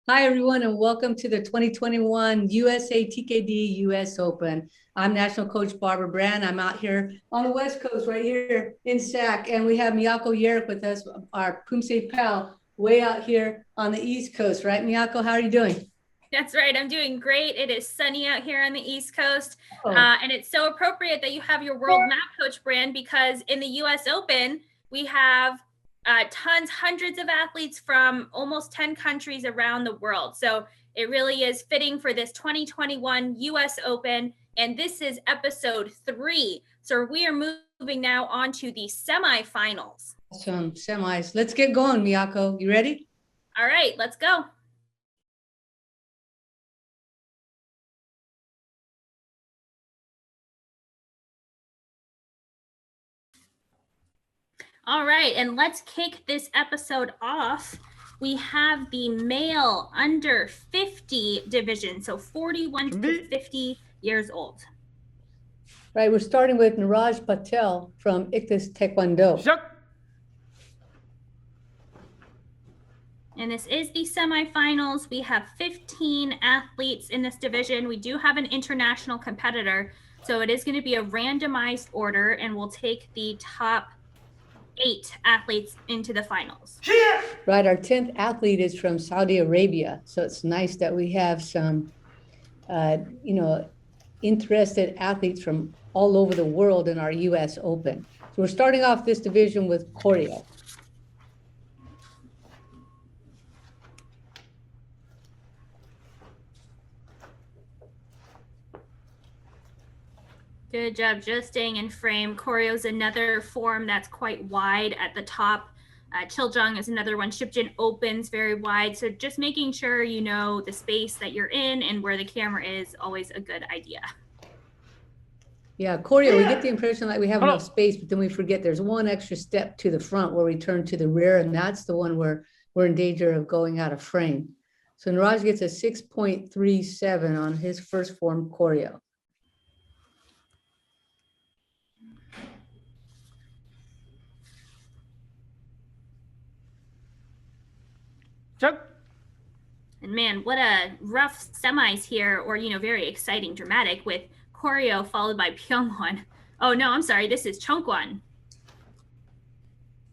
Hi, everyone, and welcome to the 2021 USA TKD US Open. I'm National Coach Barbara Brand. I'm out here on the West Coast, right here in SAC, and we have Miyako Yerick with us, our Poomsae pal, way out here on the East Coast, right, Miyako? How are you doing? That's right. I'm doing great. It is sunny out here on the East Coast. Oh. And it's so appropriate that you have your world map, Coach Brand, because in the US Open, we have hundreds of athletes from almost 10 countries around the world. So it really is fitting for this 2021 US Open. And this is episode 3. So we are moving now on to the semifinals. Awesome. Semis. Let's get going, Miyako. You ready? All right, let's go. All right, and let's kick this episode off. We have the male under 50 division, so 41 to 50 years old. Right, we're starting with Niraj Patel from Ichthus Taekwondo. And this is the semifinals. We have 15 athletes in this division. We do have an international competitor, so it is going to be a randomized order, and we'll take the top 8 athletes into the finals. Right, our 10th athlete is from Saudi Arabia, so it's nice that we have some, interested athletes from all over the world in our US Open. So we're starting off this division with choreo. Good job just staying in frame. Choreo is another form that's quite wide at the top. Chiljung is another one. Shipjin opens very wide. So just making sure you know the space that you're in and where the camera is always a good idea. Yeah, choreo, we get the impression like we have enough space, but then we forget there's one extra step to the front where we turn to the rear, and that's the one where we're in danger of going out of frame. So Niraj gets a 6.37 on his first form choreo. And man, what a rough semis here, or, very exciting, dramatic with choreo followed by Pyeongwon. Oh, no, I'm sorry. This is Cheongkwon.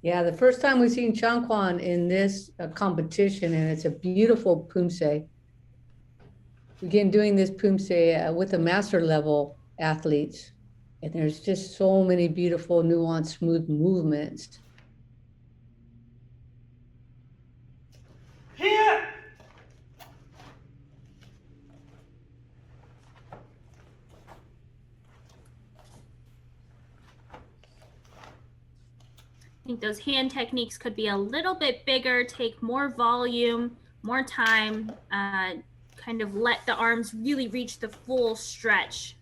Yeah, the first time we've seen Cheongkwon in this competition, and it's a beautiful Poomsae. Again, doing this Poomsae with the master level athletes, and there's just so many beautiful, nuanced, smooth movements. I think those hand techniques could be a little bit bigger, take more volume, more time, kind of let the arms really reach the full stretch.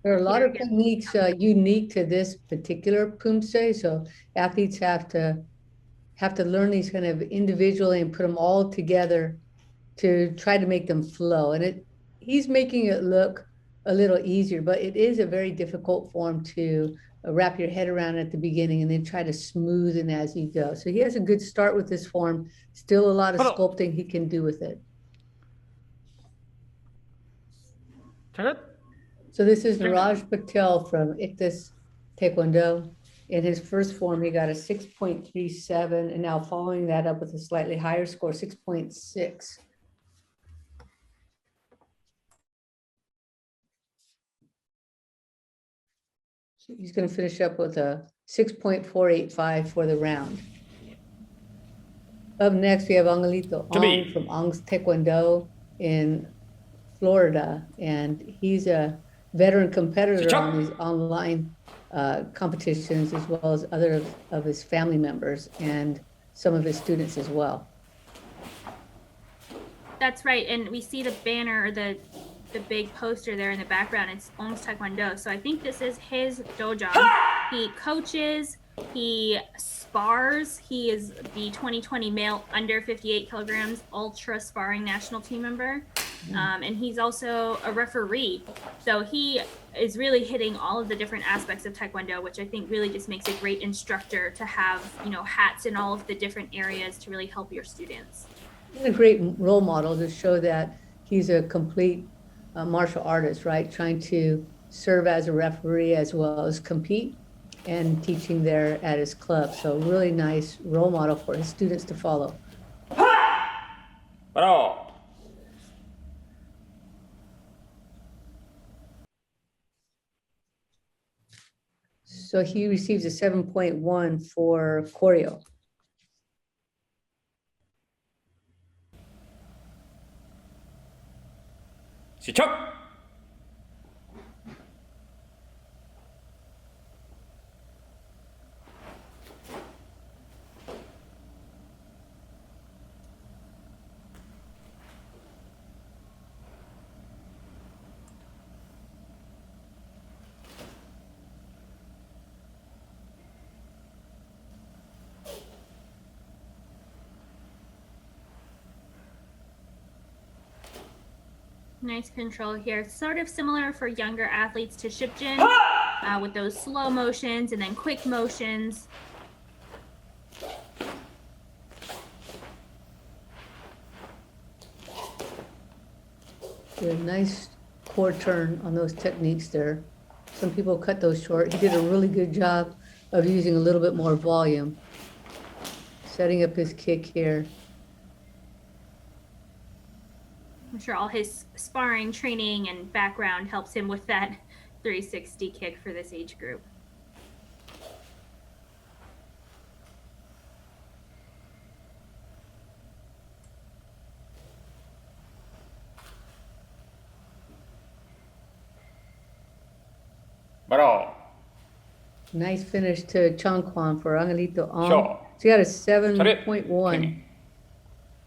There are a lot of techniques unique to this particular Poomsae, so athletes have to learn these kind of individually and put them all together to try to make them flow. And he's making it look a little easier, but it is a very difficult form to wrap your head around at the beginning and then try to smoothen as you go. So he has a good start with this form, still a lot of sculpting he can do with it. So this is Niraj Patel from Ichthus Taekwondo. In his first form, he got a 6.37, and now following that up with a slightly higher score, 6.6. So he's going to finish up with a 6.485 for the round. Up next, we have Angelito Ong from Ong's Taekwondo in Florida, and he's a veteran competitor on these online competitions, as well as other of his family members and some of his students as well. That's right, and we see the banner, or the big poster there in the background. It's Ong's Taekwondo, so I think this is his dojo. He coaches, he spars. He is the 2020 male under 58 kilograms ultra sparring national team member. And he's also a referee. So he is really hitting all of the different aspects of Taekwondo, which I think really just makes a great instructor to have, hats in all of the different areas to really help your students. He's a great role model to show that he's a complete martial artist, right? Trying to serve as a referee as well as compete and teaching there at his club. So really nice role model for his students to follow. Bravo. So he receives a 7.1 for choreo. 시작. Nice control here. Sort of similar for younger athletes to Shipjin, with those slow motions and then quick motions. Good, nice core turn on those techniques there. Some people cut those short. He did a really good job of using a little bit more volume. Setting up his kick here. I'm sure all his sparring training and background helps him with that 360 kick for this age group. Bravo. Nice finish to Changquan for Angelito Ong. Sure. So he got a 7.1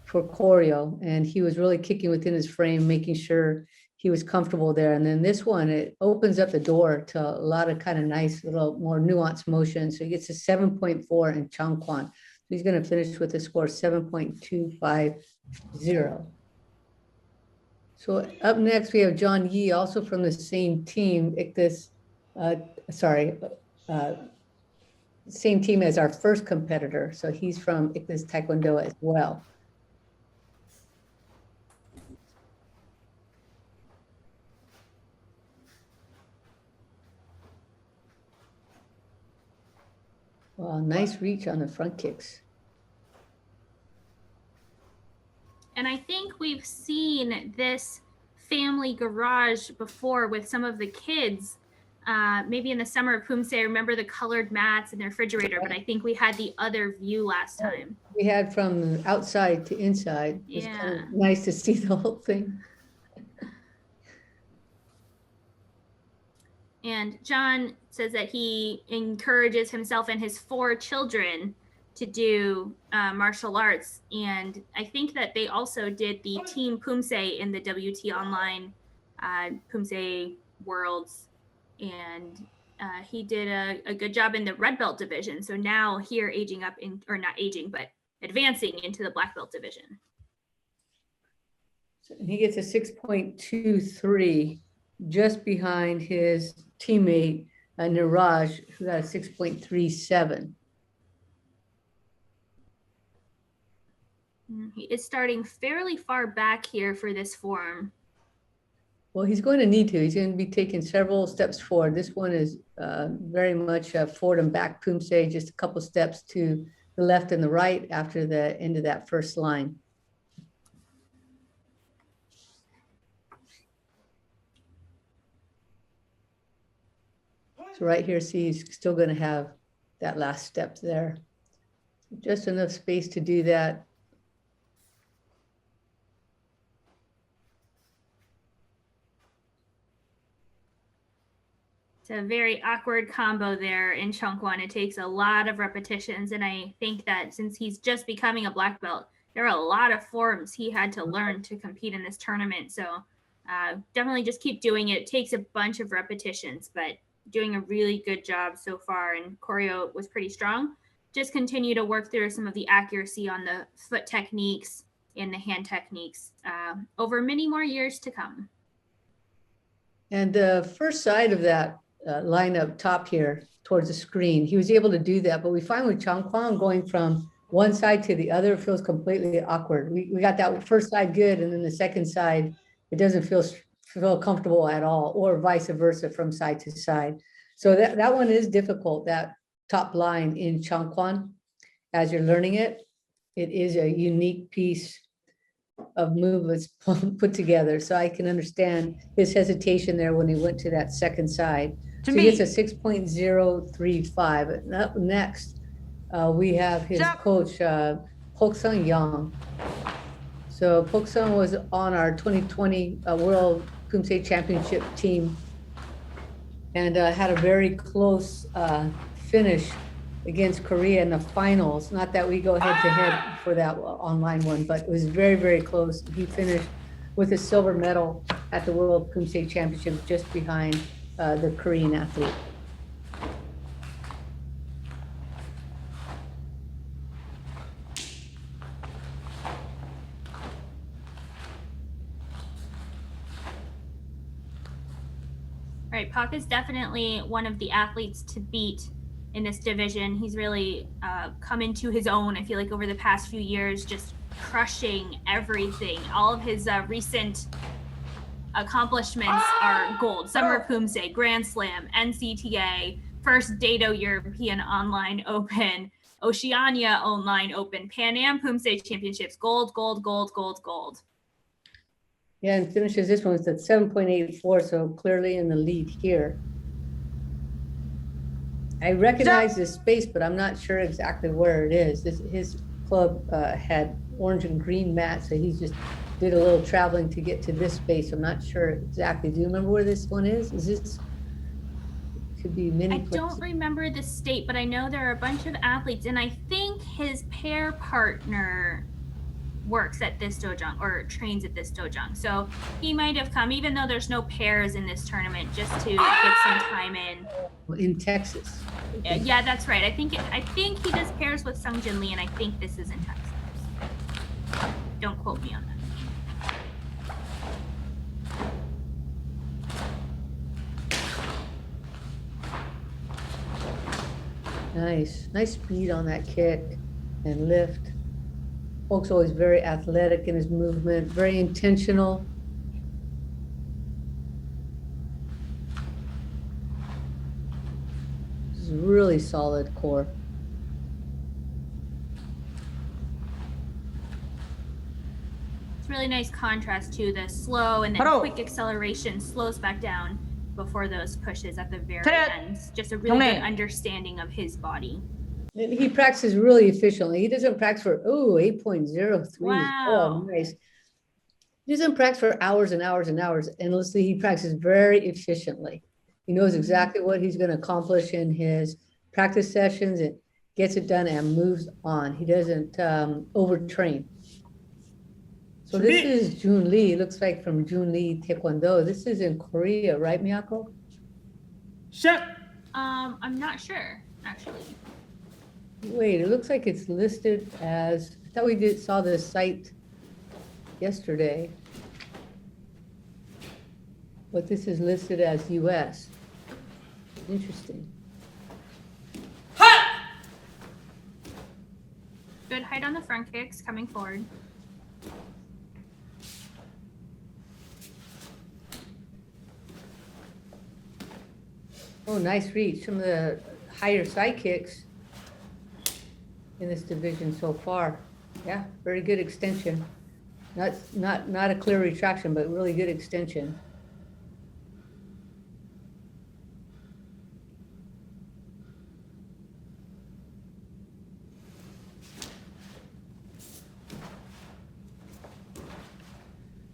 for choreo, and he was really kicking within his frame, making sure he was comfortable there. And then this one, it opens up the door to a lot of kind of nice little more nuanced motion. So he gets a 7.4 in Changquan. So he's going to finish with a score 7.250. So up next, we have John Yi, also from the same team, same team as our first competitor. So he's from Ichthus Taekwondo as well. Wow, nice reach on the front kicks. And I think we've seen this family garage before with some of the kids. Maybe in the summer of Poomsae, I remember the colored mats in the refrigerator, but I think we had the other view last time. We had from outside to inside. It was kind of nice to see the whole thing. And John says that he encourages himself and his 4 children to do martial arts. And I think that they also did the Team Poomsae in the WT Online Poomsae Worlds. And he did a good job in the red belt division. So now here aging up in, or not aging, but advancing into the black belt division. So he gets a 6.23, just behind his teammate Niraj, who got a 6.37. He is starting fairly far back here for this form. Well, he's going to need to. He's going to be taking several steps forward. This one is very much forward and back Poomsae, just a couple steps to the left and the right after the end of that first line. So right here, see, he's still going to have that last step there. Just enough space to do that. It's a very awkward combo there in Chongquan. It takes a lot of repetitions. And I think that since he's just becoming a black belt, there are a lot of forms he had to learn to compete in this tournament. So definitely just keep doing it. It takes a bunch of repetitions, but doing a really good job so far. And choreo was pretty strong. Just continue to work through some of the accuracy on the foot techniques in the hand techniques over many more years to come. And the first side of that lineup top here towards the screen, he was able to do that. But we find with Chang Kwang going from one side to the other feels completely awkward. We got that first side good, and then the second side, it doesn't feel comfortable at all, or vice versa from side to side. So that one is difficult, that top line in Chang Kwang. As you're learning it, it is a unique piece of movements put together. So I can understand his hesitation there when he went to that second side. So he gets a 6.035. Up next, we have his coach, Poksung Yang. So Poksung was on our 2020 World Poomsae Championship team and had a very close finish against Korea in the finals. Not that we go head to head for that online one, but it was very, very close. He finished with a silver medal at the World Poomsae Championships, just behind the Korean athlete. Right, Pak is definitely one of the athletes to beat in this division. He's really come into his own, I feel like, over the past few years, just crushing everything. All of his recent accomplishments are gold. Summer Poomsae, Grand Slam, NCTA, first Dado European Online Open, Oceania Online Open, Pan Am Poomsae Championships, gold, gold, gold, gold, gold. Yeah, and finishes this one with at 7.84, so clearly in the lead here. I recognize this space, but I'm not sure exactly where it is. His club had orange and green mats, so he just did a little traveling to get to this space. I'm not sure exactly. Do you remember where this one is? Is this, could be many places. I don't remember the state, but I know there are a bunch of athletes, and I think his pair partner works at this dojang or trains at this dojang. So he might have come, even though there's no pairs in this tournament, just to get some time in. In Texas. Yeah, that's right. I think he does pairs with Sung Jin Lee, and I think this is in Texas. Don't quote me on that. Nice speed on that kick and lift. Folks always very athletic in his movement, very intentional. This is really solid core. It's really nice contrast to the slow and then quick acceleration, slows back down before those pushes at the very end. Just a really good understanding of his body. He practices really efficiently. He doesn't practice for 8.03. Wow. Oh, nice. He doesn't practice for hours and hours and hours endlessly. He practices very efficiently. He knows exactly what he's going to accomplish in his practice sessions and gets it done and moves on. He doesn't overtrain. So this is Jun Lee. It looks like from Jun Lee Taekwondo. This is in Korea, right, Miyako? I'm not sure, actually. Wait, it looks like it's listed as, I thought we saw this site yesterday. But this is listed as US. Interesting. Good height on the front kicks, coming forward. Oh, nice reach. Some of the higher side kicks in this division so far. Yeah, very good extension. Not a clear retraction, but really good extension.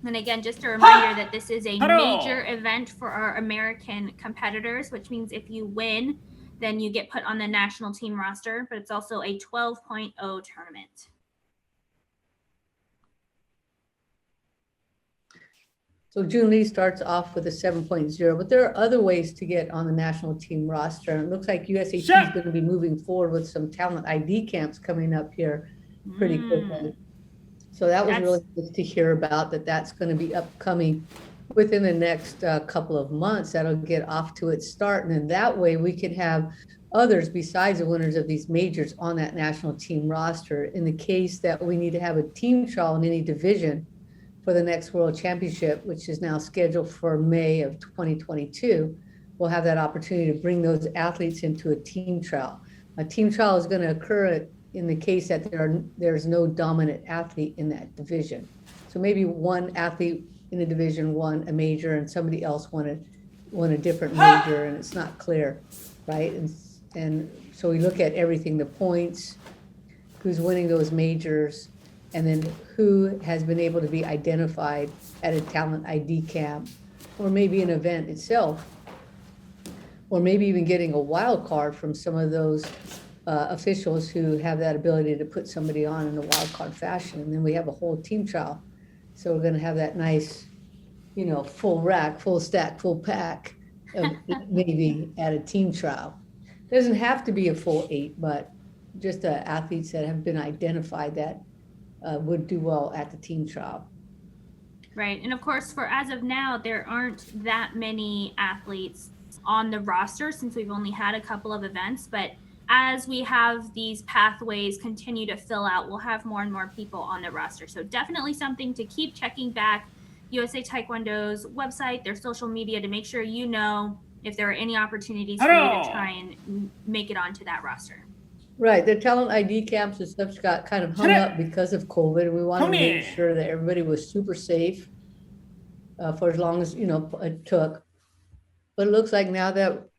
And again, just a reminder that this is a major event for our American competitors, which means if you win, then you get put on the national team roster, but it's also a 12.0 tournament. So Jun Lee starts off with a 7.0, but there are other ways to get on the national team roster. And it looks like USAT is going to be moving forward with some talent ID camps coming up here pretty quickly. So that was really good to hear about that. That's going to be upcoming within the next couple of months. That'll get off to its start. And then that way we can have others besides the winners of these majors on that national team roster. In the case that we need to have a team trial in any division for the next World Championship, which is now scheduled for May of 2022, we'll have that opportunity to bring those athletes into a team trial. A team trial is going to occur in the case that there's no dominant athlete in that division. So maybe one athlete in a division won a major and somebody else won a different major, and it's not clear, right? And so we look at everything, the points, who's winning those majors, and then who has been able to be identified at a talent ID camp, or maybe an event itself, or maybe even getting a wild card from some of those officials who have that ability to put somebody on in a wild card fashion. And then we have a whole team trial. So we're going to have that nice, full rack, full stack, full pack of maybe at a team trial. It doesn't have to be a full 8, but just athletes that have been identified that would do well at the team trial. Right. And of course, for as of now, there aren't that many athletes on the roster since we've only had a couple of events. But as we have these pathways continue to fill out, we'll have more and more people on the roster. So definitely something to keep checking back USA Taekwondo's website, their social media, to make sure you know if there are any opportunities for you to try and make it onto that roster. Right. The talent ID camps and stuff got kind of hung up because of COVID. And we wanted to make sure that everybody was super safe for as long as, it took. But it looks like now that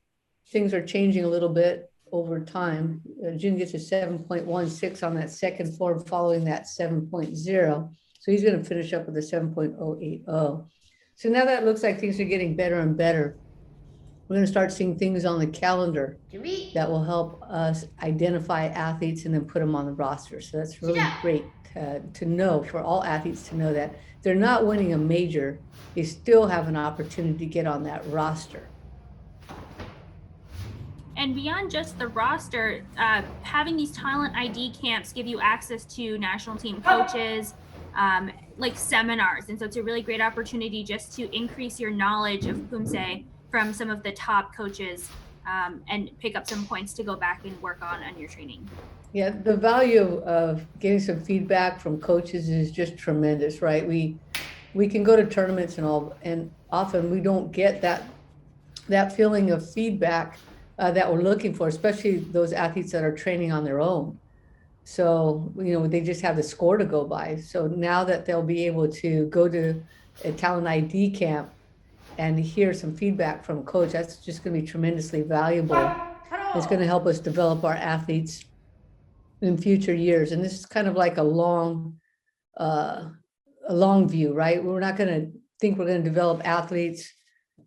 things are changing a little bit over time, June gets a 7.16 on that second form following that 7.0. So he's going to finish up with a 7.080. So now that it looks like things are getting better and better, we're going to start seeing things on the calendar that will help us identify athletes and then put them on the roster. So that's really great to know, for all athletes to know that they're not winning a major, they still have an opportunity to get on that roster. And beyond just the roster, having these talent ID camps give you access to national team coaches, like seminars. And so it's a really great opportunity just to increase your knowledge of Poomsae from some of the top coaches, and pick up some points to go back and work on your training. Yeah, the value of getting some feedback from coaches is just tremendous, right? We can go to tournaments and all, and often we don't get that feeling of feedback that we're looking for, especially those athletes that are training on their own. So, they just have the score to go by. So now that they'll be able to go to a talent ID camp and hear some feedback from a coach, that's just going to be tremendously valuable. It's going to help us develop our athletes in future years. And this is kind of like a long view, right? We're not going to think we're going to develop athletes.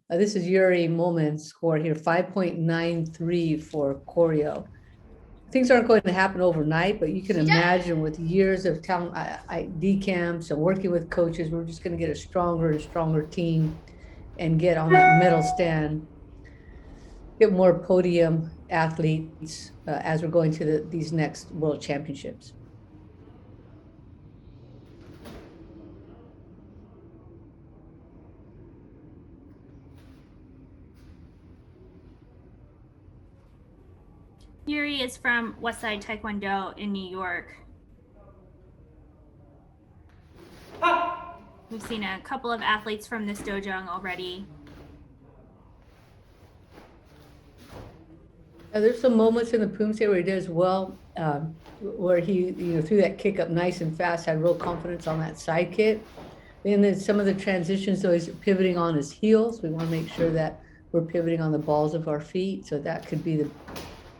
This is Yuri Momin's score here, 5.93 for choreo. Things aren't going to happen overnight, but you can imagine with years of talent ID camps and working with coaches, we're just going to get a stronger and stronger team and get on that medal stand, get more podium athletes as we're going to these next World Championships. Yuri is from Westside Taekwondo in New York. We've seen a couple of athletes from this dojo already. There's some moments in the Poomsae where he does well, where he threw that kick up nice and fast, had real confidence on that side kick. And then some of the transitions, so he's pivoting on his heels. We want to make sure that we're pivoting on the balls of our feet. So that could be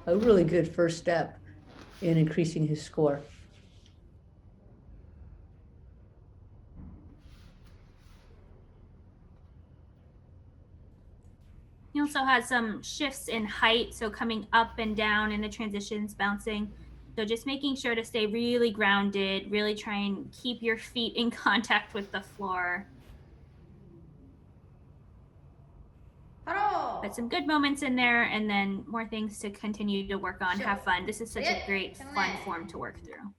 a really good first step in increasing his score. He also has some shifts in height, so coming up and down in the transitions, bouncing. So just making sure to stay really grounded, really try and keep your feet in contact with the floor. But some good moments in there, and then more things to continue to work on. Have fun. This is such a great fun form to work through.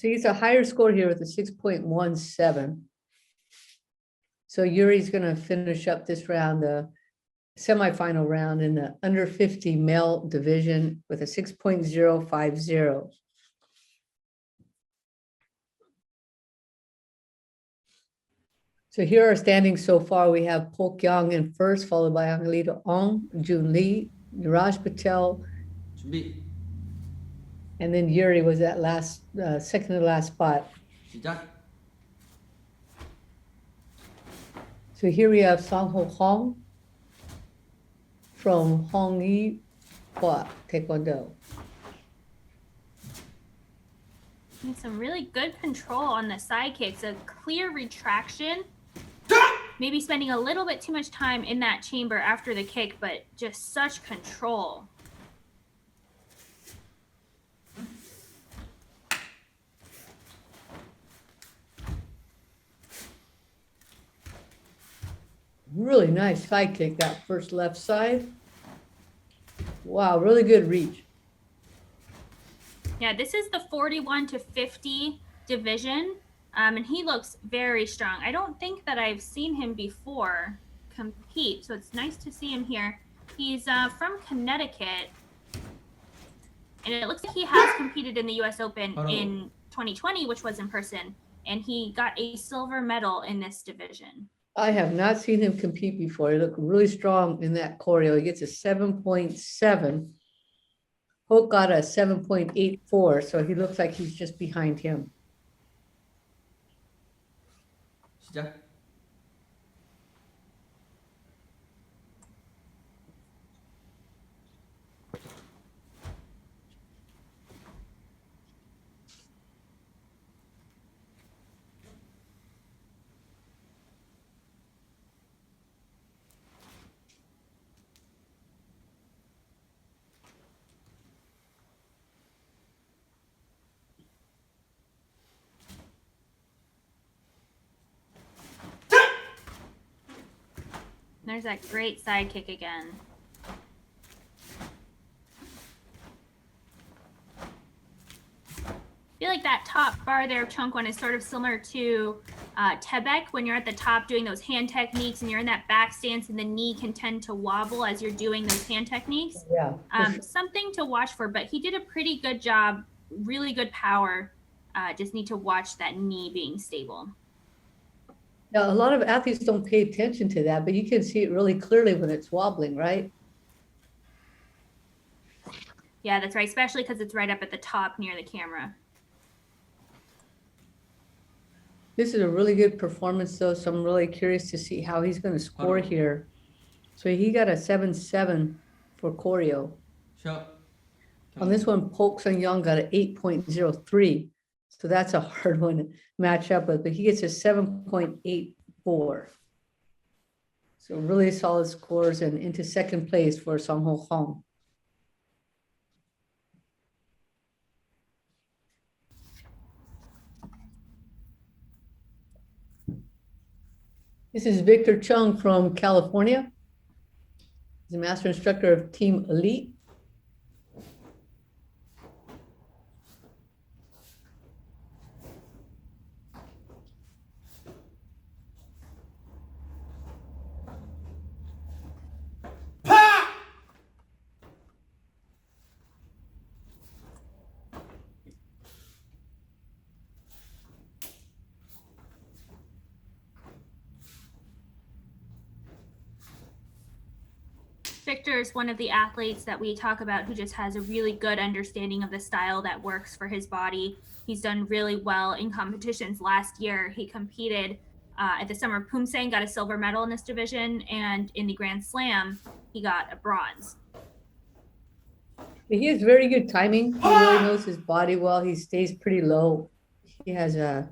So he's a higher score here with a 6.17. So Yuri's going to finish up this round, the semifinal round in the under 50 male division with a 6.050. So here are standings so far. We have Polk Young in first, followed by Angelita Ong, Jun Lee, Niraj Patel, 준비 and then Yuri was at last, second to last spot. 시작. So here we have Sang Ho Hong from Hong Yi Hua Taekwondo. And some really good control on the side kicks, a clear retraction. Maybe spending a little bit too much time in that chamber after the kick, but just such control. Really nice side kick, that first left side. Wow, really good reach. Yeah, this is the 41 to 50 division, and he looks very strong. I don't think that I've seen him before compete, so it's nice to see him here. He's from Connecticut, and it looks like he has competed in the US Open in 2020, which was in person, and he got a silver medal in this division. I have not seen him compete before. He looked really strong in that choreo. He gets a 7.7. Hook got a 7.84, so he looks like he's just behind him. 시작. There's that great side kick again. I feel like that top bar there, chunk one, is sort of similar to Tebek when you're at the top doing those hand techniques and you're in that back stance and the knee can tend to wobble as you're doing those hand techniques. Yeah. Something to watch for, but he did a pretty good job, really good power. Just need to watch that knee being stable. Now, a lot of athletes don't pay attention to that, but you can see it really clearly when it's wobbling, right? Yeah, that's right, especially because it's right up at the top near the camera. This is a really good performance, though, so I'm really curious to see how he's going to score here. So he got a 7.7 for choreo. 쉬어. On this one, Polk Sung Young got an 8.03. So that's a hard one to match up with, but he gets a 7.84. So really solid scores and into second place for Sang Ho Hong. This is Victor Chung from California. He's a master instructor of Team Elite. Victor is one of the athletes that we talk about who just has a really good understanding of the style that works for his body. He's done really well in competitions. Last year, he competed at the Summer Poomsae and got a silver medal in this division, and in the Grand Slam, he got a bronze. He has very good timing. He really knows his body well. He stays pretty low. He has a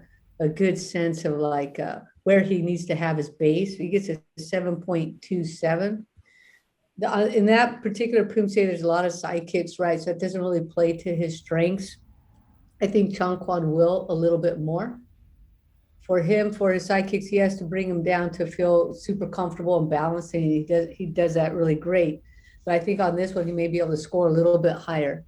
good sense of like where he needs to have his base. He gets a 7.27. In that particular Poomsae, there's a lot of side kicks, right? So it doesn't really play to his strengths. I think Changquan will a little bit more. For him, for his side kicks, he has to bring him down to feel super comfortable and balanced, and he does that really great. But I think on this one, he may be able to score a little bit higher.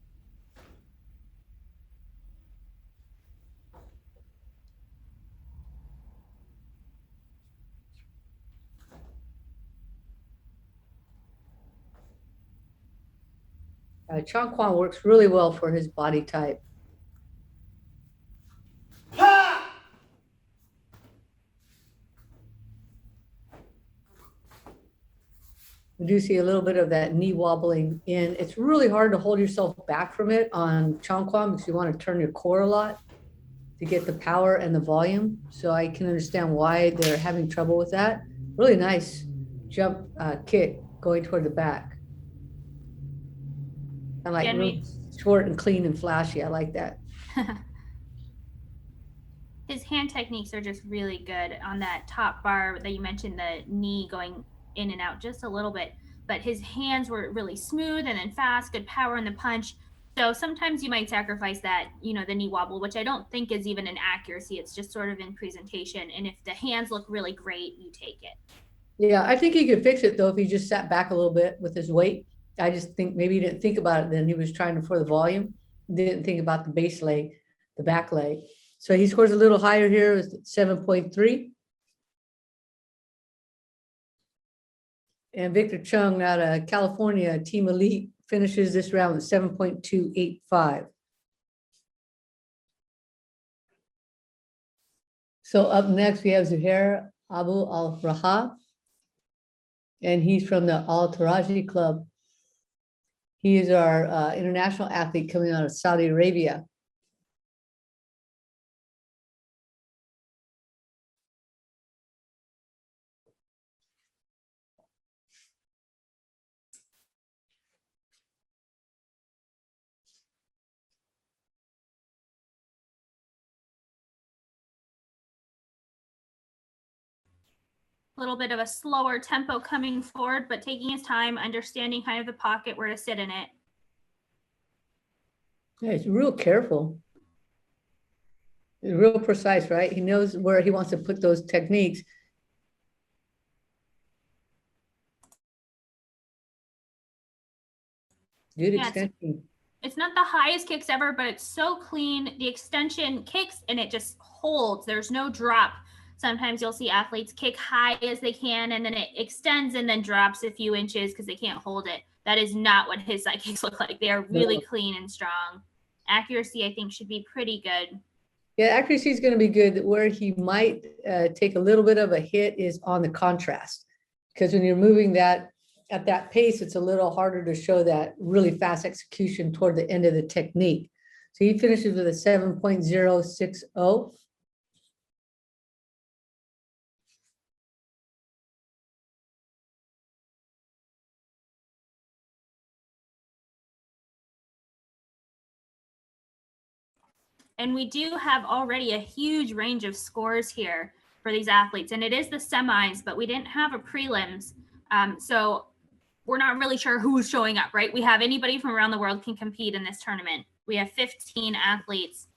Chong Kwan works really well for his body type. We do see a little bit of that knee wobbling in. It's really hard to hold yourself back from it on Chong Kwan because you want to turn your core a lot to get the power and the volume. So I can understand why they're having trouble with that. Really nice jump kick going toward the back. And like really short and clean and flashy. I like that. His hand techniques are just really good on that top bar that you mentioned, the knee going in and out just a little bit. But his hands were really smooth and then fast, good power in the punch. So sometimes you might sacrifice that, you know, the knee wobble, which I don't think is even an accuracy. It's just sort of in presentation. And if the hands look really great, you take it. Yeah, I think he could fix it though if he just sat back a little bit with his weight. I just think maybe he didn't think about it then. He was trying for the volume, didn't think about the base leg, the back leg. So he scores a little higher here, is 7.3. And Victor Chung out of California, Team Elite, finishes this round with 7.285. So up next, we have Zuhair Abu Al-Raha, and he's from the Al Taraji Club. He is our international athlete coming out of Saudi Arabia. A little bit of a slower tempo coming forward, but taking his time, understanding kind of the pocket, where to sit in it. Yeah, he's real careful. He's real precise, right? He knows where he wants to put those techniques. Good extension. It's not the highest kicks ever, but it's so clean. The extension kicks and it just holds. There's no drop. Sometimes you'll see athletes kick high as they can, and then it extends and then drops a few inches because they can't hold it. That is not what his side kicks look like. They are really clean and strong. Accuracy, I think, should be pretty good. Yeah, accuracy is going to be good. Where he might take a little bit of a hit is on the contrast, because when you're moving that at that pace, it's a little harder to show that really fast execution toward the end of the technique. So he finishes with a 7.060. And we do have already a huge range of scores here for these athletes. And it is the semis, but we didn't have a prelims. So we're not really sure who's showing up, right? We have anybody from around the world can compete in this tournament. We have 15 athletes.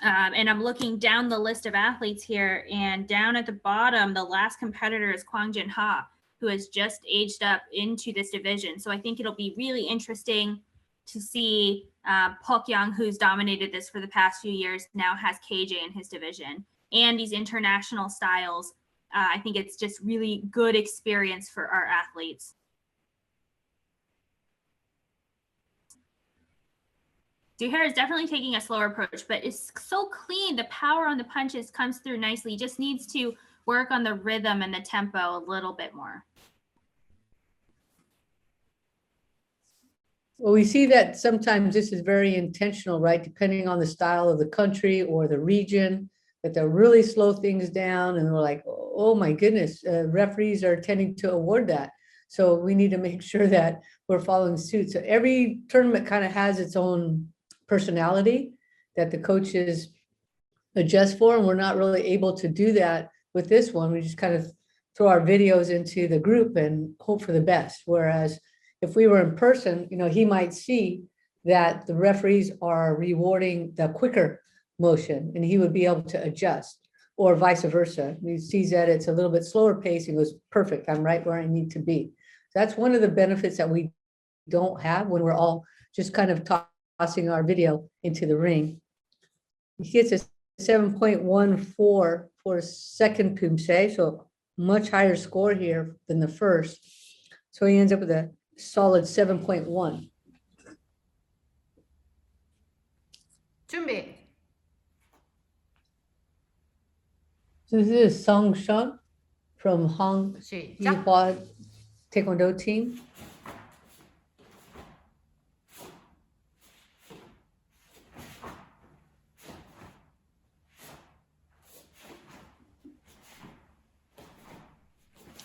And I'm looking down the list of athletes here, and down at the bottom, the last competitor is Kwang Jin Ha, who has just aged up into this division. So I think it'll be really interesting to see Pok Young, who's dominated this for the past few years, now has KJ in his division, and these international styles. I think it's just really good experience for our athletes. Zuhair is definitely taking a slower approach, but it's so clean. The power on the punches comes through nicely. He just needs to work on the rhythm and the tempo a little bit more. Well, we see that sometimes this is very intentional, right? Depending on the style of the country or the region, that they'll really slow things down, and we're like, oh my goodness, referees are tending to award that. So we need to make sure that we're following suit. So every tournament kind of has its own personality that the coaches adjust for, and we're not really able to do that with this one. We just kind of throw our videos into the group and hope for the best. Whereas if we were in person, you know, he might see that the referees are rewarding the quicker motion, and he would be able to adjust, or vice versa. He sees that it's a little bit slower pace, he goes, perfect, I'm right where I need to be. So that's one of the benefits that we don't have when we're all just kind of tossing our video into the ring. He gets a 7.14 for second Poomsae, so much higher score here than the first. So he ends up with a solid 7.1. 준비. So this is Song Shun from Hong 시작. Yihua Taekwondo team.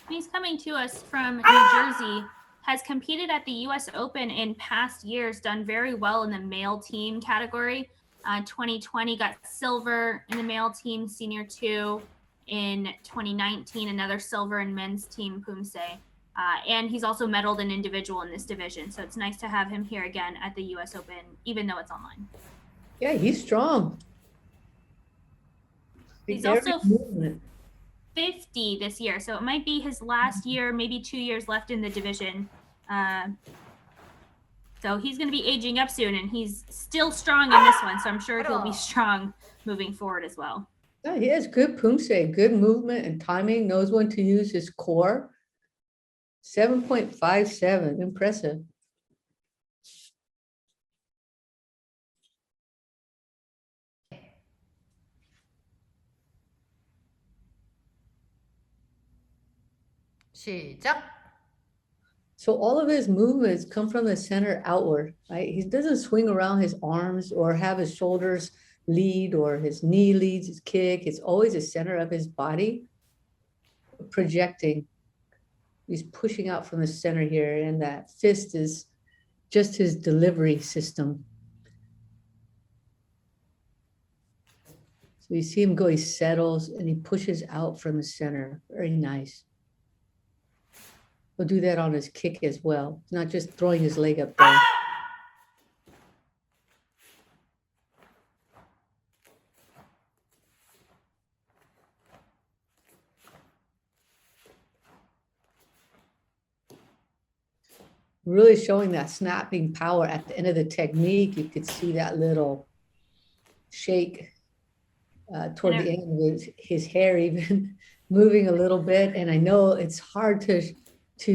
He's coming to us from New Jersey, has competed at the US Open in past years, done very well in the male team category. 2020 got silver in the male team, senior 2. In 2019, another silver in men's team, Poomsae. And he's also medaled in individual in this division. So it's nice to have him here again at the US Open, even though it's online. Yeah, he's strong. He's Every also movement. 50 this year, so it might be his last year, maybe 2 years left in the division. So he's going to be aging up soon, and he's still strong in this one, so I'm sure he'll be strong moving forward as well. Yeah, he has good Poomsae, good movement and timing, knows when to use his core. 7.57, impressive. 시작. So all of his movements come from the center outward, right? He doesn't swing around his arms or have his shoulders lead or his knee leads his kick. It's always the center of his body projecting. He's pushing out from the center here, and that fist is just his delivery system. So you see him go, he settles and he pushes out from the center. Very nice. He'll do that on his kick as well, not just throwing his leg up there. Really showing that snapping power at the end of the technique. You could see that little shake toward the end with his hair even moving a little bit. And I know it's hard to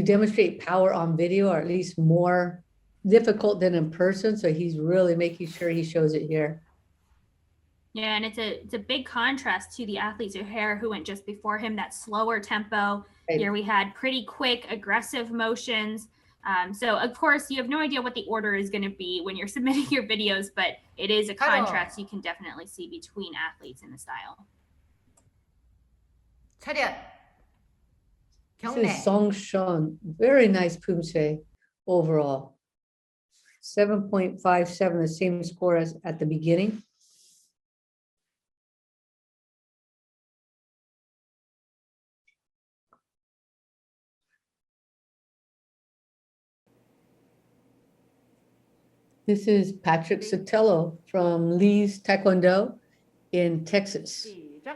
demonstrate power on video, or at least more difficult than in person. So he's really making sure he shows it here. Yeah, and it's a big contrast to the athletes who went just before him, that slower tempo. Right. Here we had pretty quick, aggressive motions. So of course you have no idea what the order is going to be when you're submitting your videos, but it is a contrast you can definitely see between athletes in the style. 차렷. This 경례. is Song Shun. Very nice Poomsae overall. 7.57, the same score as at the beginning. This is Patrick Sotelo from Lee's Taekwondo in Texas. 시작.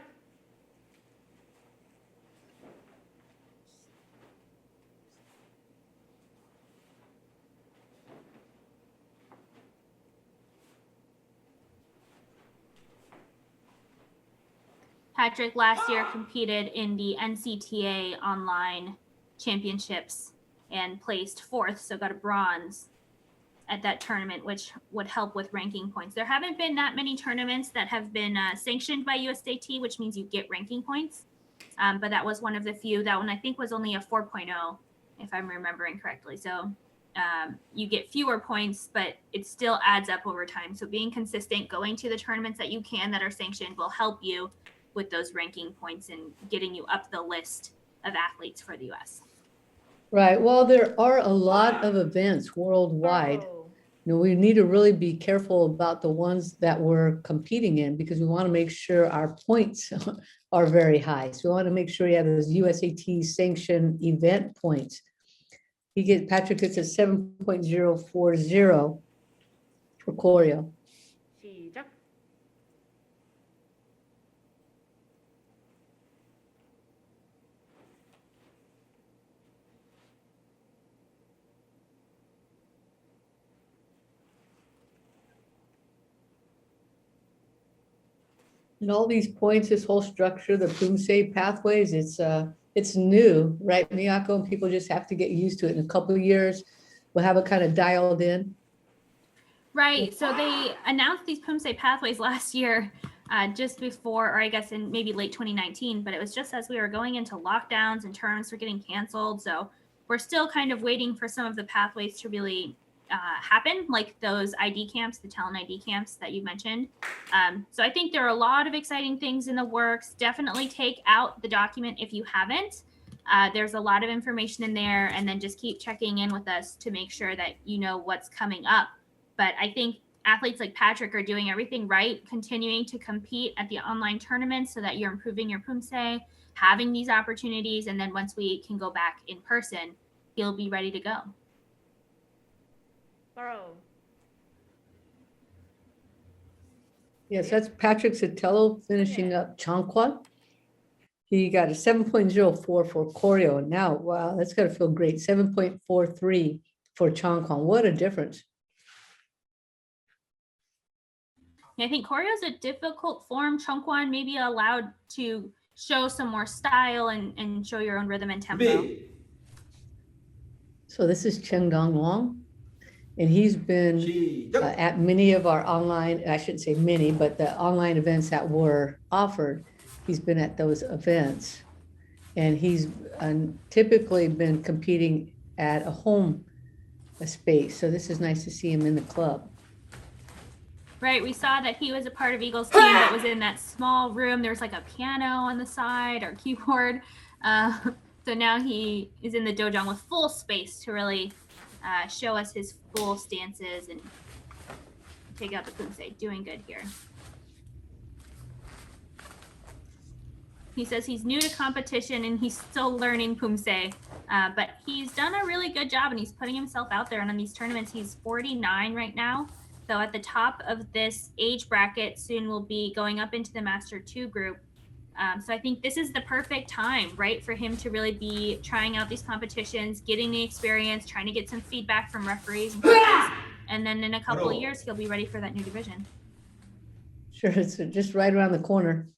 Patrick last year competed in the NCTA online championships and placed 4th, so got a bronze at that tournament, which would help with ranking points. There haven't been that many tournaments that have been sanctioned by USAT, which means you get ranking points. But that was one of the few. That one I think was only a 4.0, if I'm remembering correctly. So you get fewer points, but it still adds up over time. So being consistent, going to the tournaments that you can that are sanctioned will help you with those ranking points and getting you up the list of athletes for the US. Right. Well, there are a lot of events worldwide. You know, we need to really be careful about the ones that we're competing in, because we want to make sure our points are very high. So we want to make sure you have those USAT sanctioned event points. Patrick gets a 7.040 for choreo. 시작. And all these points, this whole structure, the Poomsae pathways, it's new, right, Miyako? And people just have to get used to it. In a couple of years, we'll have it kind of dialed in. Right. So they announced these Poomsae pathways last year, just before, or I guess in maybe late 2019, but it was just as we were going into lockdowns and tournaments were getting canceled. So we're still kind of waiting for some of the pathways to really happen, like those ID camps, the talent ID camps that you mentioned. So I think there are a lot of exciting things in the works. Definitely take out the document if you haven't. There's a lot of information in there, and then just keep checking in with us to make sure that you know what's coming up. But I think athletes like Patrick are doing everything right, continuing to compete at the online tournaments so that you're improving your Poomsae, having these opportunities, and then once we can go back in person, he'll be ready to go. Bro. Yes, that's Patrick Sotelo finishing up Changkwon. He got a 7.04 for choreo. Now, wow, that's got to feel great. 7.43 for Changkwon. What a difference. I think choreo is a difficult form. Changkwon may be allowed to show some more style and show your own rhythm and tempo. So this is Cheng Dong Wong, and he's been at many of our online, I shouldn't say many, but the online events that were offered, he's been at those events. And he's typically been competing at a home space. So this is nice to see him in the club. Right, we saw that he was a part of Eagles team that was in that small room. There was like a piano on the side or keyboard. So now he is in the dojang with full space to really show us his full stances and take out the Poomsae. Doing good here. He says he's new to competition and he's still learning Poomsae, but he's done a really good job and he's putting himself out there. And on these tournaments, he's 49 right now. So at the top of this age bracket, soon will be going up into the Master 2 group. So I think this is the perfect time, right, for him to really be trying out these competitions, getting the experience, trying to get some feedback from referees and coaches. And then in a couple of years, he'll be ready for that new division. Sure, it's just right around the corner.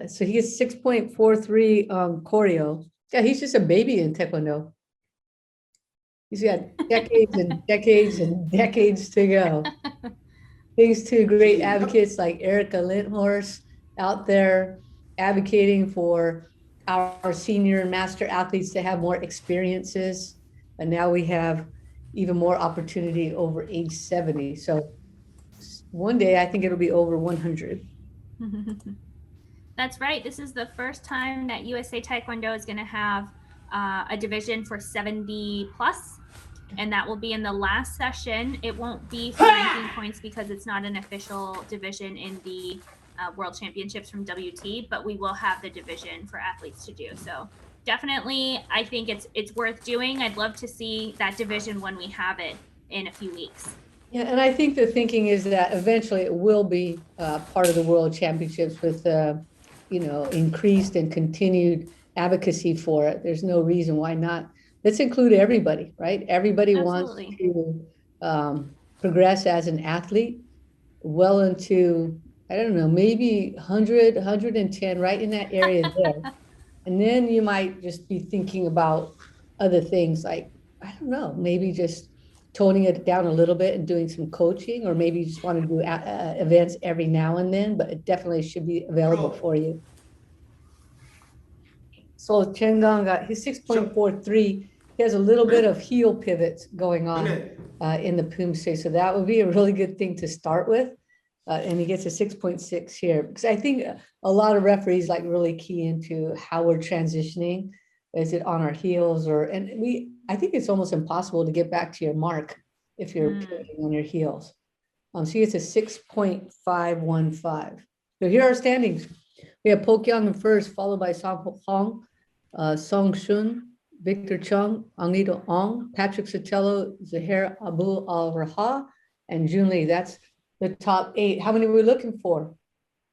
So he gets 6.43 choreo. Yeah, he's just a baby in Taekwondo. He's got decades and decades and decades to go. Thanks to great advocates like Erica Linthorst out there advocating for our senior and master athletes to have more experiences. And now we have even more opportunity over age 70. So one day I think it'll be over 100. That's right. This is the first time that USA Taekwondo is going to have a division for 70 plus. And that will be in the last session. It won't be for ranking points because it's not an official division in the World Championships from WT, but we will have the division for athletes to do. So definitely, I think it's worth doing. I'd love to see that division when we have it in a few weeks. Yeah, and I think the thinking is that eventually it will be part of the World Championships with, increased and continued advocacy for it. There's no reason why not. Let's include everybody, right? Everybody Absolutely. wants to progress as an athlete well into, I don't know, maybe 100, 110, right in that area there. And then you might just be thinking about other things like, I don't know, maybe just toning it down a little bit and doing some coaching, or maybe you just want to do events every now and then, but it definitely should be available for you. So Cheng Dong got his 6.43. He has a little bit of heel pivots going on in the Poomsae. So that would be a really good thing to start with. And he gets a 6.6 here. Because I think a lot of referees like really key into how we're transitioning. Is it on our heels I think it's almost impossible to get back to your mark if you're pivoting on your heels. So he gets a 6.515. So here are our standings. We have Pokyang in first, followed by Song Hong, Song Shun, Victor Chung, Anglito Ong, Patrick Sotelo, Zahir Abu Al-Raha, and Jun Lee. That's the top 8. How many are we looking for?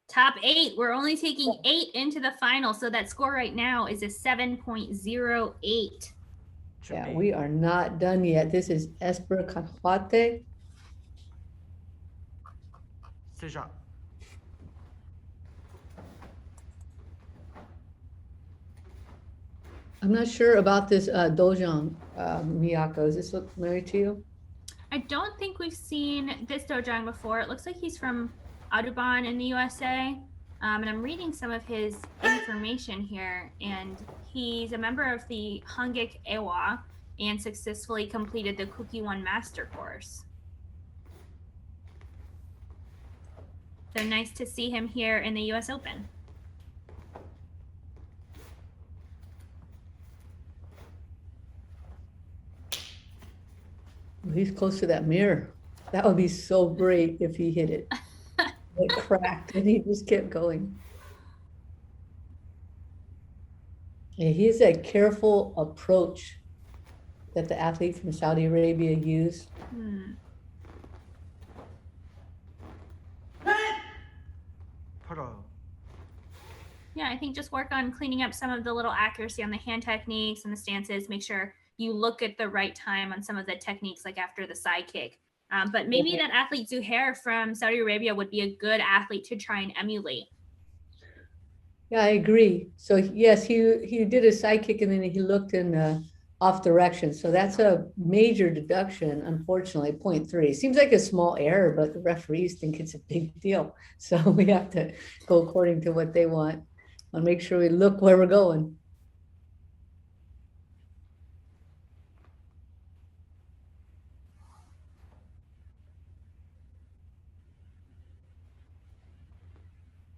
Top 8. We're only taking 8 into the final. So that score right now is a 7.08. Yeah, we are not done yet. This is Esper Kahwate. I'm not sure about this dojang, Miyako. Does this look familiar to you? I don't think we've seen this dojang before. It looks like he's from Audubon in the USA. And I'm reading some of his information here, and he's a member of the Hangik Ewa and successfully completed the Kuki 1 Master course. So nice to see him here in the US Open. He's close to that mirror. That would be so great if he hit it. It cracked and he just kept going. Yeah, he has that careful approach that the athlete from Saudi Arabia used. Yeah, I think just work on cleaning up some of the little accuracy on the hand techniques and the stances. Make sure you look at the right time on some of the techniques, like after the side kick. But maybe that athlete Zuhair from Saudi Arabia would be a good athlete to try and emulate. Yeah, I agree. So yes, he did a side kick and then he looked in off direction. So that's a major deduction, unfortunately, 0.3. Seems like a small error, but the referees think it's a big deal. So we have to go according to what they want and make sure we look where we're going.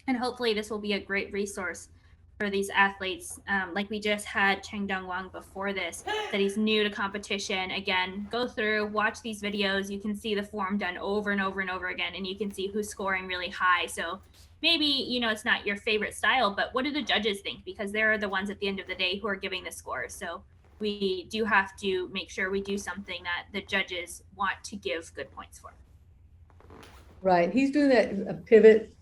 And hopefully this will be a great resource for these athletes. Like we just had Cheng Dong Wang before this, that he's new to competition. Again, go through, watch these videos. You can see the form done over and over and over again, and you can see who's scoring really high. So maybe, it's not your favorite style, but what do the judges think? Because they're the ones at the end of the day who are giving the scores. So we do have to make sure we do something that the judges want to give good points for. Right. He's doing that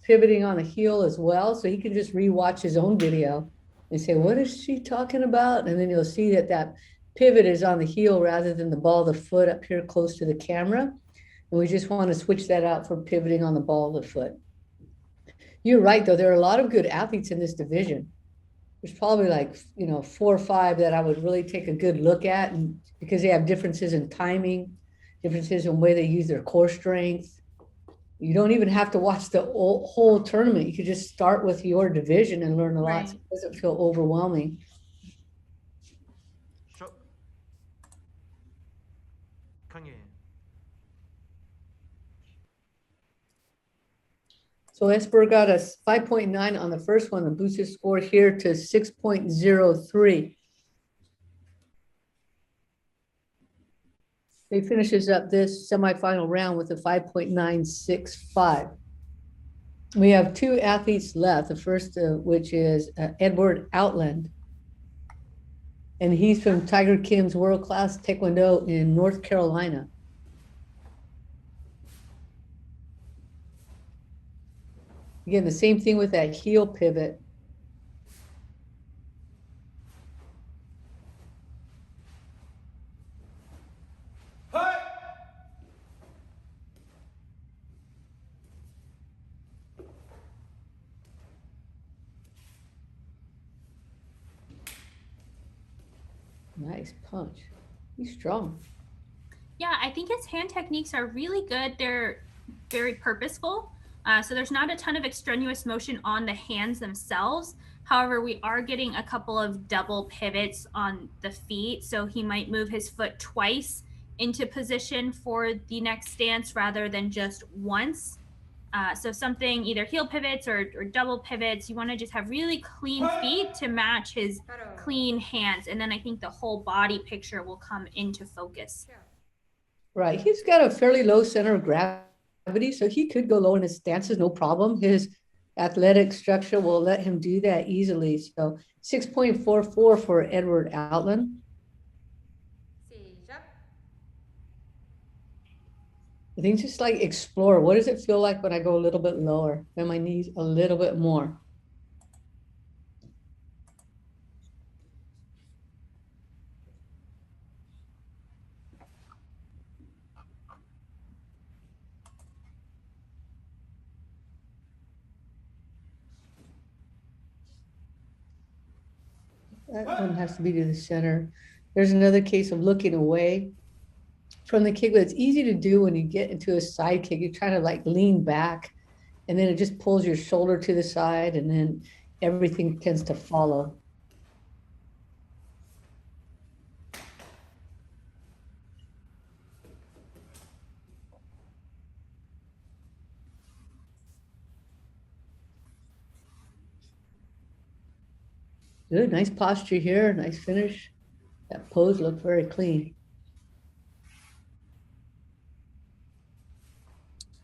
pivoting on a heel as well. So he can just rewatch his own video and say, what is she talking about? And then you'll see that pivot is on the heel rather than the ball of the foot up here close to the camera. And we just want to switch that out for pivoting on the ball of the foot. You're right, though. There are a lot of good athletes in this division. There's probably like, 4 or 5 that I would really take a good look at, and because they have differences in timing, differences in the way they use their core strength. You don't even have to watch the whole tournament. You could just start with your division and learn a lot. So it doesn't feel overwhelming. So Esper got a 5.9 on the first one and boosted his score here to 6.03. He finishes up this semifinal round with a 5.965. We have 2 athletes left. The first, which is Edward Outland. And he's from Tiger Kim's World Class Taekwondo in North Carolina. Again, the same thing with that heel pivot. Nice punch. He's strong. Yeah, I think his hand techniques are really good. They're very purposeful. So there's not a ton of extraneous motion on the hands themselves. However, we are getting a couple of double pivots on the feet. So he might move his foot twice into position for the next stance rather than just once. So something either heel pivots or double pivots. You want to just have really clean feet to match his clean hands. And then I think the whole body picture will come into focus. Right. He's got a fairly low center of gravity, so he could go low in his stances, no problem. His athletic structure will let him do that easily. So 6.44 for Edward Outland. I think just like explore. What does it feel like when I go a little bit lower? Bend my knees a little bit more. That one has to be to the center. There's another case of looking away. from the kick, but it's easy to do when you get into a side kick. You're trying to like lean back, and then it just pulls your shoulder to the side, and then everything tends to follow. Good, nice posture here, nice finish. That pose looked very clean.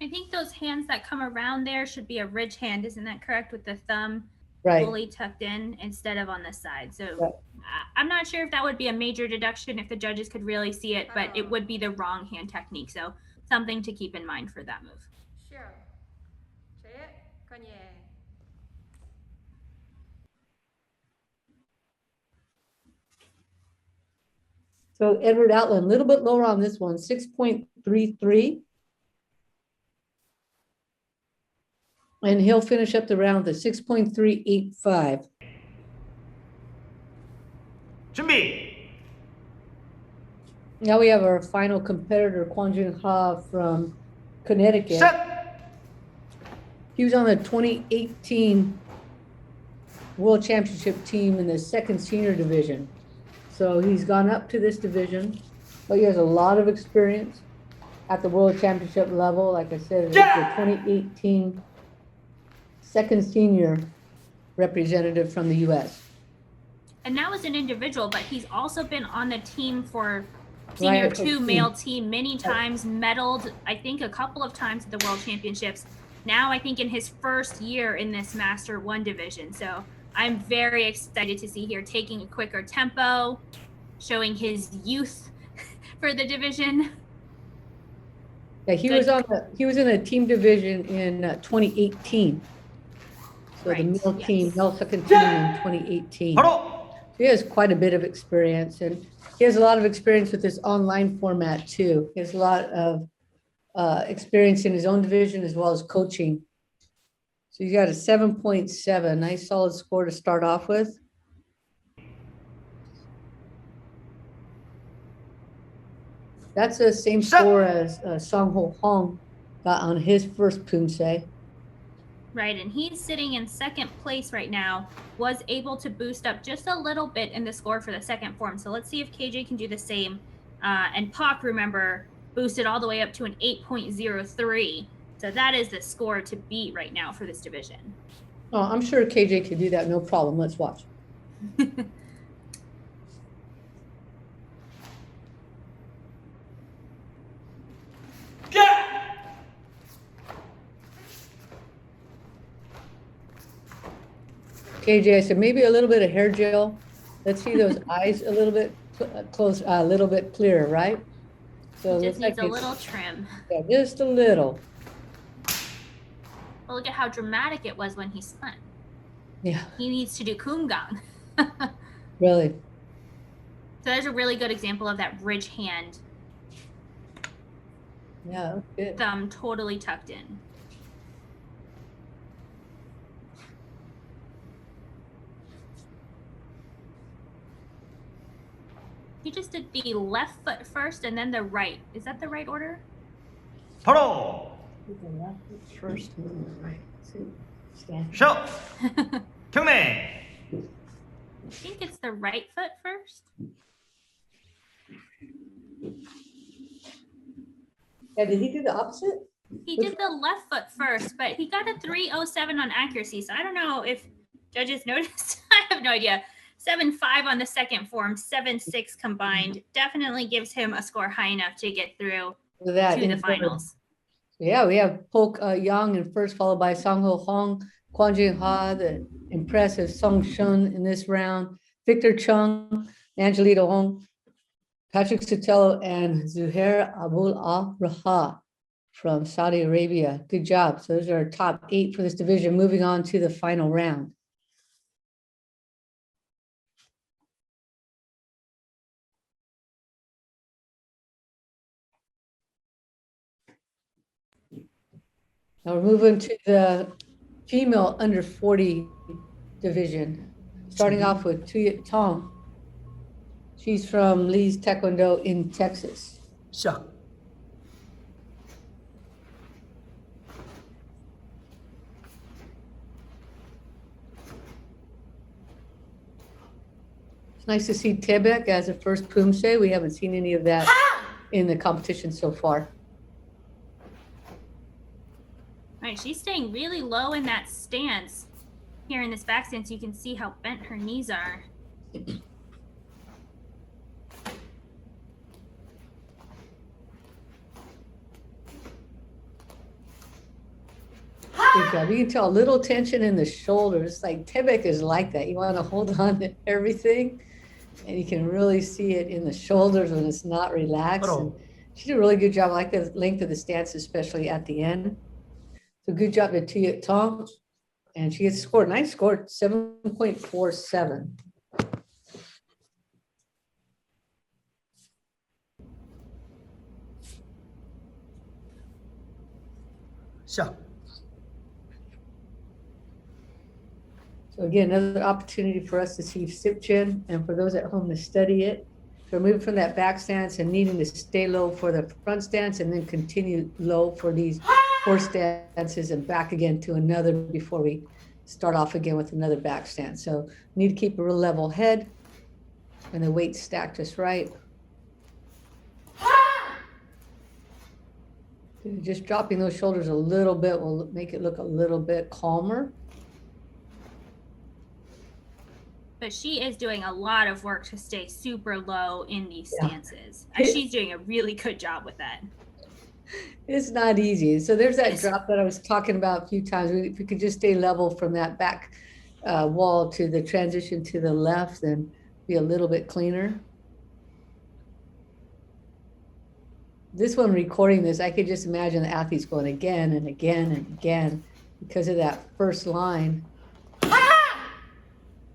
I think those hands that come around there should be a ridge hand, isn't that correct? With the thumb Right. fully tucked in instead of on the side. So Right. I'm not sure if that would be a major deduction if the judges could really see it, but it would be the wrong hand technique. So something to keep in mind for that move. Sure. So Edward Outland, a little bit lower on this one, 6.33. And he'll finish up the round with a 6.385. 준비. Now we have our final competitor, Kwon Jun Ha from Connecticut. 샷. He was on the 2018 World Championship team in the second senior division. So he's gone up to this division, but he has a lot of experience at the World Championship level. Like I said, it's the 2018 second senior representative from the US. And that was an individual, but he's also been on the team for senior two male team many times, medaled, I think, a couple of times at the World Championships. Now, I think in his first year in this Master 1 division. So I'm very excited to see here taking a quicker tempo, showing his youth for the division. Yeah, he was in a team division in 2018. So Right, the male yes. team, male second team in 2018. 바로. He has quite a bit of experience, and he has a lot of experience with this online format too. He has a lot of experience in his own division as well as coaching. So he's got a 7.7, nice solid score to start off with. That's the same score as Song Ho Hong got on his first Poomsae. Right, and he's sitting in second place right now, was able to boost up just a little bit in the score for the second form. So let's see if KJ can do the same. And Pak, remember, boosted all the way up to an 8.03. So that is the score to beat right now for this division. Oh, I'm sure KJ could do that, no problem. Let's watch. KJ, I said maybe a little bit of hair gel. Let's see those eyes a little bit close, a little bit clearer, right? So It just needs a it's- little trim. Yeah, just a little. Well, look at how dramatic it was when he spun. Yeah, He needs to do kumgang. So really. there's a really good example of that ridge hand, Yeah, that's good. thumb totally tucked in. He just did the left foot first and then the right. Is that the right order? 바로. First move, right? Stand. 샷. I 경례. think it's the right foot first. Yeah, did he do the opposite? He did the left foot first, but he got a 307 on accuracy. So I don't know if judges noticed. I have no idea. 7.5 on the second form, 7.6 combined. Definitely gives him a score high enough to get through Look at that. to the in third. finals. Yeah, we have Polk Young in first, followed by Song Ho Hong, Kwon Jun Ha, the impressive Song Shun in this round, Victor Chung, Angelito Hong, Patrick Sotelo, and Zuhair Abul Raha from Saudi Arabia. Good job. So those are our top 8 for this division. Moving on to the final round. Now we're moving to the female under 40 division, starting off with Tuyet Tong. She's from Lee's Taekwondo in Texas. 시작. Nice to see Tebek as a first Poomsae. We haven't seen any of that in the competition so far. All right, she's staying really low in that stance. Here in this back stance, you can see how bent her knees are. Good job. You can tell a little tension in the shoulders. Like Tebek is like that. You want to hold on to everything, and you can really see it in the shoulders when it's not relaxed. And she did a really good job. I like the length of the stance, especially at the end. So good job to Tia Tom. And she gets scored. Nice score, 7.47.下 So again, another opportunity for us to see Sipchin and for those at home to study it. So moving from that back stance and needing to stay low for the front stance and then continue low for these four stances and back again to another before we start off again with another back stance. So need to keep a real level head and the weight stacked just right. Just dropping those shoulders a little bit will make it look a little bit calmer. But she is doing a lot of work to stay super low in these Yeah. stances. And she's doing a really good job with that. It's not easy. So there's that drop that I was talking about a few times. If we could just stay level from that back wall to the transition to the left, then be a little bit cleaner. This one, recording this, I could just imagine the athletes going again and again and again because of that first line,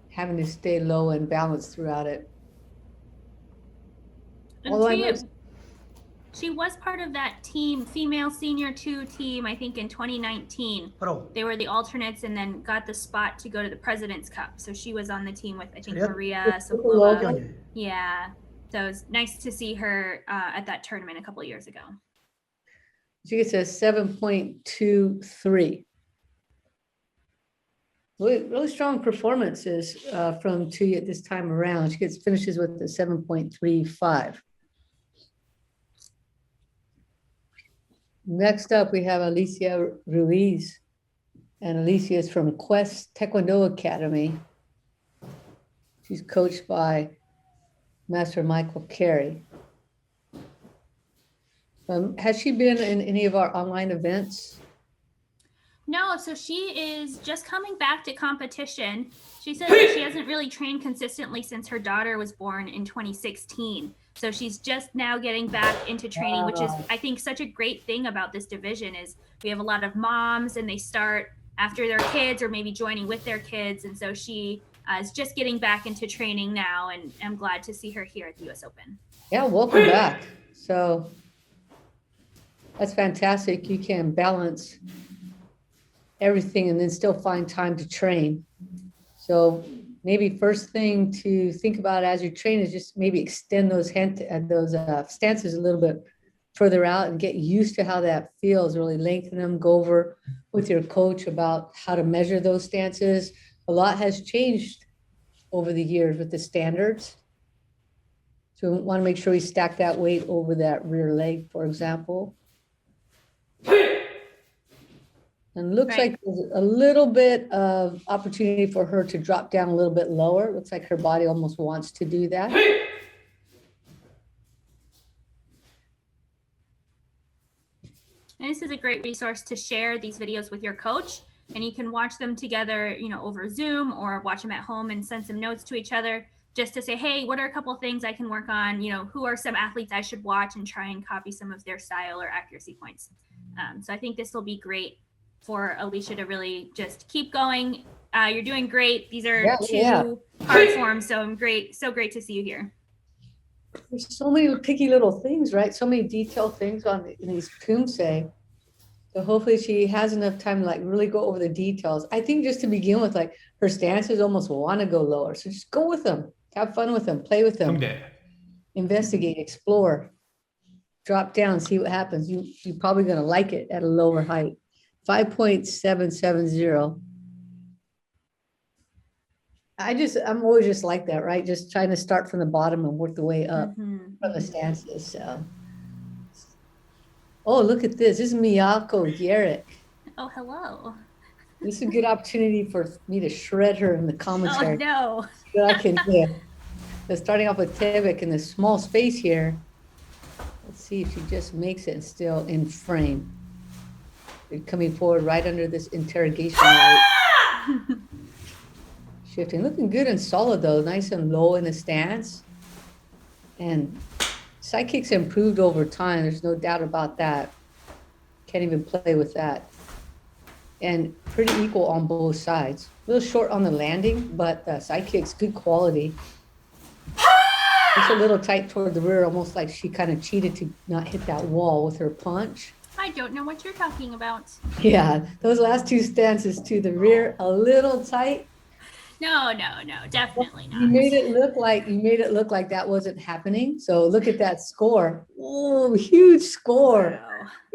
having to stay low and balanced throughout it. And she was part of that team, female senior 2 team, I think in 2019. They were the alternates and then got the spot to go to the President's Cup. So she was on the team with, I think, Maria Sokolova. Yeah. So it was nice to see her at that tournament a couple of years ago. She gets a 7.23. Really strong performances from Tuya at this time around. She finishes with the 7.35. Next up, we have Alicia Ruiz. And Alicia is from Quest Taekwondo Academy. She's coached by Master Michael Carey. Has she been in any of our online events? No, so she is just coming back to competition. She said that she hasn't really trained consistently since her daughter was born in 2016. So she's just now getting back into training, which is, I think, such a great thing about this division is we have a lot of moms and they start after their kids or maybe joining with their kids. And so she is just getting back into training now, and I'm glad to see her here at the US Open. Yeah, welcome back. So that's fantastic. You can balance everything and then still find time to train. So maybe first thing to think about as you train is just maybe extend those stances a little bit further out and get used to how that feels, really lengthen them, go over with your coach about how to measure those stances. A lot has changed over the years with the standards. So we want to make sure we stack that weight over that rear leg, for example. And looks like there's a little bit of opportunity for her to drop down a little bit lower. Looks like her body almost wants to do that. And this is a great resource to share these videos with your coach, and you can watch them together, over Zoom or watch them at home and send some notes to each other just to say, hey, what are a couple of things I can work on? Who are some athletes I should watch and try and copy some of their style or accuracy points. So I think this will be great for Alicia to really just keep going. You're doing great. These are two hard forms, so so great to see you here. There's so many picky little things, right? So many detailed things in these Poomsae. So hopefully she has enough time to really go over the details. I think just to begin with, her stances almost want to go lower. So just go with them, have fun with them, play with them, investigate, explore, drop down, see what happens. You're probably going to like it at a lower height. 5.770. I'm always just like that, right? Just trying to start from the bottom and work the way up Mhm, from the mhm. stances. So, oh, look at this. This is Miyako Yerick. Oh, hello. This is a good opportunity for me to shred her in the Oh, commentary. no. See what I can do. So starting off with Tevik in this small space here. Let's see if she just makes it still in frame. They're coming forward right under this interrogation light. Shifting, looking good and solid though, nice and low in the stance. And side kicks improved over time. There's no doubt about that. Can't even play with that. And pretty equal on both sides. A little short on the landing, but side kicks, good quality. Just a little tight toward the rear, almost like she kind of cheated to not hit that wall with her punch. I don't know what you're talking about. Yeah, those last two stances to the rear, a little tight. No, definitely You not. made it look like that wasn't happening. So look at that score. Oh, huge score.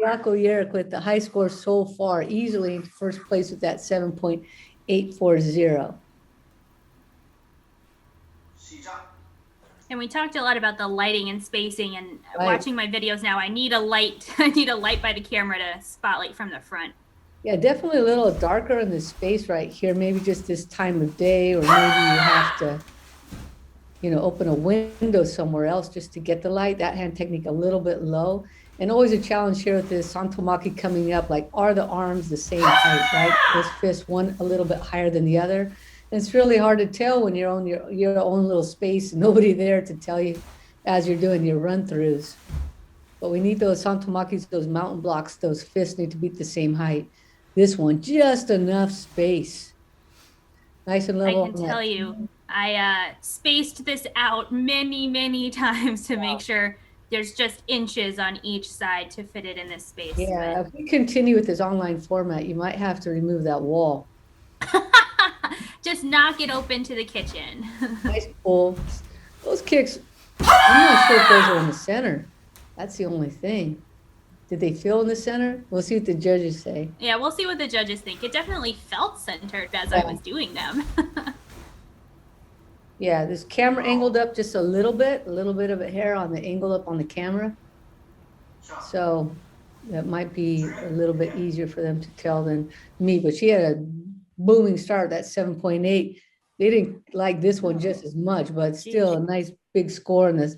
Wow. Miyako Yerick with the high score so far, easily in first place with that 7.840. And we talked a lot about the lighting and spacing, and Right. watching my videos now, I need a light. I need a light by the camera to spotlight from the front. Yeah, definitely a little darker in the space right here. Maybe just this time of day, or maybe you have to, open a window somewhere else just to get the light. That hand technique a little bit low. And always a challenge here with this Santomaki coming up, like, are the arms the same height, right? Those fists, one a little bit higher than the other. And it's really hard to tell when you're on your own little space and nobody there to tell you as you're doing your run-throughs. But we need those Santomakis, those mountain blocks, those fists need to be the same height. This one, just enough space. Nice and I level. can tell you, I spaced this out many times to make sure there's just inches on each side to fit it in this space. Yeah, if we continue with this online format, you might have to remove that wall. Just knock it open to the kitchen. Nice pull. Those kicks, I'm not sure if those are in the center. That's the only thing. Did they feel in the center? We'll see what the judges say. Yeah, we'll see what the judges think. It definitely felt centered as I was doing them. Yeah, this camera angled up just a little bit of a hair on the angle up on the camera. So that might be a little bit easier for them to tell than me, but she had a booming start, that 7.8. They didn't like this one just as much, but still a nice big score and a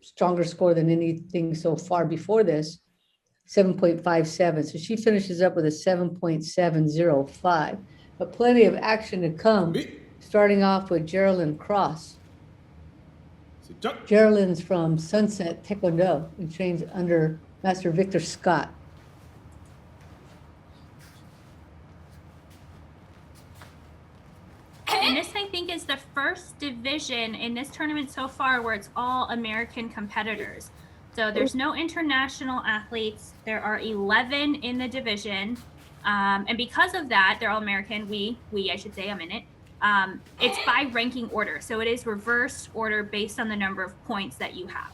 stronger score than anything so far before this, 7.57. So she finishes up with a 7.705, but plenty of action to come. Starting off with Geraldine Cross. Geraldine's from Sunset Taekwondo and trains under Master Victor Scott. And this, I think, is the first division in this tournament so far where it's all American competitors. So there's no international athletes. There are 11 in the division. And because of that, they're all American. I should say, I'm in it. It's by ranking order. So it is reverse order based on the number of points that you have.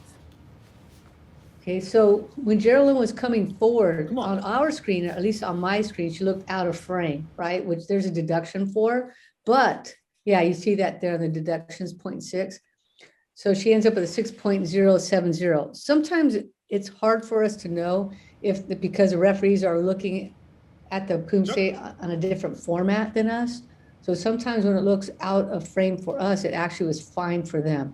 Okay, so when Geraldine was coming forward on our screen, or at least on my screen, she looked out of frame, right? Which there's a deduction for. But yeah, you see that there, the deductions 0.6. So she ends up with a 6.070. Sometimes it's hard for us to know because the referees are looking at the Poomsae on a different format than us. So sometimes when it looks out of frame for us, it actually was fine for them.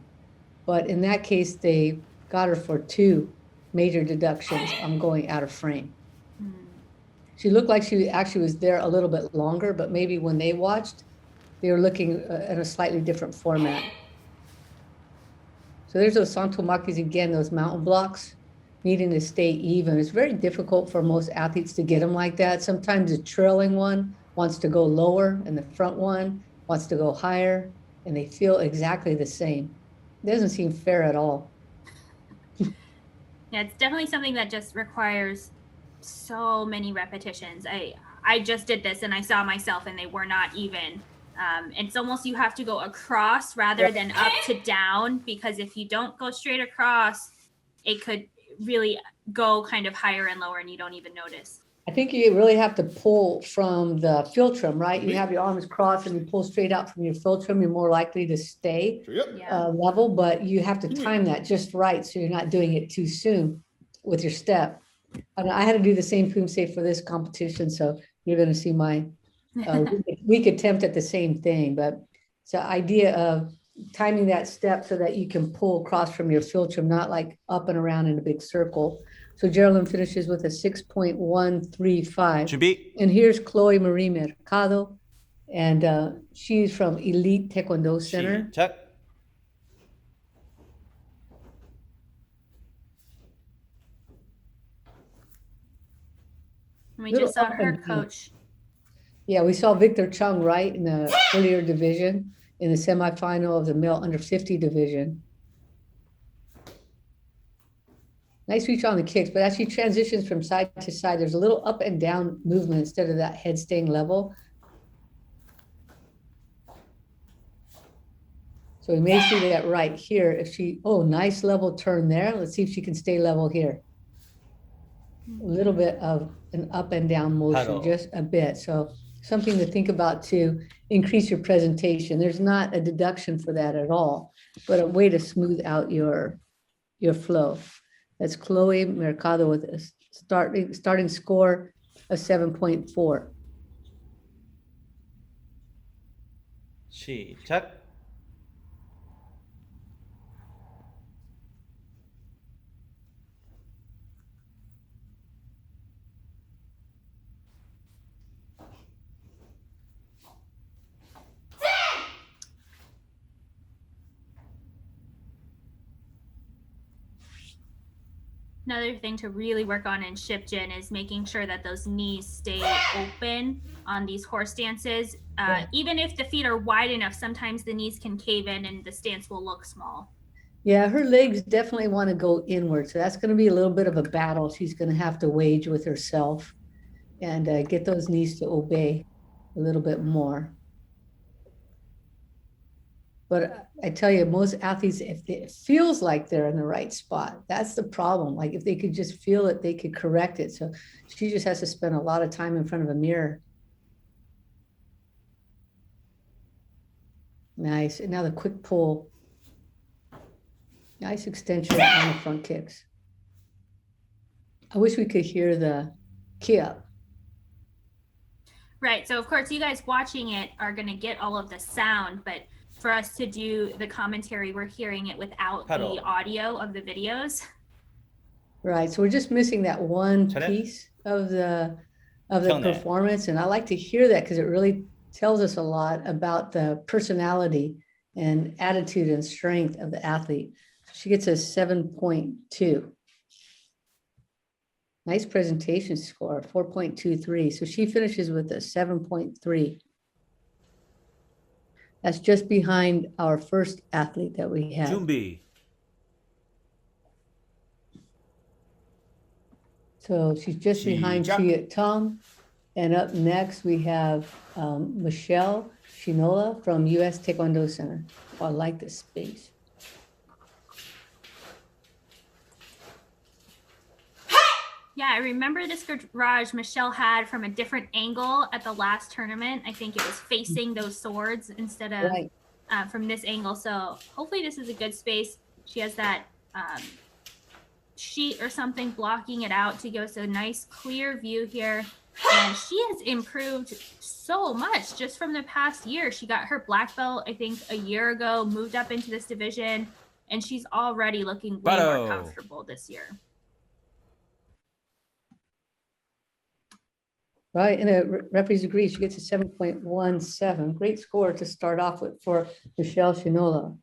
But in that case, they got her for 2 major deductions on going out of frame. She looked like she actually was there a little bit longer, but maybe when they watched, they were looking at a slightly different format. So there's those Santomakis again, those mountain blocks needing to stay even. It's very difficult for most athletes to get them like that. Sometimes the trailing one wants to go lower and the front one wants to go higher, and they feel exactly the same. It doesn't seem fair at all. Yeah, it's definitely something that just requires so many repetitions. I just did this and I saw myself and they were not even. It's almost you have to go across rather than up to down, because if you don't go straight across, it could really go kind of higher and lower and you don't even notice. I think you really have to pull from the philtrum, right? You have your arms crossed and you pull straight out from your philtrum, you're more likely to stay Yeah. level, but you have to time that just right so you're not doing it too soon with your step. And I had to do the same Poomsae for this competition, so you're going to see my weak attempt at the same thing. But it's the idea of timing that step so that you can pull across from your philtrum, not like up and around in a big circle. So Geraldine finishes with a 6.135. 준비. And here's Chloe Marie Mercado, and she's from Elite Taekwondo Center. 시작. We Little just saw up her and down. coach. Yeah, we saw Victor Chung, right, in the earlier division, in the semifinal of the male under 50 division. Nice reach on the kicks, but as she transitions from side to side, there's a little up and down movement instead of that head staying level. So we may see that right here. If she, nice level turn there. Let's see if she can stay level here. A little bit of an up and down motion, Hello. just a bit. So something to think about to increase your presentation. There's not a deduction for that at all, but a way to smooth out your flow. That's Chloe Mercado with a starting score of 7.4. 시작. Another thing to really work on in Shipjin is making sure that those knees stay open on these horse stances. Even if the feet are wide enough, sometimes the knees can cave in and the stance will look small. Yeah, her legs definitely want to go inward. So that's going to be a little bit of a battle she's going to have to wage with herself and get those knees to obey a little bit more. But I tell you, most athletes, if it feels like they're in the right spot, that's the problem. Like if they could just feel it, they could correct it. So she just has to spend a lot of time in front of a mirror. Nice. And now the quick pull. Nice extension on the front kicks. I wish we could hear the key up. Right. So of course, you guys watching it are going to get all of the sound, but for us to do the commentary, we're hearing it without Hello. the audio of the videos. Right. So we're just missing that one 잘해. piece of the 편해. performance. And I like to hear that because it really tells us a lot about the personality and attitude and strength of the athlete. She gets a 7.2. Nice presentation score, 4.23. So she finishes with a 7.3. That's just behind our first athlete that we had. 준비. So she's just behind 시작. Chia Tong. And up next, we have Michelle Shinola from US Taekwondo Center. Oh, I like this space. Yeah, I remember this garage Michelle had from a different angle at the last tournament. I think it was facing those swords instead of Right. from this angle. So hopefully this is a good space. She has that sheet or something blocking it out to give us a nice clear view here. And she has improved so much just from the past year. She got her black belt, I think, a year ago, moved up into this division, and she's already looking way more Bravo. comfortable this year. Right, and the referees agree. She gets a 7.17. Great score to start off with for Michelle Shinola.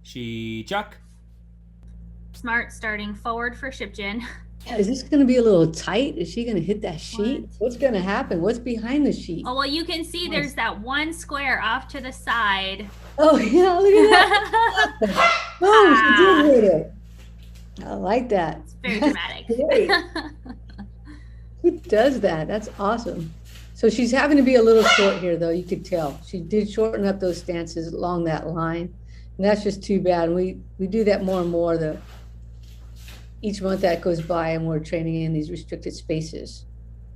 시작. Smart starting forward for Shipjin. Is this going to be a little tight? Is she going to hit that sheet? What? What's going to happen? What's behind the sheet? Oh, well, you can see there's that one square off to the side. Oh, yeah, look at that. Oh, she did hit it. I like that. It's very dramatic. Great. Who does that? That's awesome. So she's having to be a little short here, though. You could tell. She did shorten up those stances along that line. And that's just too bad. And we do that more and more. each month that goes by and we're training in these restricted spaces.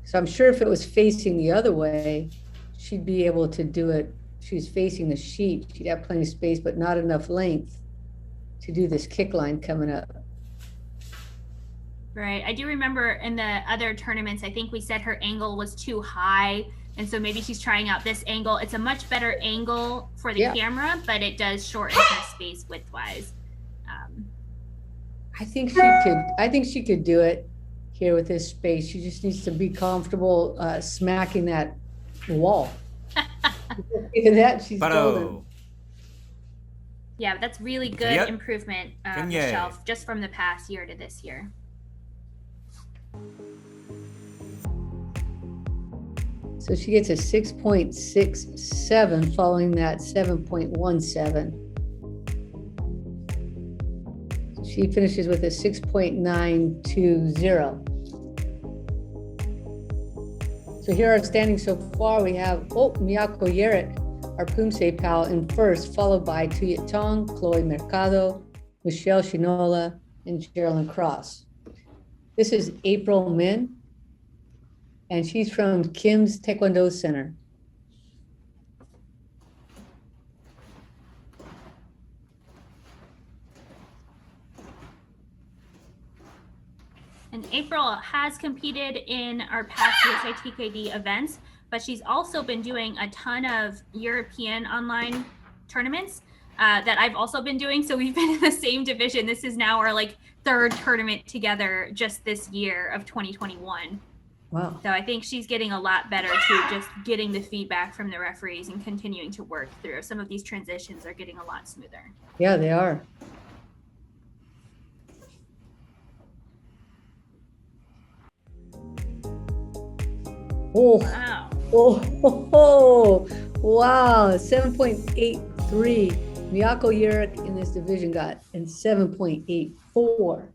So I'm sure if it was facing the other way, she'd be able to do it. She's facing the sheet. She'd have plenty of space, but not enough length to do this kick line coming up. Right. I do remember in the other tournaments, I think we said her angle was too high. And so maybe she's trying out this angle. It's a much better angle for the camera, but it does shorten her space width-wise. I think she could do it here with this space. She just needs to be comfortable smacking that wall. That she's golden. Yeah, that's really good improvement, Michelle, just from the past year to this year. So she gets a 6.67 following that 7.17. She finishes with a 6.920. So here are standings so far. We have Miyako Yerick, our Poomsae pal, in first, followed by Tuyet Tong, Chloe Mercado, Michelle Shinola, and Geraldine Cross. This is April Min, and she's from Kim's Taekwondo Center. And April has competed in our past USITKD events, but she's also been doing a ton of European online tournaments that I've also been doing. So we've been in the same division. This is now our third tournament together just this year of 2021. Wow. So I think she's getting a lot better too, just getting the feedback from the referees and continuing to work through. Some of these transitions are getting a lot smoother. Yeah, they are. Oh, wow. Wow, 7.83. Miyako Yerick in this division got in 7.84.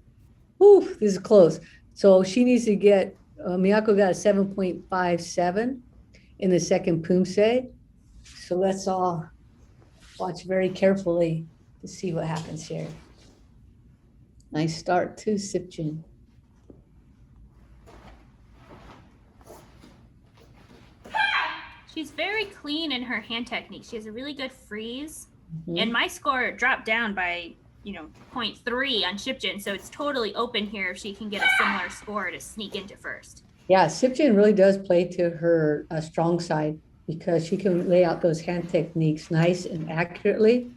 Whew, this is close. So she needs to get, Miyako got a 7.57 in the second Poomsae. So let's all watch very carefully to see what happens here. Nice start to Sipchin. She's very clean in her hand technique. She has a really good freeze. Mm-hmm. And my score dropped down by, 0.3 on Sipchin. So it's totally open here if she can get a similar score to sneak into first. Yeah, Sipchin really does play to her strong side because she can lay out those hand techniques nice and accurately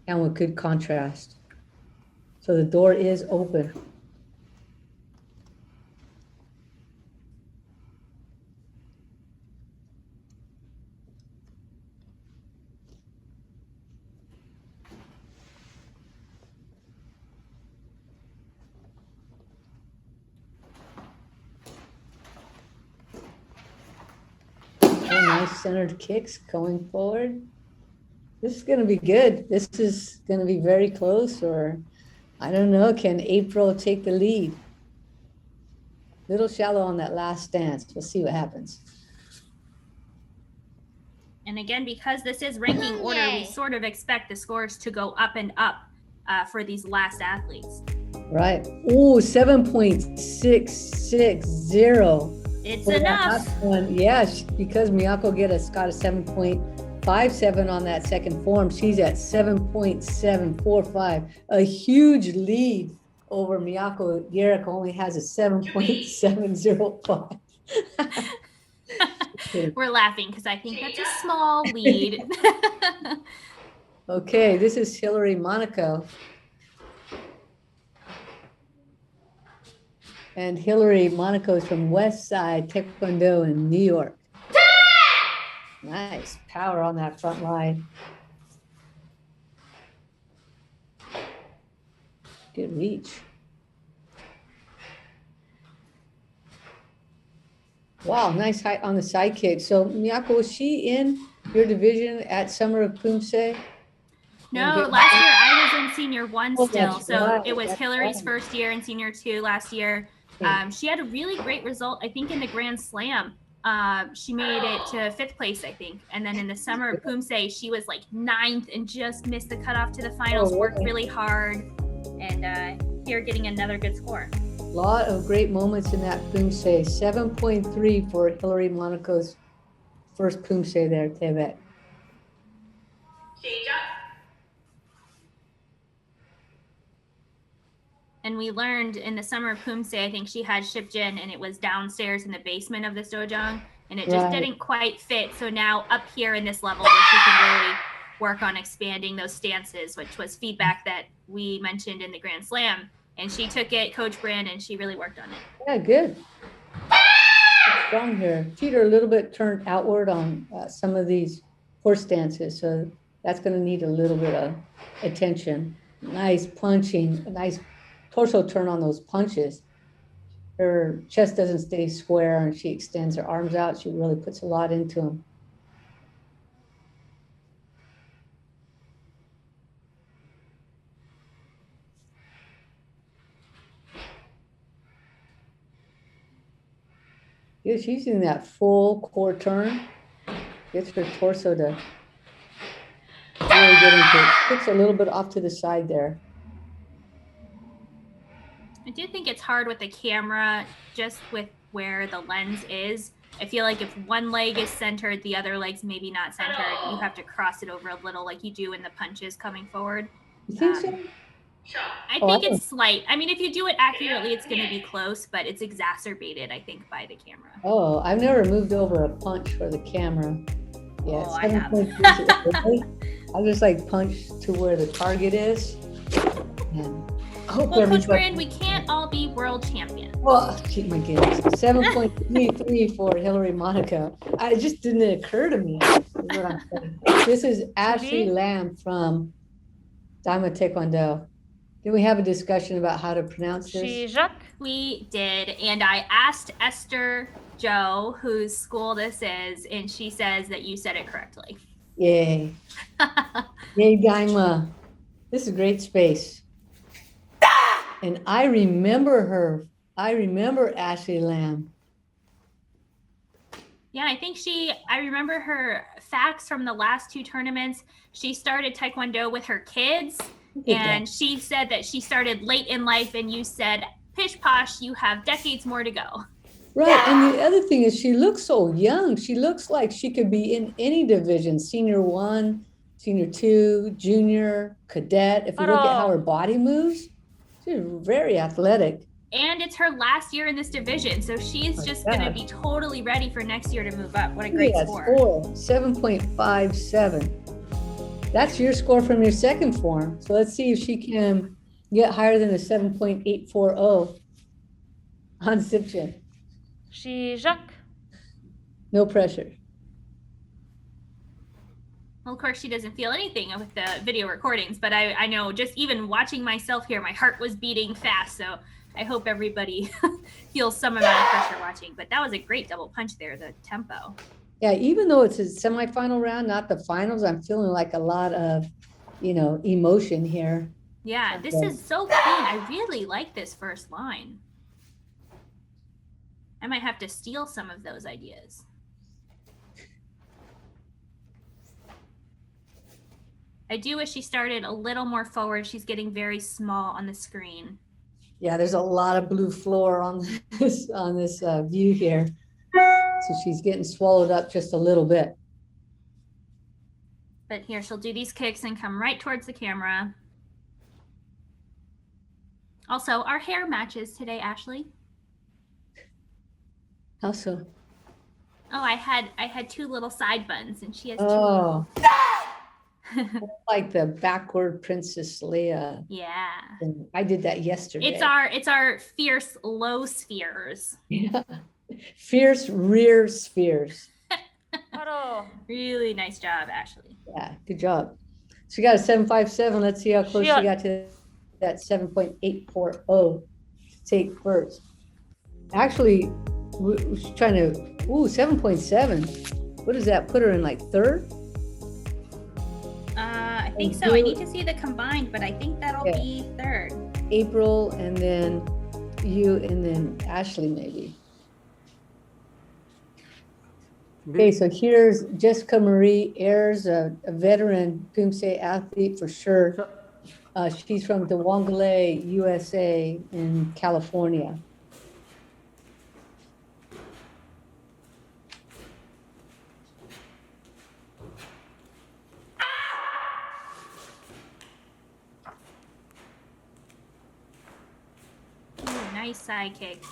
and with good contrast. So the door is open. Nice centered kicks going forward. This is going to be good. This is going to be very close, or I don't know, can April take the lead? Little shallow on that last stance. We'll see what happens. And again, because this is ranking order, we sort of expect the scores to go up and up for these last athletes. Right. Ooh, 7.660. It's enough. Yes, because Miyako got a 7.57 on that second form. She's at 7.745. A huge lead over Miyako. Yerick only has a 7.705. We're laughing because I think that's a small lead. Okay, this is Hillary Monaco. And Hillary Monaco is from West Side Taekwondo in New York. Nice power on that front line. Good reach. Wow, nice height on the side kick. So Miyako, was she in your division at Summer of Poomsae? No, last year I was in senior 1 still. So right, it was Hillary's first year in senior 2 last year. She had a really great result, I think, in the Grand Slam. She made it to 5th place, I think. And then in the Summer of Poomsae, she was 9th and just missed the cutoff to the finals, worked really hard. And here getting another good score. A lot of great moments in that Poomsae. 7.3 for Hillary Monaco's first Poomsae there, Tibet. And we learned in the summer Poomsae, I think she had Shipjin and it was downstairs in the basement of the dojang and it just didn't quite fit. So now up here in this level that she can really work on expanding those stances, which was feedback that we mentioned in the Grand Slam. And she took it, Coach Brand, and she really worked on it. Yeah, good. Strong here. Feet are a little bit turned outward on some of these horse stances. So that's going to need a little bit of attention. Nice punching, a nice torso turn on those punches. Her chest doesn't stay square and she extends her arms out. She really puts a lot into them. Yeah, she's using that full core turn. Gets her torso to really get into it. Kicks a little bit off to the side there. I do think it's hard with the camera, just with where the lens is. I feel like if one leg is centered, the other leg's maybe not centered. You have to cross it over a little like you do in the punches coming forward. You think so? I think it's slight. I mean, if you do it accurately, it's going to be close, but it's exacerbated, I think, by the camera. Oh, I've never moved over a punch for the camera. Yeah, I have. I just like punch to where the target is. And I hope well, Coach Brand, we can't all be world champions. Well, keep my goodness. 7.33 for Hillary Monaco. It just didn't occur to me. Is what I'm saying. This is Ashley Lamb from Diamond Taekwondo. Did we have a discussion about how to pronounce this? We did, and I asked Esther Joe, whose school this is, and she says that you said it correctly. Yay. Yay, Daima. This is great space. And I remember her. I remember Ashley Lamb. Yeah, I remember her facts from the last two tournaments. She started Taekwondo with her kids. And she said that she started late in life, and you said, pish posh, you have decades more to go. Right. And the other thing is she looks so young. She looks like she could be in any division, senior 1, senior 2, junior, cadet. If you look at how her body moves, she's very athletic. And it's her last year in this division. So she is just going to be totally ready for next year to move up. What a great score. 7.57. That's your score from your second form. So let's see if she can get higher than a 7.840 on Sipchin. No pressure. Well, of course, she doesn't feel anything with the video recordings, but I know just even watching myself here, my heart was beating fast. So I hope everybody feels some amount of pressure watching. But that was a great double punch there, the tempo. Yeah, even though it's a semifinal round, not the finals, I'm feeling like a lot of, emotion here. Yeah, this is so clean. I really like this first line. I might have to steal some of those ideas. I do wish she started a little more forward. She's getting very small on the screen. Yeah, there's a lot of blue floor on this view here. So she's getting swallowed up just a little bit. But here, she'll do these kicks and come right towards the camera. Also, our hair matches today, Ashley. How so? Oh, I had two little side buns, and she has two. Oh. Like the backward Princess Leia. Yeah. And I did that yesterday. It's our fierce low spheres. Yeah. Fierce rear spheres. Really nice job, Ashley. Yeah, good job. She got a 7.57. Let's see how close she got to that 7.840 to take first. Actually, she's trying to, 7.7. What does that put her in, like third? I think so. I need to see the combined, but I think that'll be third. April, and then you, and then Ashley, maybe. Okay, so here's Jessica Marie Ayers, a veteran Poomsae athlete for sure. She's from Dewangale, USA in California. Ooh, nice side kick.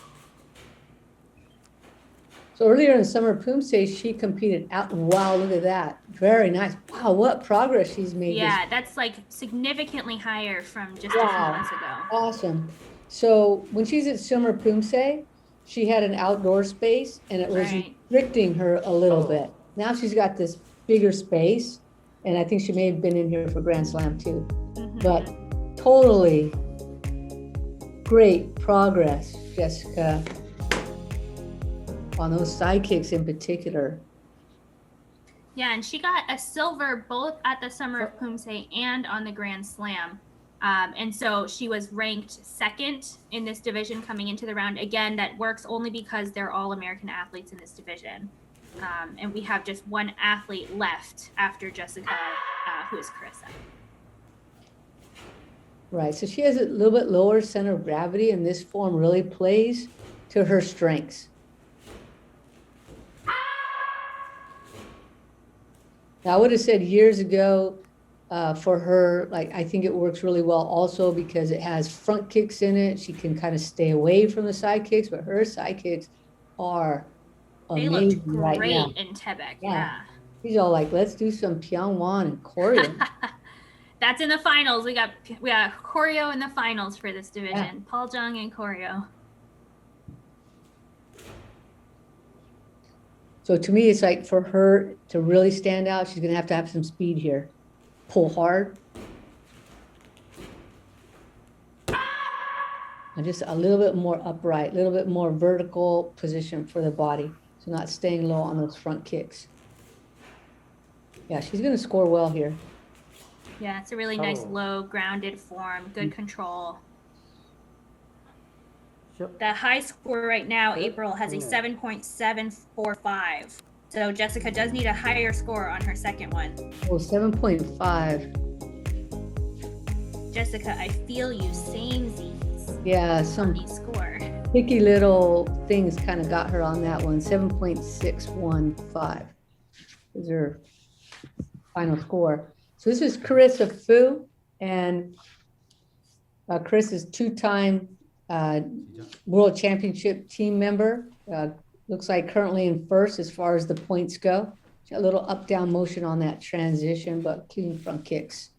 So earlier in summer Poomsae, she competed out. Wow, look at that. Very nice. Wow, what progress she's made. Yeah, that's like significantly higher from just a few Wow. months ago. Awesome. So when she's at summer Poomsae, she had an outdoor space and it was Right. restricting her a little bit. Now she's got this bigger space, and I think she may have been in here for Grand Slam too. Mhm. But totally great progress, Jessica, on those side kicks in particular. Yeah, and she got a silver both at the Summer of Poomsae and on the Grand Slam. And so she was ranked second in this division coming into the round. Again, that works only because they're all American athletes in this division. And we have just one athlete left after Jessica, who is Carissa. Right, so she has a little bit lower center of gravity, and this form really plays to her strengths. Now, I would have said years ago for her, like, I think it works really well also because it has front kicks in it. She can kind of stay away from the side kicks, but her side kicks are They amazing looked right great now. in Tebek. Yeah. Yeah. She's all like, let's do some Pyongwon and choreo. That's in the finals. We got choreo in the finals for this division. Yeah. Paul Jung and choreo. So to me, it's like for her to really stand out, she's going to have some speed here. Pull hard. And just a little bit more upright, a little bit more vertical position for the body. So not staying low on those front kicks. Yeah, she's going to score well here. Yeah, it's a really nice low grounded form, good control. The high score right now, April, has a 7.745. So Jessica does need a higher score on her second one. Oh, 7.5. Jessica, I feel you. Samesies. Yeah, some Funny score. picky little things kind of got her on that one. 7.615 is her final score. So this is Carissa Fu, and Chris is two-time World Championship team member. Looks like currently in first as far as the points go. Got a little up-down motion on that transition, but clean front kicks.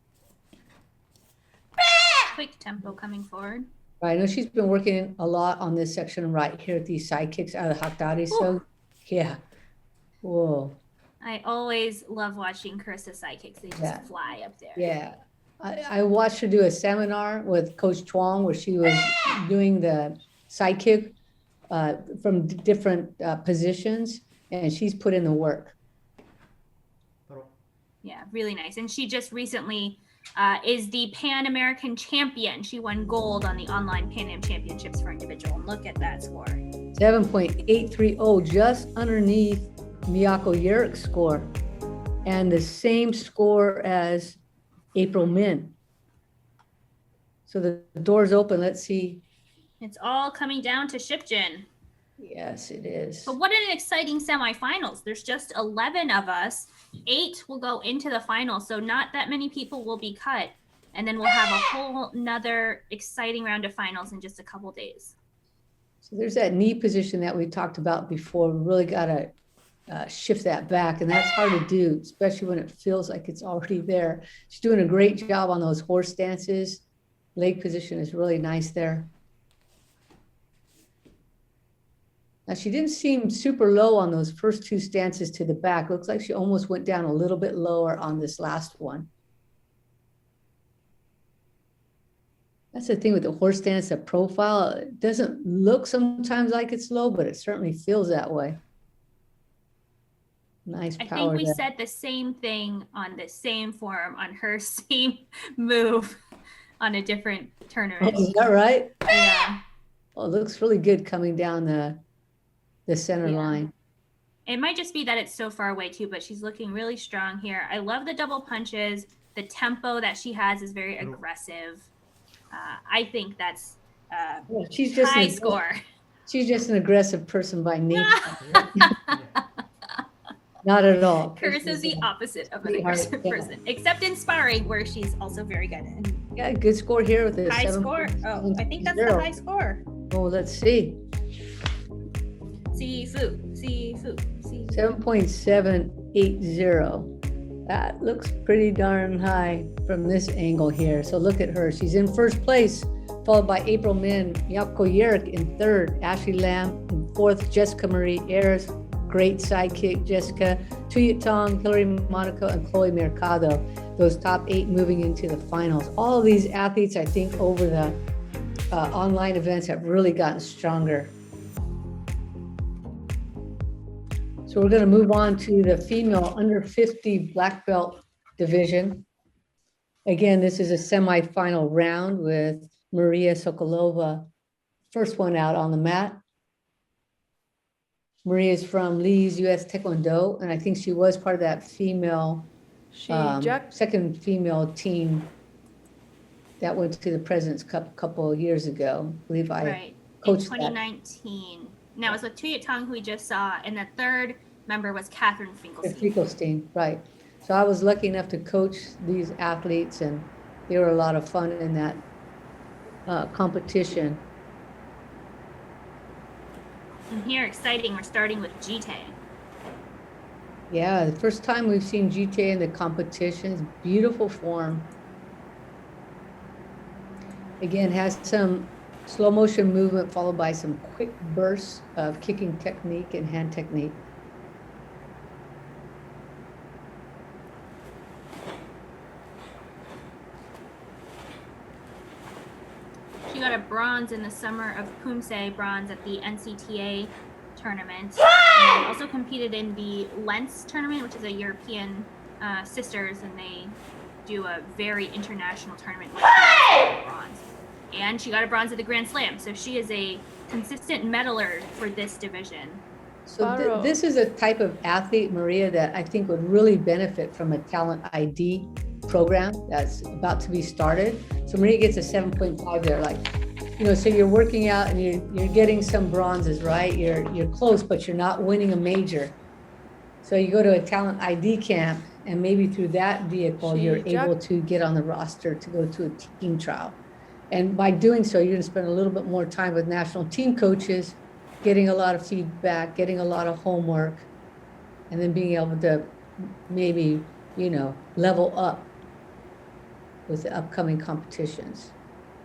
Quick tempo coming forward. Right, I know she's been working a lot on this section right here at these side kicks out of Hakdari. So, yeah. Whoa. I always love watching Carissa side kicks. They just fly up there. Yeah. I watched her do a seminar with Coach Chuang where she was doing the side kick from different positions, and she's put in the work. Yeah, really nice. And she just recently is the Pan American champion. She won gold on the online Pan Am Championships for individual. And look at that score. 7.830, just underneath Miyako Yerick's score, and the same score as April Min. So the door's open. Let's see. It's all coming down to Shipjin. Yes, it is. But what an exciting semifinals. There's just 11 of us. 8 will go into the final, so not that many people will be cut. And then we'll have a whole nother exciting round of finals in just a couple days. So there's that knee position that we talked about before. We really got to shift that back, and that's hard to do, especially when it feels like it's already there. She's doing a great job on those horse stances. Leg position is really nice there. Now, she didn't seem super low on those first two stances to the back. Looks like she almost went down a little bit lower on this last one. That's the thing with the horse stance, the profile. It doesn't look sometimes like it's low, but it certainly feels that way. Nice power. I think we there. said the same thing on the same form on her same move on a different tournament. Oh, is that right? Yeah. Oh, it looks really good coming down the center line. It might just be that it's so far away too, but she's looking really strong here. I love the double punches. The tempo that she has is very aggressive. I think that's Well, she's just high score. She's just an aggressive person by nature. Not at all. Carissa's the opposite of an sweetheart, aggressive yeah. person, except in sparring, where she's also very good. And Yeah, good score here with a high score. Oh, I think that's the high score. Oh, let's see. Sifu. 7.780. That looks pretty darn high from this angle here. So look at her. She's in first place, followed by Barbara Brand Miyako Yerick in third, Ashley Lamb in fourth, Jessica Marie Ayers, great sidekick, Jessica, Tuyet Tong, Hillary Monaco, and Chloe Mercado. Those top 8 moving into the finals. All of these athletes, I think, over the online events have really gotten stronger. So we're going to move on to the female under 50 black belt division. Again, this is a semifinal round with Maria Sokolova, first one out on the mat. Maria is from Lee's US Taekwondo, and I think she was part of that female, second female team that went to the President's Cup a couple of years ago. I believe I coached in 2019. Now it was with Tuyet Tong, who we just saw, and the third member was Catherine Finkelstein. Right. So I was lucky enough to coach these athletes, and they were a lot of fun in that competition. And here, exciting, we're starting with Jite. Yeah, the first time we've seen Jite in the competitions. Beautiful form. Again, has some slow motion movement followed by some quick bursts of kicking technique and hand technique. She got a bronze in the summer of Poomsae, bronze at the NCTA tournament. And also competed in the Lens tournament, which is a European sisters, and they do a very international tournament with bronze. And she got a bronze at the Grand Slam, so she is a consistent medaler for this division. So this is a type of athlete, Maria, that I think would really benefit from a talent ID program that's about to be started. So Maria gets a 7.5 there, like, you know, so you're working out and you're getting some bronzes, right? You're close, but you're not winning a major. So you go to a talent ID camp, and maybe through that vehicle, you're able to get on the roster to go to a team trial. And by doing so, you're going to spend a little bit more time with national team coaches, getting a lot of feedback, getting a lot of homework, and then being able to maybe, you know, level up with the upcoming competitions.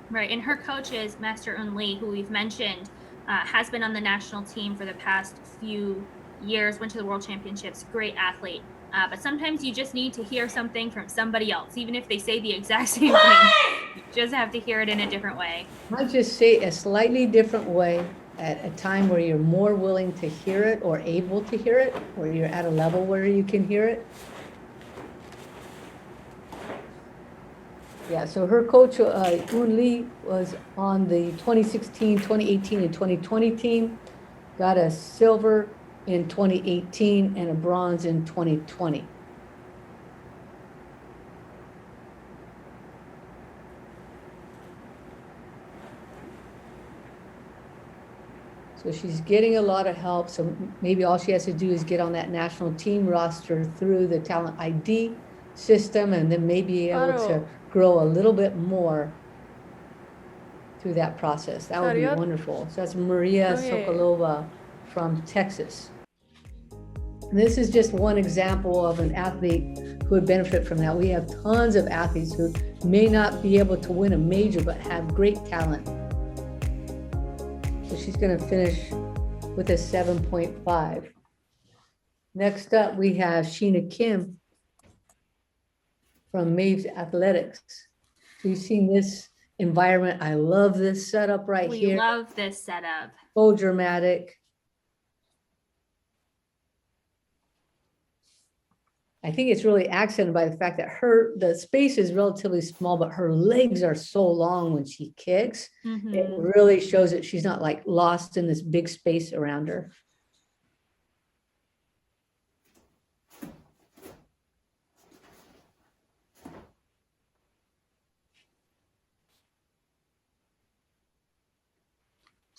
Right, and her coach is Master Un Lee, who we've mentioned has been on the national team for the past few years, went to the World Championships, great athlete. But sometimes you just need to hear something from somebody else, even if they say the exact same thing. You just have to hear it in a different way. I just say a slightly different way at a time where you're more willing to hear it or able to hear it, or you're at a level where you can hear it. Yeah, so her coach, Un Lee, was on the 2016, 2018, and 2020 team, got a silver in 2018 and a bronze in 2020. So she's getting a lot of help. So maybe all she has to do is get on that national team roster through the talent ID system, and then maybe able to grow a little bit more through that process. That would be wonderful. So that's Maria Sokolova from Texas. And this is just one example of an athlete who would benefit from that. We have tons of athletes who may not be able to win a major, but have great talent. So she's going to finish with a 7.5. Next up, we have Sheena Kim from Maves Athletics. So you've seen this environment. I love this setup right here. We love this setup. So dramatic. I think it's really accented by the fact that the space is relatively small, but her legs are so long when she kicks. Mm-hmm. It really shows that she's not like lost in this big space around her.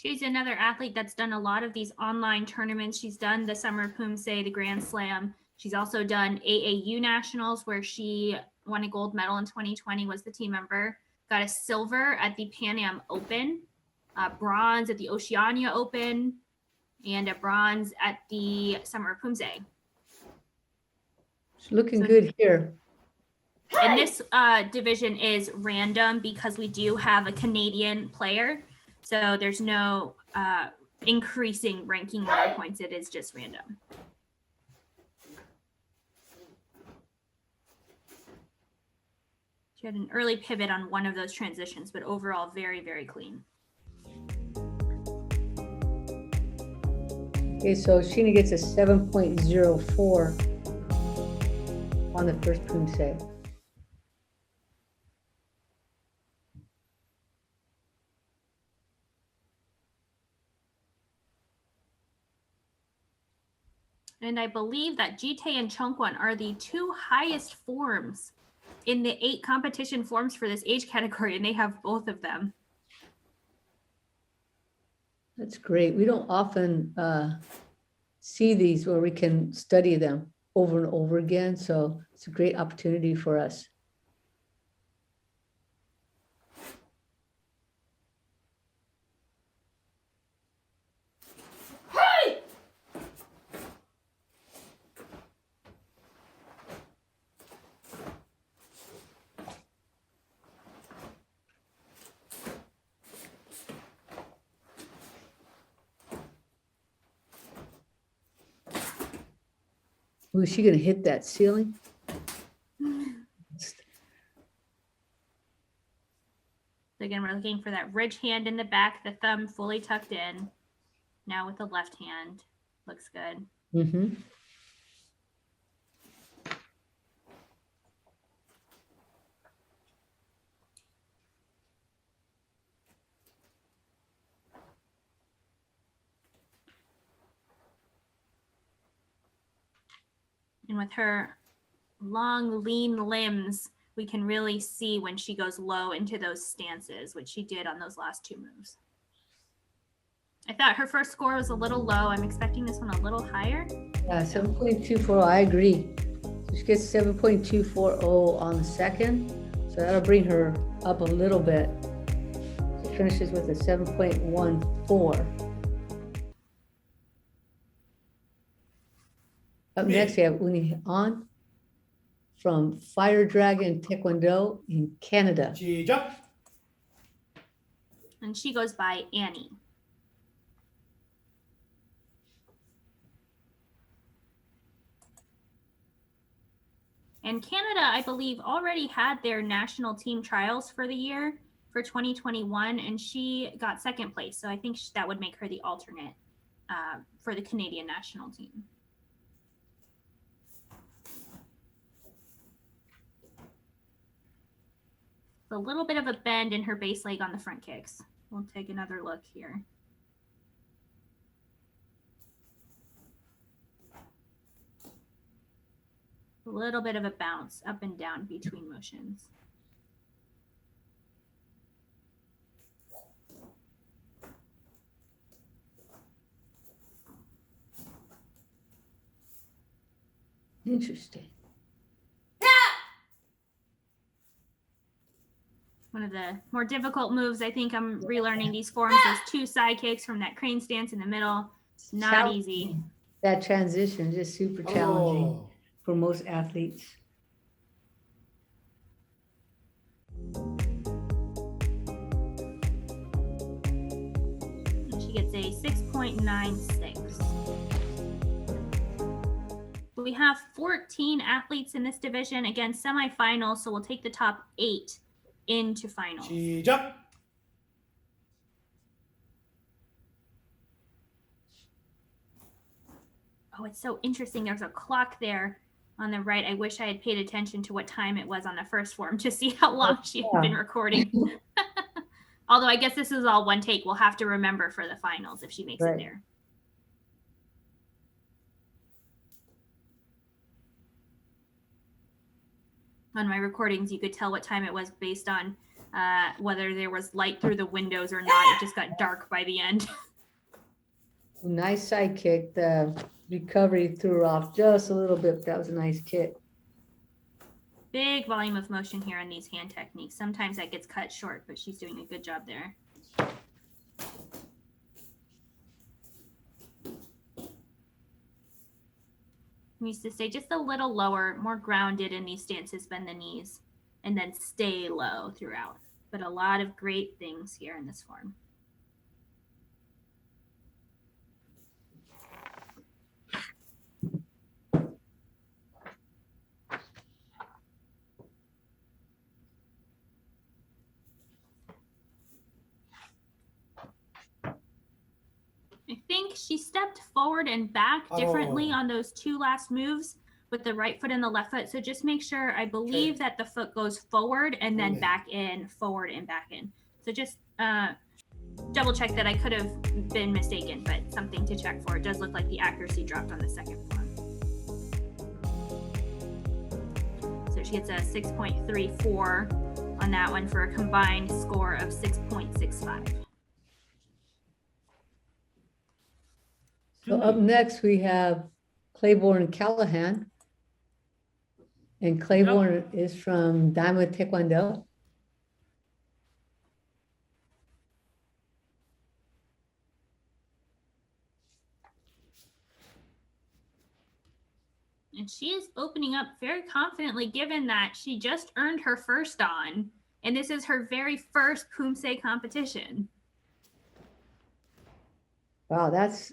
She's another athlete that's done a lot of these online tournaments. She's done the Summer Poomsae, the Grand Slam. She's also done AAU Nationals, where she won a gold medal in 2020, was the team member. Got a silver at the Pan Am Open, bronze at the Oceania Open, and a bronze at the Summer Poomsae. She's looking good here. And this division is random because we do have a Canadian player. So there's no increasing ranking order points. It is just random. She had an early pivot on one of those transitions, but overall very, very clean. Okay, so Sheena gets a 7.04 on the first Poomsae. And I believe that Jitae and Chungkwon are the two highest forms in the 8 competition forms for this age category, and they have both of them. That's great. We don't often see these where we can study them over and over again. So it's a great opportunity for us. Ooh, is she gonna hit that ceiling? Again, we're looking for that ridge hand in the back, the thumb fully tucked in. Now with the left hand, looks good. Mm-hmm. And with her long, lean limbs, we can really see when she goes low into those stances, which she did on those last 2 moves. I thought her first score was a little low. I'm expecting this one a little higher. Yeah, 7.24. I agree. So she gets 7.240 on the second. So that'll bring her up a little bit. She finishes with a 7.14. Up next, we have Uni An from Fire Dragon Taekwondo in Canada. 시작. And she goes by Annie. And Canada, I believe, already had their national team trials for the year for 2021, and she got second place. So I think that would make her the alternate for the Canadian national team. A little bit of a bend in her base leg on the front kicks. We'll take another look here. A little bit of a bounce up and down between motions. Interesting. One of the more difficult moves, I think I'm relearning these forms, those 2 side kicks from that crane stance in the middle. Not easy. That transition is super challenging for most athletes. And she gets a 6.96. We have 14 athletes in this division, again, semifinals, so we'll take the top 8 into finals. 시작. Oh, it's so interesting. There's a clock there on the right. I wish I had paid attention to what time it was on the first form to see how long she had been recording. Although I guess this is all one take. We'll have to remember for the finals if she makes it there. On my recordings, you could tell what time it was based on whether there was light through the windows or not. It just got dark by the end. Nice side kick. The recovery threw her off just a little bit. That was a nice kick. Big volume of motion here in these hand techniques. Sometimes that gets cut short, but she's doing a good job there. Needs to stay just a little lower, more grounded in these stances, bend the knees, and then stay low throughout. But a lot of great things here in this form. I think she stepped forward and back differently on those two last moves with the right foot and the left foot. So just make sure, I believe that the foot goes forward and then back in, forward and back in. So just double check that. I could have been mistaken, but something to check for. It does look like the accuracy dropped on the second form. So she gets a 6.34 on that one for a combined score of 6.65. So up next, we have Claiborne Callahan. And Claiborne is from Diamond Taekwondo. And she is opening up very confidently, given that she just earned her first on. And this is her very first Poomsae competition. Wow, that's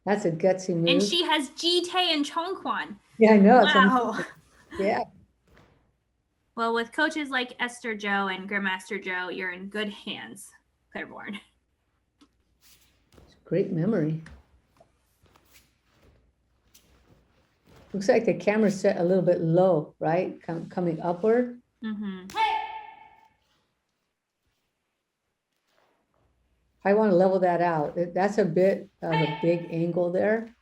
a gutsy move. And she has Ji-tae and Chongkwon. Yeah, I know. Wow. Yeah. Well, with coaches like Esther Joe and Grandmaster Joe, you're in good hands, Claiborne. Great memory. Looks like the camera's set a little bit low, right? Coming upward. Mm-hmm. I want to level that out. That's a bit of a big angle there.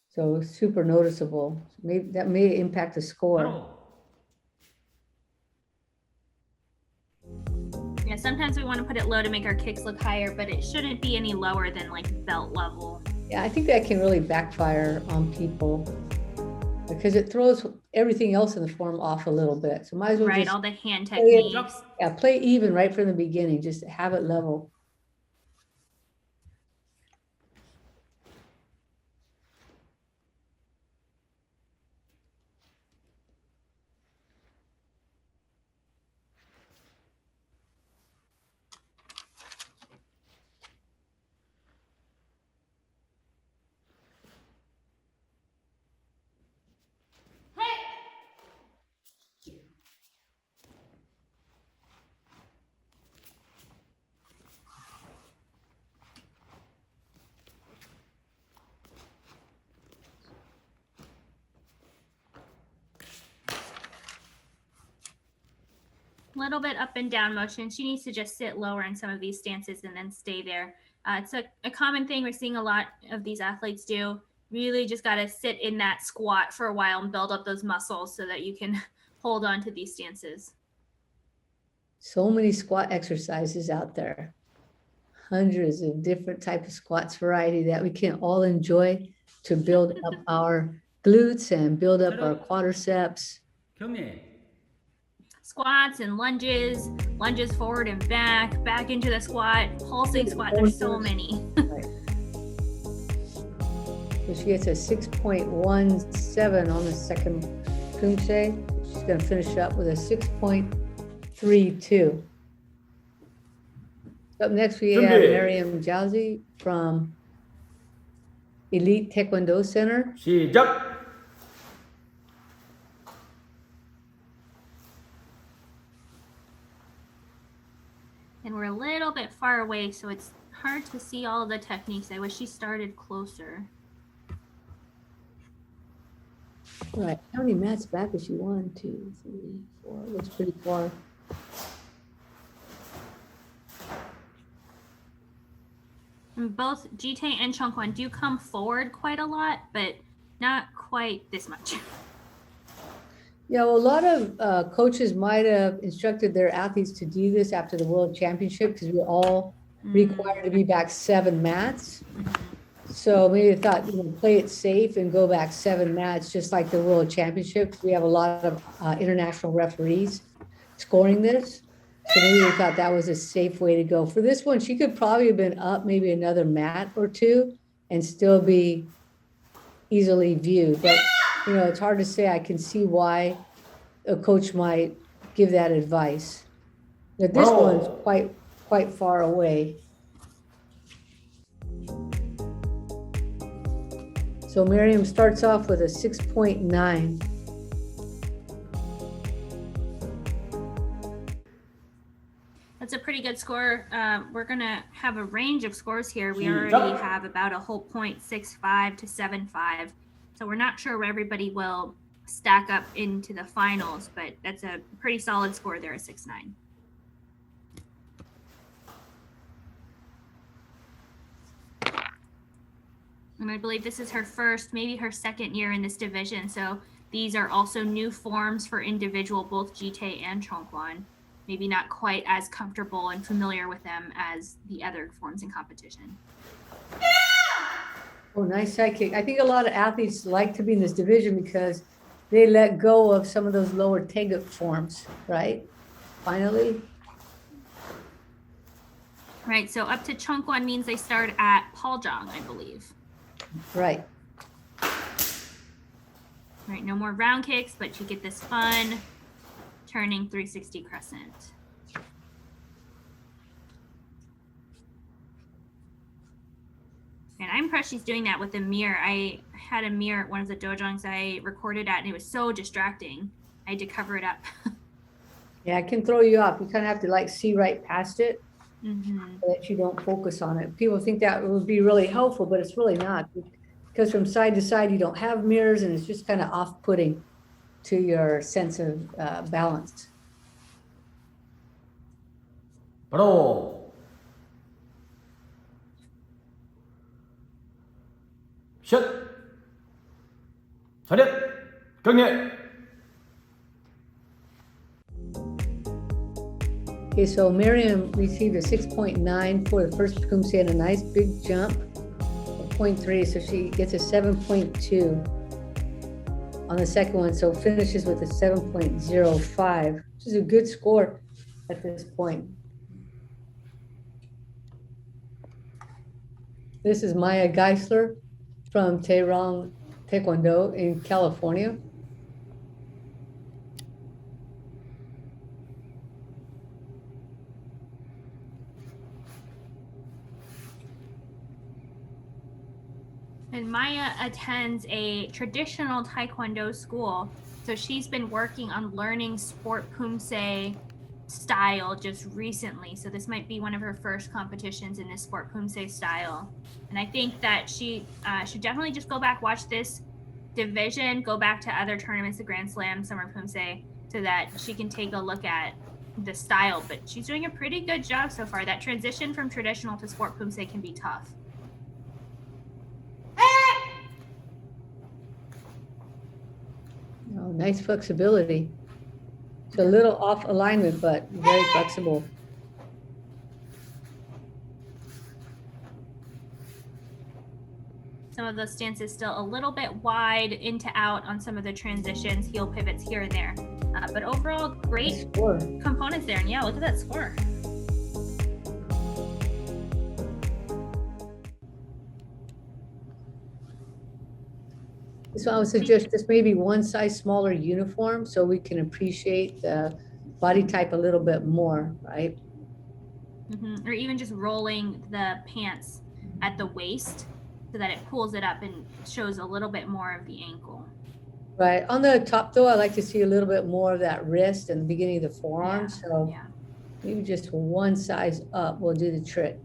So super noticeable. Maybe that may impact the score. Yeah, sometimes we want to put it low to make our kicks look higher, but it shouldn't be any lower than like belt level. Yeah, I think that can really backfire on people because it throws everything else in the form off a little bit. So might as well Right, just all the hand techniques. play even right from the beginning. Just have it level. Little bit up and down motion. She needs to just sit lower in some of these stances and then stay there. It's a common thing we're seeing a lot of these athletes do. Really just got to sit in that squat for a while and build up those muscles so that you can hold on to these stances. So many squat exercises out there. Hundreds of different types of squats variety that we can all enjoy to build up our glutes and build up our quadriceps. Squats and lunges forward and back into the squat, pulsing squat. There's so many. Right. So she gets a 6.17 on the second Poomsae. She's going to finish up with a 6.32. Up next, we have Miriam Jauzi from Elite Taekwondo Center. 시작. And we're a little bit far away, so it's hard to see all of the techniques. I wish she started closer. All right, how many mats back is she? 1, 2, 3, 4. Looks pretty far. And both Ji-tae and Chongkwon do come forward quite a lot, but not quite this much. Yeah, well, a lot of coaches might have instructed their athletes to do this after the World Championship because we're all required to be back 7 mats. So maybe they thought, play it safe and go back 7 mats, just like the World Championship, because we have a lot of international referees scoring this. So maybe they thought that was a safe way to go. For this one, she could probably have been up maybe another mat or two and still be easily viewed. But, it's hard to say. I can see why a coach might give that advice. But this one's quite far away. So Miriam starts off with a 6.9. That's a pretty good score. We're gonna have a range of scores here. We already have about a whole 0.65 to 7.5. So we're not sure where everybody will stack up into the finals, but that's a pretty solid score there at 6.9. And I believe this is her first, maybe her second year in this division. So these are also new forms for individual, both Jite and Chongquan. Maybe not quite as comfortable and familiar with them as the other forms in competition. Oh, nice side kick. I think a lot of athletes like to be in this division because they let go of some of those lower Teguk forms, right? Finally. Right, so up to Chongquan means they start at Paljong, I believe. Right. Right, no more round kicks, but you get this fun turning 360 crescent. And I'm impressed she's doing that with a mirror. I had a mirror at one of the dojongs I recorded at, and it was so distracting. I had to cover it up. Yeah, it can throw you off. You kind of have to see right past it so that you don't focus on it. People think that would be really helpful, but it's really not. Because from side to side, you don't have mirrors, and it's just kind of off-putting to your sense of balance. Bro. Shut. Thời điện. Cân nhẹ. Okay, so Miriam received a 6.9 for the first Poomsae and a nice big jump of 0.3, so she gets a 7.2 on the second one, so finishes with a 7.05, which is a good score at this point. This is Maya Geisler from Taerong Taekwondo in California. And Maya attends a traditional Taekwondo school. So she's been working on learning sport Poomsae style just recently. So this might be one of her first competitions in this sport Poomsae style. And I think that she should definitely just go back, watch this division, go back to other tournaments, the Grand Slam, Summer Poomsae, so that she can take a look at the style. But she's doing a pretty good job so far. That transition from traditional to sport Poomsae can be tough. Oh, nice flexibility. It's a little off alignment, but very flexible. Some of those stances still a little bit wide into out on some of the transitions, heel pivots here and there. But overall, great components there. And yeah, look at that score. So I would suggest just maybe one size smaller uniform so we can appreciate the body type a little bit more, right? Or even just rolling the pants at the waist so that it pulls it up and shows a little bit more of the ankle. Right. On the top, though, I like to see a little bit more of that wrist and the beginning of the forearm. So maybe just one size up will do the trick.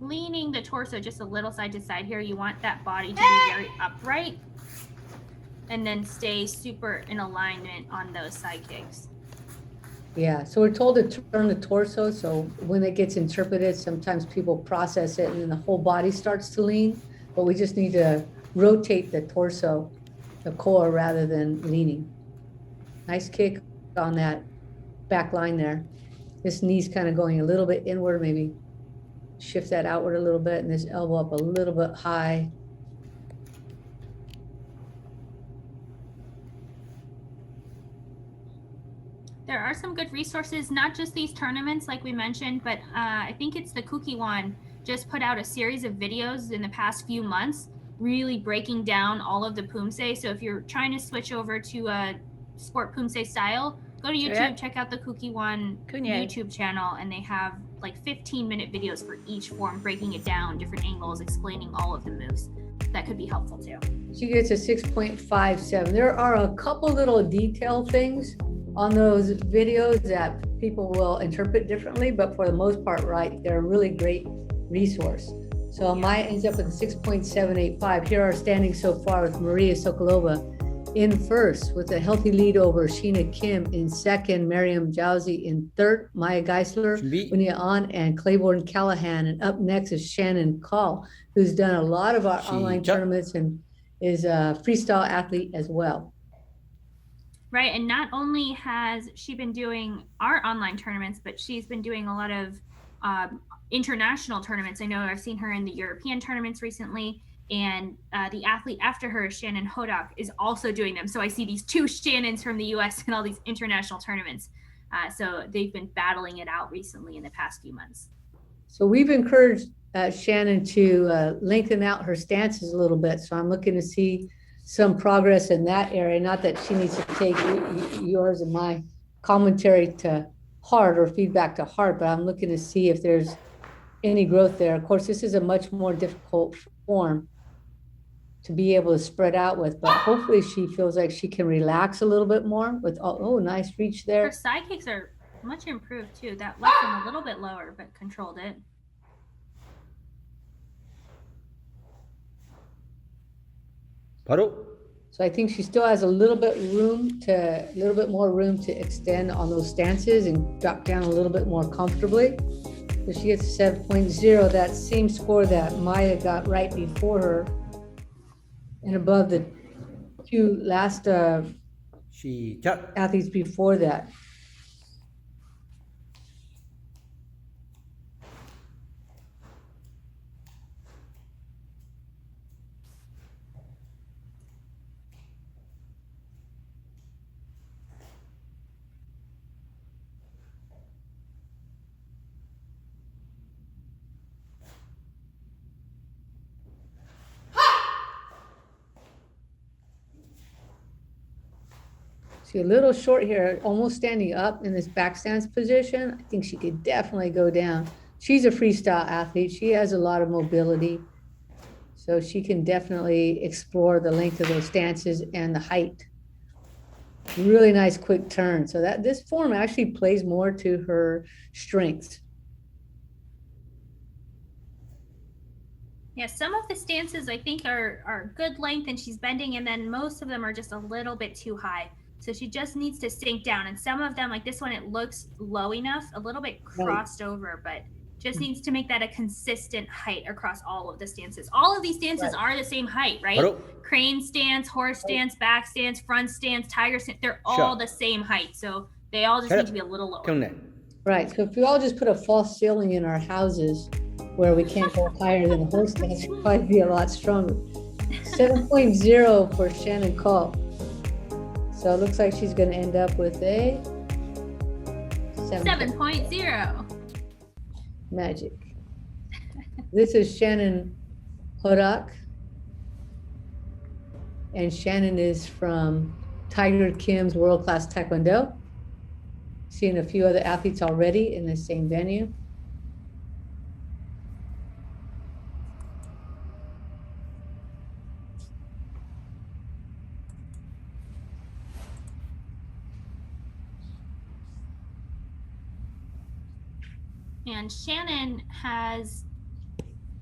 Leaning the torso just a little side to side here. You want that body to be very upright and then stay super in alignment on those side kicks. Yeah, so we're told to turn the torso, so when it gets interpreted, sometimes people process it and then the whole body starts to lean, but we just need to rotate the torso, the core, rather than leaning. Nice kick on that back line there. This knee's kind of going a little bit inward, maybe shift that outward a little bit, and this elbow up a little bit high. There are some good resources, not just these tournaments like we mentioned, but I think it's the Kukiwan just put out a series of videos in the past few months, really breaking down all of the Poomsae. So if you're trying to switch over to a sport Poomsae style, go to YouTube, check out the Kukiwan YouTube channel, and they have like 15-minute videos for each form, breaking it down, different angles, explaining all of the moves. That could be helpful too. She gets a 6.57. There are a couple little detail things on those videos that people will interpret differently, but for the most part, right, they're a really great resource. So Maya ends up with a 6.785. Here are standings so far with Maria Sokolova in first with a healthy lead over Sheena Kim in second, Miriam Jowsey in third, Maya Geisler, Unia An, and Claiborne Callahan. And up next is Shannon Call, who's done a lot of our online tournaments and is a freestyle athlete as well. Right, and not only has she been doing our online tournaments, but she's been doing a lot of international tournaments. I know I've seen her in the European tournaments recently, and the athlete after her, Shannon Hodak, is also doing them. So I see these two Shannons from the US in all these international tournaments. So they've been battling it out recently in the past few months. So we've encouraged Shannon to lengthen out her stances a little bit. So I'm looking to see some progress in that area. Not that she needs to take yours and my commentary to heart or feedback to heart, but I'm looking to see if there's any growth there. Of course, this is a much more difficult form to be able to spread out with, but hopefully she feels like she can relax a little bit more with, oh, nice reach there. Her side kicks are much improved too. That left them a little bit lower, but controlled it. So I think she still has a little bit more room to extend on those stances and drop down a little bit more comfortably. So she gets 7.0, that same score that Maya got right before her and above the two last athletes before that. She's a little short here, almost standing up in this back stance position. I think she could definitely go down. She's a freestyle athlete. She has a lot of mobility. So she can definitely explore the length of those stances and the height. Really nice quick turn. So that this form actually plays more to her strengths. Yeah, some of the stances I think are good length and she's bending, and then most of them are just a little bit too high. So she just needs to sink down. And some of them, like this one, it looks low enough, a little bit crossed over, but just needs to make that a consistent height across all of the stances. All of these stances are the same height, right? Crane stance, horse stance, back stance, front stance, tiger stance, they're all the same height. So they all just need to be a little lower. Right, so if we all just put a false ceiling in our houses where we can't go higher than the horse stance, it'd probably be a lot stronger. 7.0 for Shannon Call. So it looks like she's going to end up with a 7.0. Magic. This is Shannon Hodak. And Shannon is from Tiger Kim's World Class Taekwondo. Seen a few other athletes already in the same venue. And Shannon has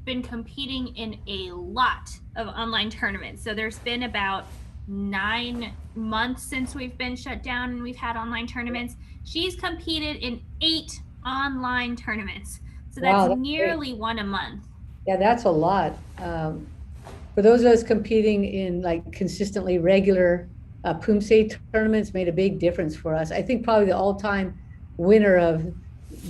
been competing in a lot of online tournaments. So there's been about 9 month since we've been shut down and we've had online tournaments. She's competed in 8 online tournaments. So that's Wow, that's nearly one a month. Yeah, that's a lot. For those of us competing in like consistently regular Poomsae tournaments made a big difference for us. I think probably the all-time winner of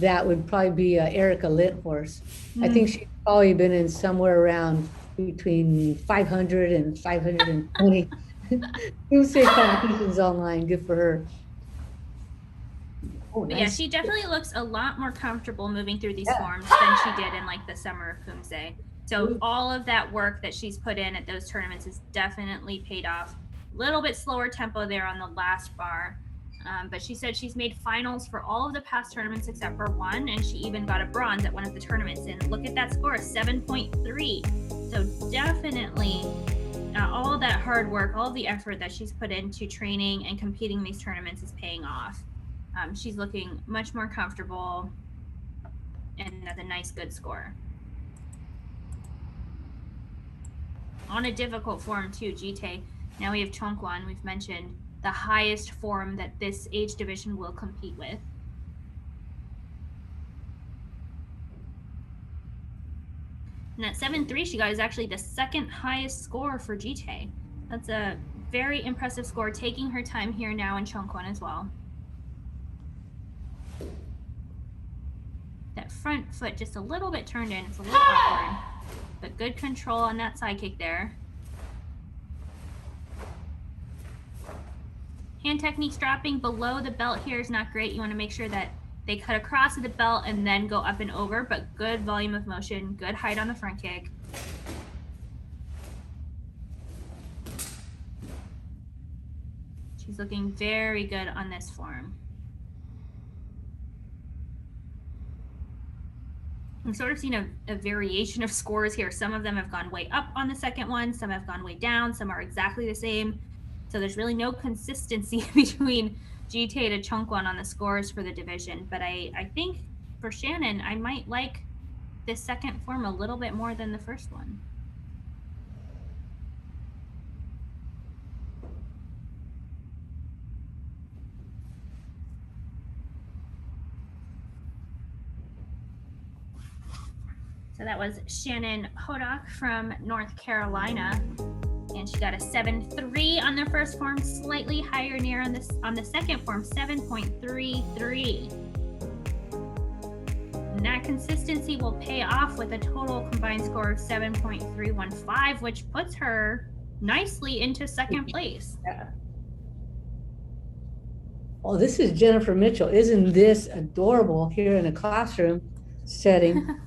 that would probably be Erica Linthorst. I think she's probably been in somewhere around between 500 and 520 Poomsae competitions online. Good for her. Oh, But nice. yeah, she definitely looks a lot more comfortable moving through these forms than she did in like the summer of Poomsae. So all of that work that she's put in at those tournaments has definitely paid off. A little bit slower tempo there on the last bar. But she said she's made finals for all of the past tournaments except for one, and she even got a bronze at one of the tournaments. And look at that score, 7.3. So definitely all of that hard work, all of the effort that she's put into training and competing in these tournaments is paying off. She's looking much more comfortable, and that's a nice, good score. On a difficult form too, Jite. Now we have Chongkwon. We've mentioned the highest form that this age division will compete with. And that 7.3 she got is actually the second highest score for Jite. That's a very impressive score, taking her time here now in Chongkwon as well. That front foot just a little bit turned in. It's a little awkward, but good control on that side kick there. Hand techniques dropping below the belt here is not great. You want to make sure that they cut across the belt and then go up and over, but good volume of motion, good height on the front kick. She's looking very good on this form. We've sort of seen a variation of scores here. Some of them have gone way up on the second one, some have gone way down, some are exactly the same. So there's really no consistency between Jite to Chongkwon on the scores for the division. But I think for Shannon, I might like this second form a little bit more than the first one. So that was Shannon Hodak from North Carolina. And she got a 7.3 on the first form, slightly higher near on the second form, 7.33. And that consistency will pay off with a total combined score of 7.315, which puts her nicely into second place. Yeah. Oh, this is Jennifer Mitchell. Isn't this adorable here in a classroom setting?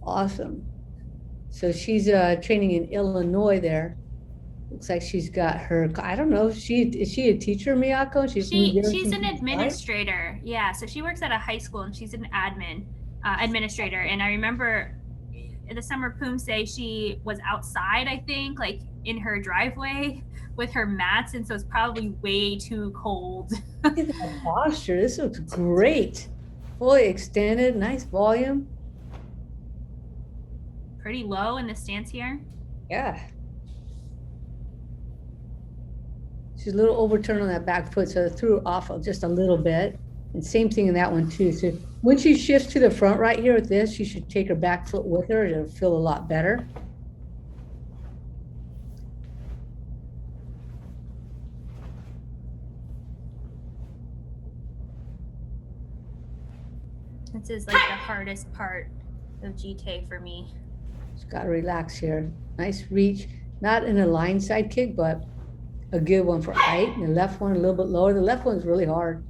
Awesome. So she's training in Illinois there. Looks like she's got her, I don't know, is she a teacher, Miyako? She's an administrator. Yeah, so she works at a high school and she's an administrator. And I remember in the summer Poomsae, she was outside, I think, like in her driveway with her mats. And so it's probably way too cold. Look at that posture. This looks great. Fully extended, nice volume. Pretty low in the stance here. Yeah. She's a little overturned on that back foot, so it threw off just a little bit. And same thing in that one too. So when she shifts to the front right here with this, she should take her back foot with her. It'll feel a lot better. This is like the hardest part of Jite for me. Just got to relax here. Nice reach. Not in a line side kick, but a good one for height. And the left one a little bit lower. The left one's really hard.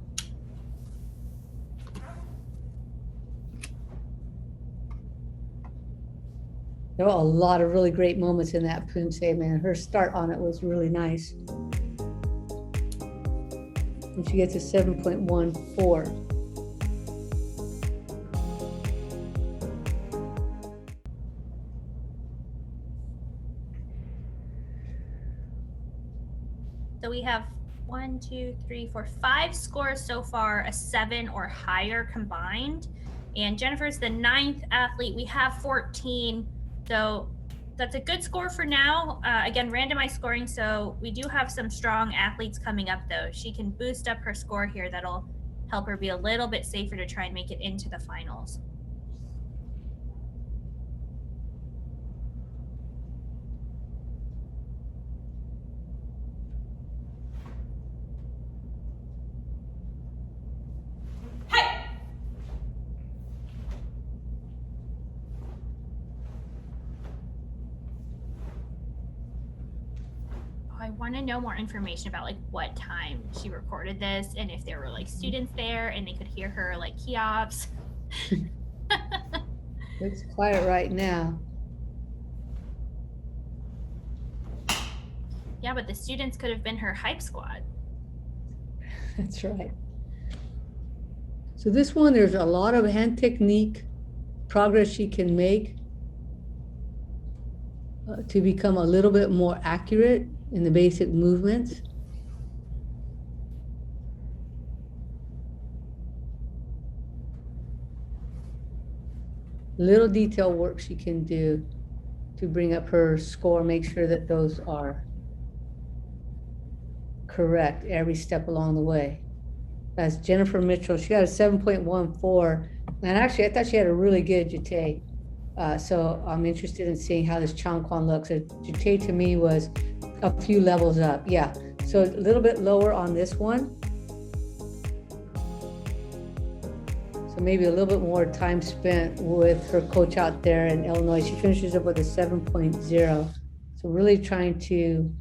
There were a lot of really great moments in that Poomsae, man. Her start on it was really nice. And she gets a 7.14. So we have 1, 2, 3, 4, 5 scores so far, a 7 or higher combined. And Jennifer's the 9th athlete. We have 14. So That's a good score for now. Again, randomized scoring, so we do have some strong athletes coming up though. She can boost up her score here. That'll help her be a little bit safer to try and make it into the finals. I want to know more information about like what time she recorded this and if there were like students there and they could hear her like kiosks. It's quiet right now. Yeah, but the students could have been her hype squad. That's right. So this one, there's a lot of hand technique progress she can make to become a little bit more accurate in the basic movements. Little detail work she can do to bring up her score, make sure that those are correct every step along the way. That's Jennifer Mitchell. She got a 7.14. And actually, I thought she had a really good jete. So I'm interested in seeing how this Changquan looks. A jete to me was a few levels up. Yeah. So a little bit lower on this one. So maybe a little bit more time spent with her coach out there in Illinois. She finishes up with a 7.0. So really trying to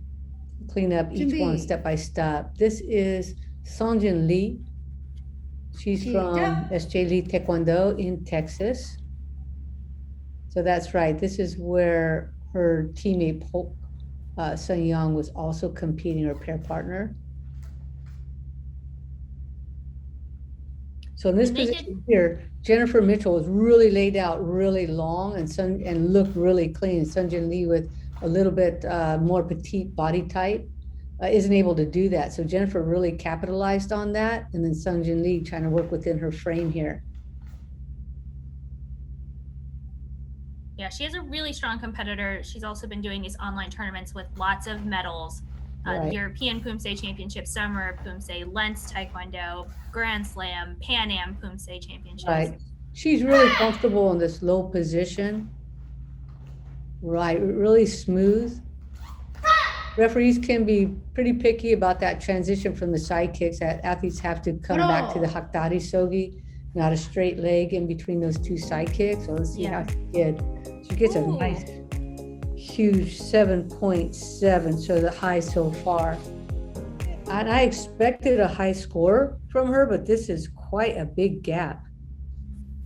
clean up each one step by step. This is Songjin Lee. She's from SJ Lee Taekwondo in Texas. So that's right. This is where her teammate Sun Young was also competing, her pair partner. So in this position here, Jennifer Mitchell was really laid out really long and looked really clean. Sungjin Lee with a little bit more petite body type isn't able to do that. So Jennifer really capitalized on that. And then Sungjin Lee trying to work within her frame here. Yeah, she is a really strong competitor. She's also been doing these online tournaments with lots of medals. Right. European Poomsae Championships, Summer Poomsae, Lentz Taekwondo, Grand Slam, Pan Am Poomsae Championships. Right. She's really comfortable in this low position. Right, really smooth. Referees can be pretty picky about that transition from the side kicks. That athletes have to come back to the Hakdari Sogi, not a straight leg in between those two side kicks. So let's see how she did. She gets a nice, huge 7.7, so the high so far. And I expected a high score from her, but this is quite a big gap.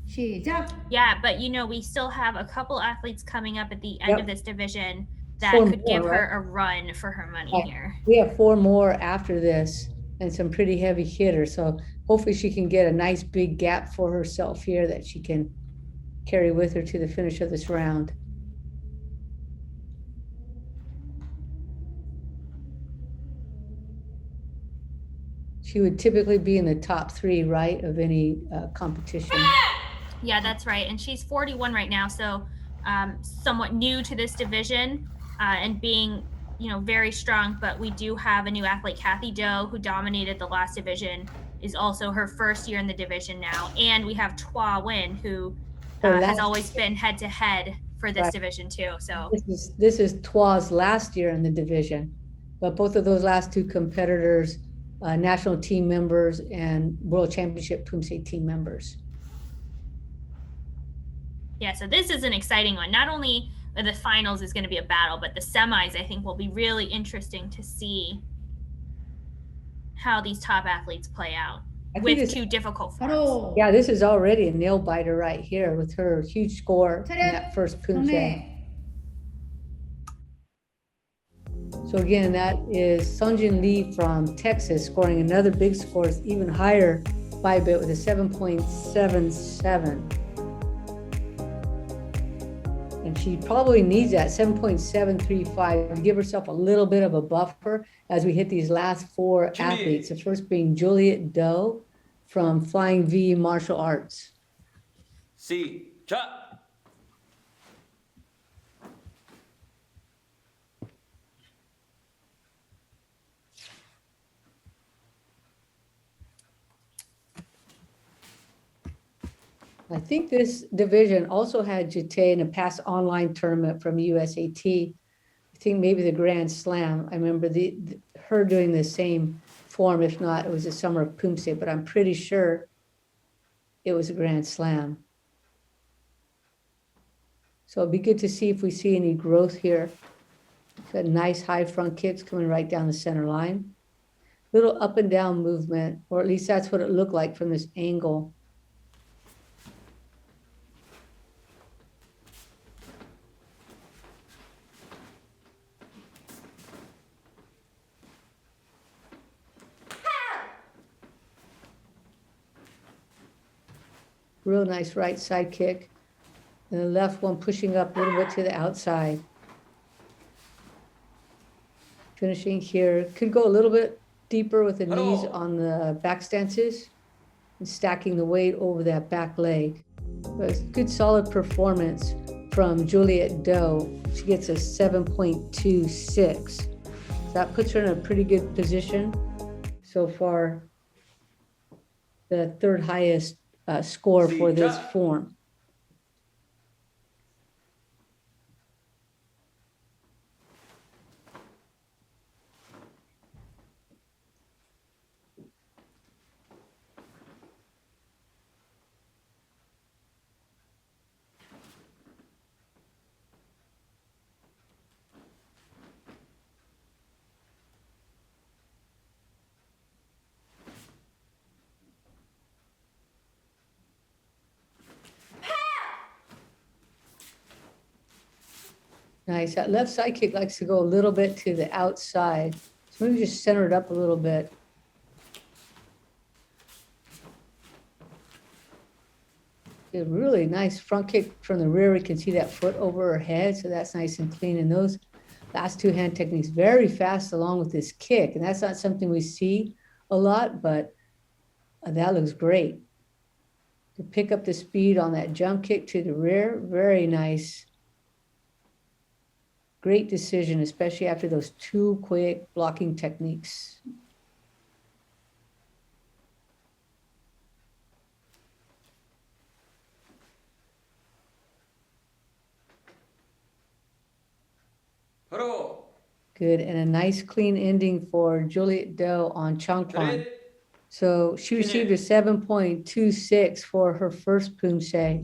Yeah, but you know, we still have a couple athletes coming up at the end of this division that could give her a run for her money here. We have 4 more after this and some pretty heavy hitters. So hopefully she can get a nice big gap for herself here that she can carry with her to the finish of this round. She would typically be in the top 3, right, of any competition. Yeah, that's right. And she's 41 right now, so somewhat new to this division and being, you know, very strong. But we do have a new athlete, Kathy Doe, who dominated the last division, is also her first year in the division now. And we have Twa Win, who has always been head-to-head for this division too. So this is Twa's last year in the division, but both of those last 2 competitors, national team members and World Championship Poomsae team members. Yeah, so this is an exciting one. Not only the finals is going to be a battle, but the semis, I think, will be really interesting to see how these top athletes play out with 2 difficult forms. Yeah, this is already a nail biter right here with her huge score in that first Poomsae. So again, that is Sungjin Lee from Texas scoring another big score, even higher by a bit with a 7.77. And she probably needs that 7.735 to give herself a little bit of a buffer as we hit these last 4 athletes. The first being Juliet Doe from Flying V Martial Arts. 시작. I think this division also had Jite in a past online tournament from USAT. I think maybe the Grand Slam. I remember her doing the same form. If not, it was a Summer of Poomsae, but I'm pretty sure it was a Grand Slam. So it'd be good to see if we see any growth here. Got nice high front kicks coming right down the center line. Little up and down movement, or at least that's what it looked like from this angle. Real nice right side kick. And the left one pushing up a little bit to the outside. Finishing here. Could go a little bit deeper with the knees on the back stances and stacking the weight over that back leg. But it's good solid performance from Juliet Doe. She gets a 7.26. So that puts her in a pretty good position so far. The third highest score for this form. Nice. That left side kick likes to go a little bit to the outside. So maybe just center it up a little bit. A really nice front kick from the rear. We can see that foot over her head. So that's nice and clean. And those last two hand techniques very fast along with this kick. And that's not something we see a lot, but that looks great. To pick up the speed on that jump kick to the rear, very nice. Great decision, especially after those two quick blocking techniques. Good, and a nice clean ending for Juliet Doe on Changquan. So she received a 7.26 for her first Poomsae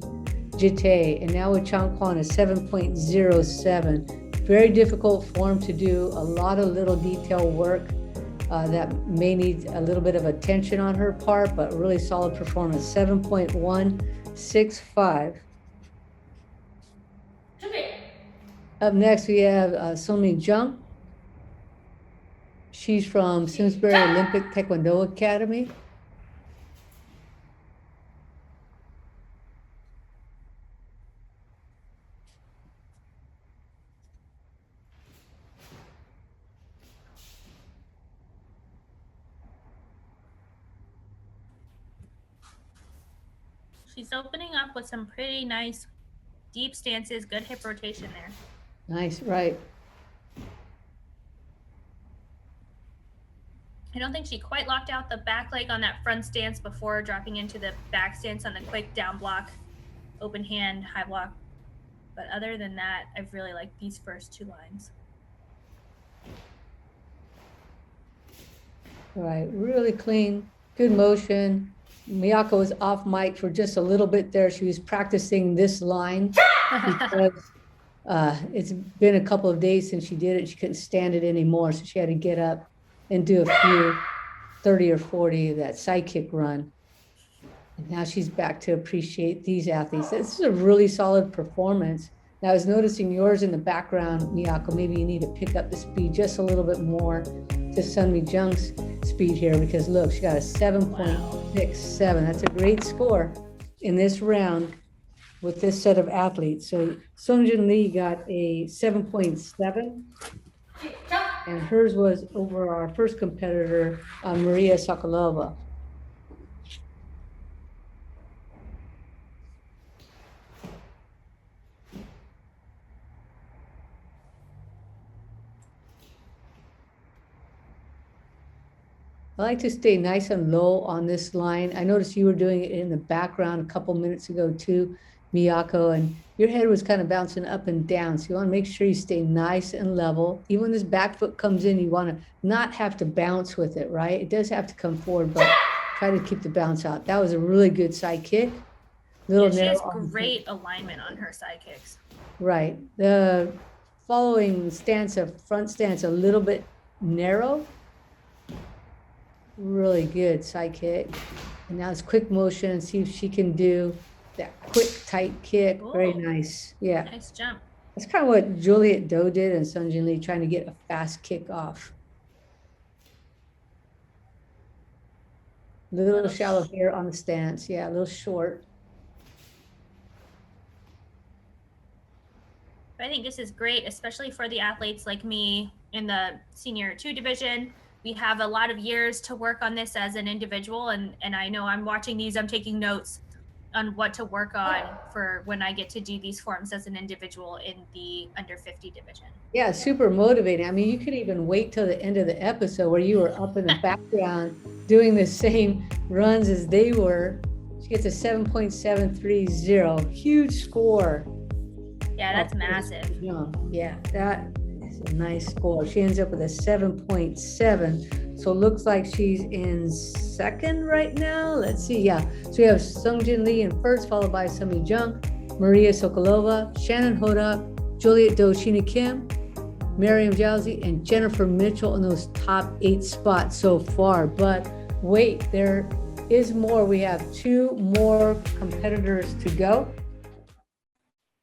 Jite, and now with Changquan a 7.07. Very difficult form to do, a lot of little detail work that may need a little bit of attention on her part, but really solid performance, 7.165. Up next, we have Sunmi Jung. She's from Simsbury Olympic Taekwondo Academy. She's opening up with some pretty nice deep stances, good hip rotation there. Nice, right. I don't think she quite locked out the back leg on that front stance before dropping into the back stance on the quick down block, open hand, high block. But other than that, I've really liked these first two lines. All right, really clean, good motion. Miyako was off mic for just a little bit there. She was practicing this line because it's been a couple of days since she did it. She couldn't stand it anymore, so she had to get up and do a few 30 or 40 of that side kick run. And now she's back to appreciate these athletes. This is a really solid performance. Now, I was noticing yours in the background, Miyako. Maybe you need to pick up the speed just a little bit more to Sunmi Jung's speed here, because look, she got a 7.67. That's a great score in this round with this set of athletes. So Sungjin Lee got a 7.7, and hers was over our first competitor, Maria Sokolova. I like to stay nice and low on this line. I noticed you were doing it in the background a couple minutes ago too, Miyako, and your head was kind of bouncing up and down. So you want to make sure you stay nice and level. Even when this back foot comes in, you want to not have to bounce with it, right? It does have to come forward, but try to keep the bounce out. That was a really good side kick. Yeah, she has great alignment on her side kicks. Right. The following stance of front stance, a little bit narrow. Really good side kick. And now it's quick motion. See if she can do that quick tight kick. Very nice. Yeah. Nice jump. That's kind of what Juliet Doe did and Sung Jin Lee, trying to get a fast kick off. Little shallow here on the stance. Yeah, a little short. I think this is great, especially for the athletes like me in the senior 2 division. We have a lot of years to work on this as an individual. And I know I'm watching these, I'm taking notes on what to work on for when I get to do these forms as an individual in the under 50 division. Yeah, super motivating. I mean, you could even wait till the end of the episode where you were up in the background doing the same runs as they were. She gets a 7.730, huge score. Yeah, that's massive. Yeah, that is a nice score. She ends up with a 7.7. So it looks like she's in second right now. Let's see. Yeah. So we have Sung Jin Lee in first, followed by Sumi Jung, Maria Sokolova, Shannon Hoda, Juliet Do Sheena Kim, Miriam Jowsey, and Jennifer Mitchell in those top 8 spots so far. But wait, there is more. We have 2 more competitors to go.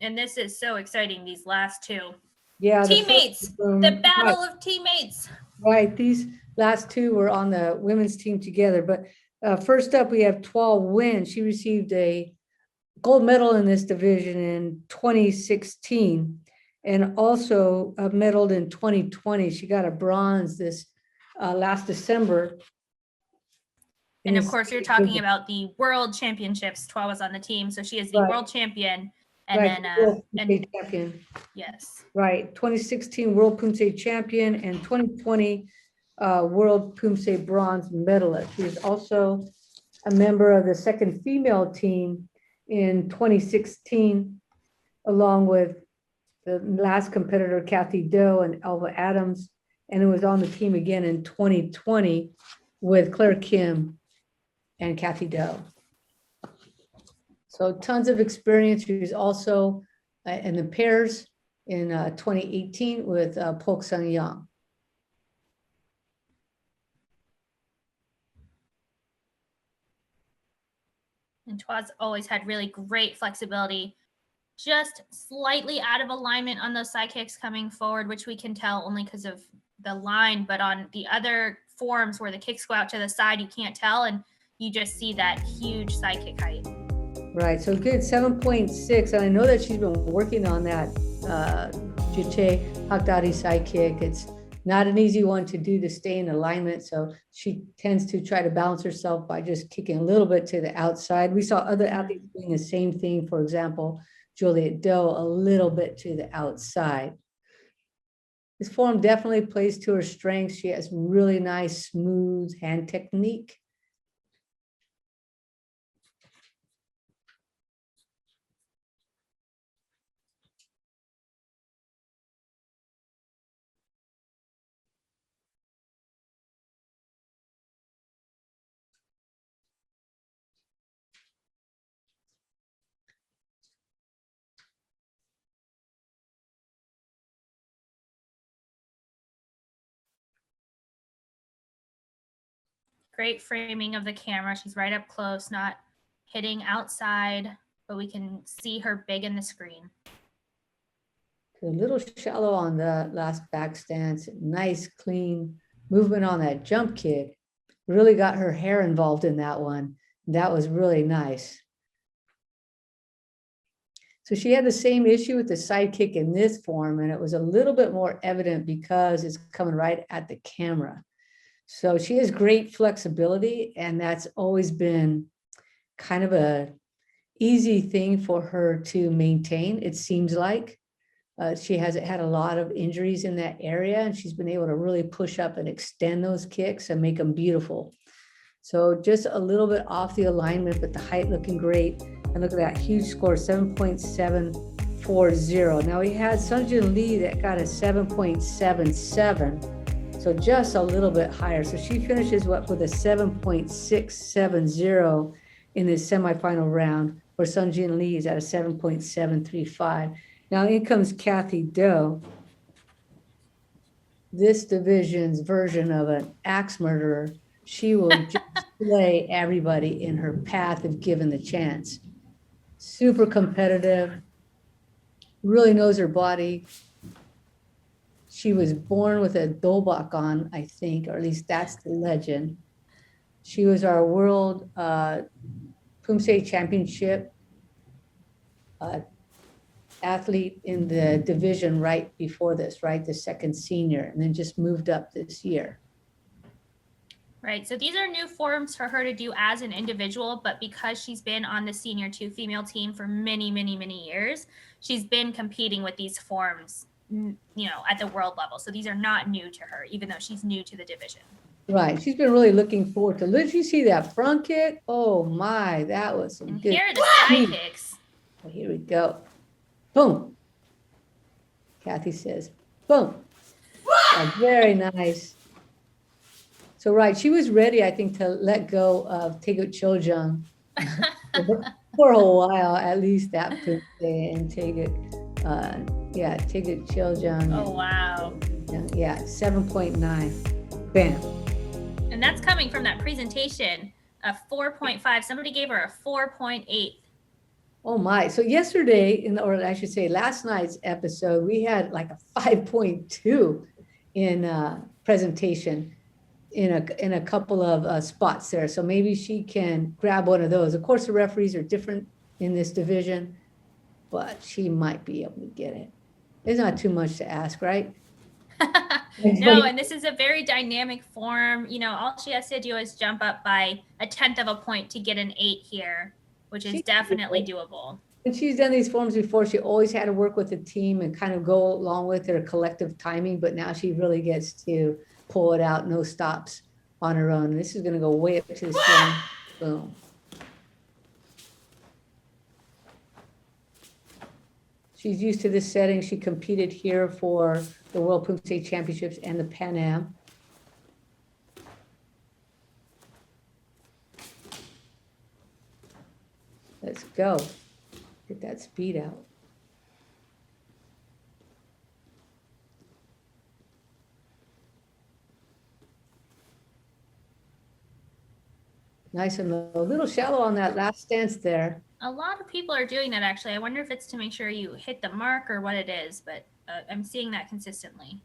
And this is so exciting, these last 2. Yeah. Teammates, the battle of teammates. Right. These last 2 were on the women's team together. But first up, we have Tuol Nguyen. She received a gold medal in this division in 2016 and also medaled in 2020. She got a bronze this last December. And of course, you're talking about the World Championships. Tuol was on the team, so she is the world champion. And then, champion. Yes. Right. 2016 World Poomsae Champion and 2020 World Poomsae Bronze Medalist. She is also a member of the second female team in 2016, along with the last competitor, Kathy Doe and Elva Adams. And it was on the team again in 2020 with Claire Kim and Kathy Doe. So tons of experience. She was also in the pairs in 2018 with Polk Sung Young. And Tuol's always had really great flexibility, just slightly out of alignment on those side kicks coming forward, which we can tell only because of the line. But on the other forms where the kicks go out to the side, you can't tell. And you just see that huge side kick height. Right, so good, 7.6, and I know that she's been working on that Jite Hakdari side kick. It's not an easy one to do to stay in alignment, so she tends to try to balance herself by just kicking a little bit to the outside. We saw other athletes doing the same thing. For example, Juliet Doe, a little bit to the outside. This form definitely plays to her strengths. She has really nice, smooth hand technique. Great framing of the camera. She's right up close, not hitting outside, but we can see her big in the screen. A little shallow on the last back stance. Nice, clean movement on that jump kick. Really got her hair involved in that one. That was really nice. So she had the same issue with the side kick in this form, and it was a little bit more evident because it's coming right at the camera. So she has great flexibility, and that's always been kind of a easy thing for her to maintain, it seems like. She hasn't had a lot of injuries in that area, and she's been able to really push up and extend those kicks and make them beautiful. So just a little bit off the alignment, but the height looking great. And look at that huge score, 7.740. Now we had Sungjin Lee that got a 7.77. So just a little bit higher. So she finishes with a 7.670 in the semifinal round, where Sungjin Lee is at a 7.735. Now in comes Kathy Do, this division's version of an axe murderer. She will just slay everybody in her path if given the chance. Super competitive, really knows her body. She was born with a dobak on, I think, or at least that's the legend. She was our world Poomsae Championship athlete in the division right before this, right? The second senior, and then just moved up this year. Right. So these are new forms for her to do as an individual, but because she's been on the senior 2 female team for many, many, many years, she's been competing with these forms, at the world level. So these are not new to her, even though she's new to the division. Right. She's been really looking forward to. Did you see that front kick? Oh my, that was some And good. here are the side kicks. Oh, here we go. Boom. Kathy says, boom. Oh, very nice. So, right, she was ready, I think, to let go of Taegut Choljung for a while, at least that Poomsae, and Taegut Choljung. Oh, wow. Yeah, 7.9. Bam. And that's coming from that presentation, a 4.5. Somebody gave her a 4.8. Oh my. So yesterday, or I should say last night's episode, we had like a 5.2 in presentation in a couple of spots there. So maybe she can grab one of those. Of course, the referees are different in this division, but she might be able to get it. It's not too much to ask, right? No, and this is a very dynamic form. All she has to do is jump up by 1/10 of a point to get an 8 here, which is definitely doable. And she's done these forms before. She always had to work with the team and kind of go along with their collective timing, but now she really gets to pull it out, no stops on her own. This is going to go way up to the ceiling. Boom. She's used to this setting. She competed here for the World Poomsae Championships and the Pan Am. Let's go. Get that speed out. Nice and low. A little shallow on that last stance there. A lot of people are doing that, actually. I wonder if it's to make sure you hit the mark or what it is, but I'm seeing that consistently.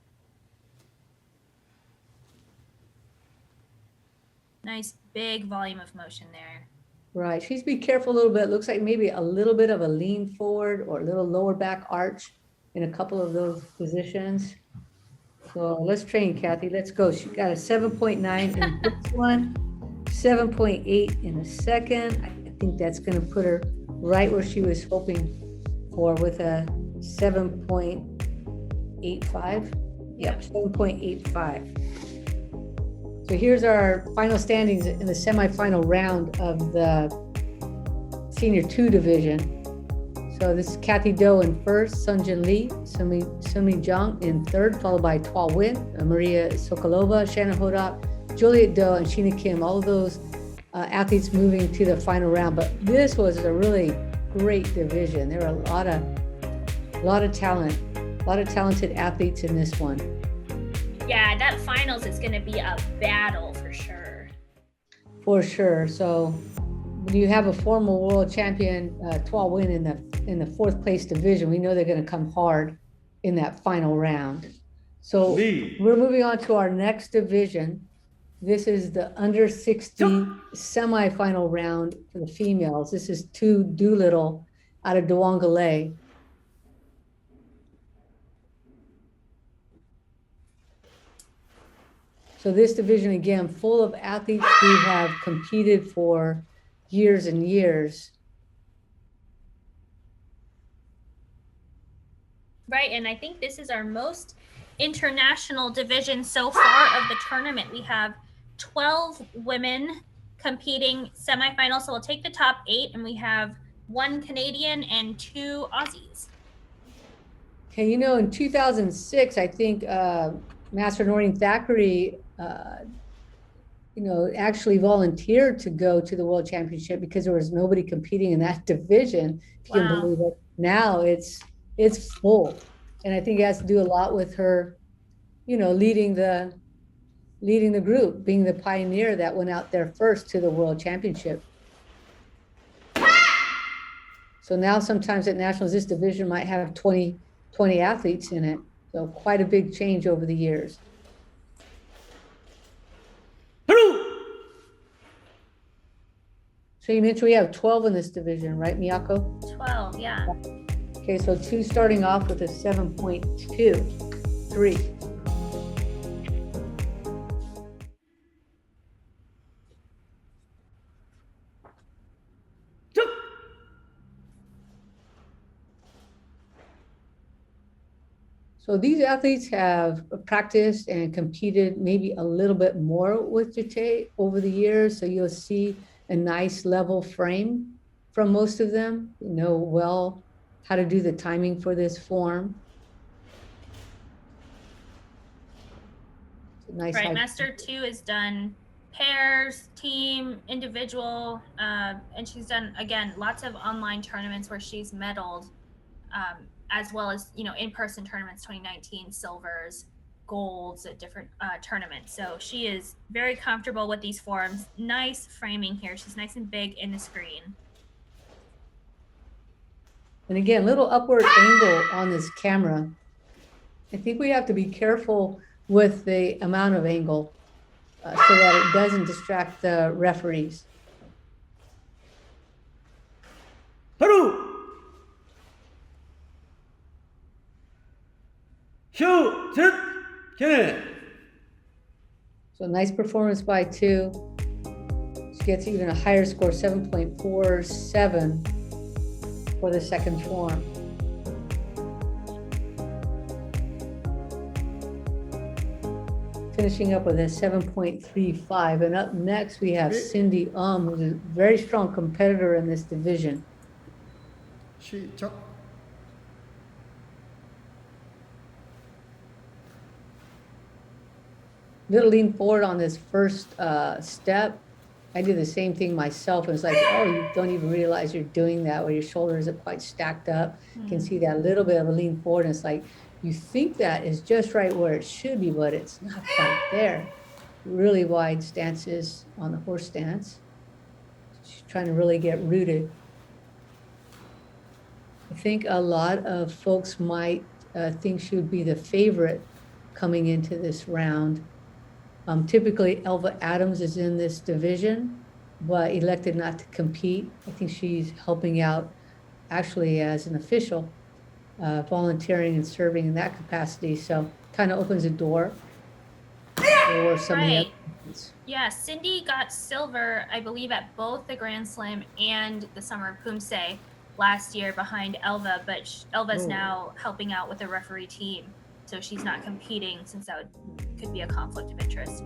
Nice big volume of motion there. Right. She's be careful a little bit. Looks like maybe a little bit of a lean forward or a little lower back arch in a couple of those positions. So let's train, Kathy. Let's go. She got a 7.9 in this one, 7.8 in a second. I think that's going to put her right where she was hoping for with a 7.85. Yep, 7.85. So here's our final standings in the semifinal round of the Senior 2 division. So this is Kathy Do in first, Sungjin Lee, Sumi Jung in third, followed by Twa Win, Maria Sokolova, Shannon Hodop, Juliet Do, and Sheena Kim. All of those athletes moving to the final round. But this was a really great division. There were a lot of talent, a lot of talented athletes in this one. Yeah, that finals is going to be a battle for sure. For sure. So when you have a former world champion, Twa Win in the fourth place division, we know they're going to come hard in that final round. So we're moving on to our next division. This is the under 60 semifinal round for the females. This is Tu Doolittle out of Duangale. So this division, again, full of athletes who have competed for years and years. Right, and I think this is our most international division so far of the tournament. We have 12 women competing semifinals, so we'll take the top 8, and we have 1 Canadian and 2 Aussies. Okay, you know, in 2006, I think Master Noreen Thackeray, you know, actually volunteered to go to the World Championship because there was nobody competing in that division. If you can believe it. Now it's full, and I think it has to do a lot with her, you know, leading the group, being the pioneer that went out there first to the World Championship. So now sometimes at nationals, this division might have 20 athletes in it. So quite a big change over the years. So you mentioned we have 12 in this division, right, Miyako? 12, yeah. Okay, so 2 starting off with a 7.23. So these athletes have practiced and competed maybe a little bit more with Jite over the years. So you'll see a nice level frame from most of them, you know well how to do the timing for this form. Nice. Right, Master 2 has done pairs, team, individual, and she's done, again, lots of online tournaments where she's medaled, as well as, you know, in-person tournaments, 2019 silvers, golds at different tournaments. So she is very comfortable with these forms. Nice framing here. She's nice and big in the screen. And again, little upward angle on this camera. I think we have to be careful with the amount of angle so that it doesn't distract the referees. So nice performance by 2. She gets even a higher score, 7.47 for the second form. Finishing up with a 7.35. And up next we have Cindy who's a very strong competitor in this division. Little lean forward on this first step. I did the same thing myself. It's like, oh, you don't even realize you're doing that, where your shoulders are quite stacked up. You can see that little bit of a lean forward, and it's like, you think that is just right where it should be, but it's not quite there. Really wide stances on the horse stance. She's trying to really get rooted. I think a lot of folks might think she would be the favorite coming into this round. Typically, Elva Adams is in this division, but elected not to compete. I think she's helping out actually as an official, volunteering and serving in that capacity. So kind of opens a door for some of the athletes. Yeah, Cindy got silver, I believe, at both the Grand Slam and the Summer of Poomsae last year behind Elva, but Elva's now helping out with the referee team. So she's not competing, since that could be a conflict of interest.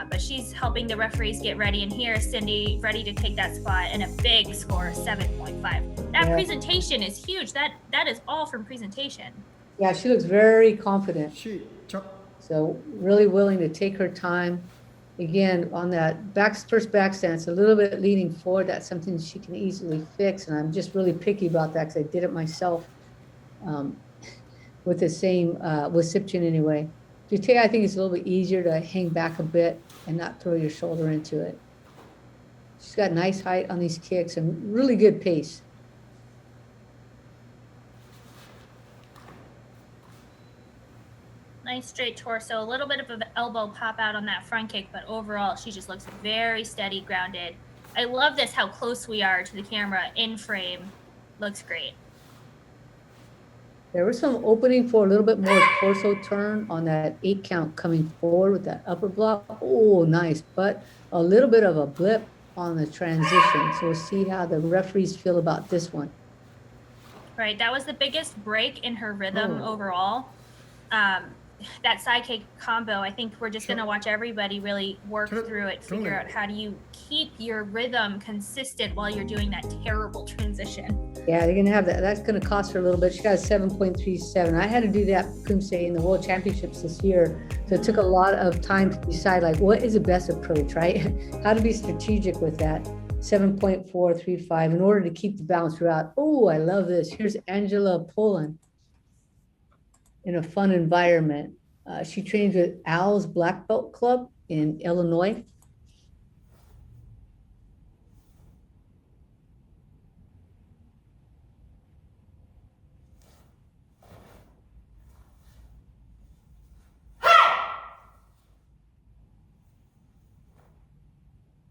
But she's helping the referees get ready. And here, Cindy ready to take that spot, and a big score, 7.5. That presentation is huge. That is all from presentation. Yeah, she looks very confident. So really willing to take her time. Again, on that first back stance, a little bit leaning forward. That's something she can easily fix. And I'm just really picky about that because I did it myself. With the same, with Sipchin anyway. Jite, I think it's a little bit easier to hang back a bit and not throw your shoulder into it. She's got nice height on these kicks and really good pace. Nice straight torso, a little bit of an elbow pop out on that front kick, but overall she just looks very steady, grounded. I love this, how close we are to the camera in frame. Looks great. There was some opening for a little bit more torso turn on that 8 count coming forward with that upper block. Oh, nice, but a little bit of a blip on the transition. So we'll see how the referees feel about this one. Right. That was the biggest break in her rhythm overall. That side kick combo, I think we're just going to watch everybody really work through it, figure out how do you keep your rhythm consistent while you're doing that terrible transition. Yeah, they're going to have that. That's going to cost her a little bit. She got a 7.37. I had to do that Poomsae in the World Championships this year. So it took a lot of time to decide, like, what is the best approach, right? How to be strategic with that. 7.435 in order to keep the balance throughout. Oh, I love this. Here's Angela Poland in a fun environment. She trains with Al's Black Belt Club in Illinois.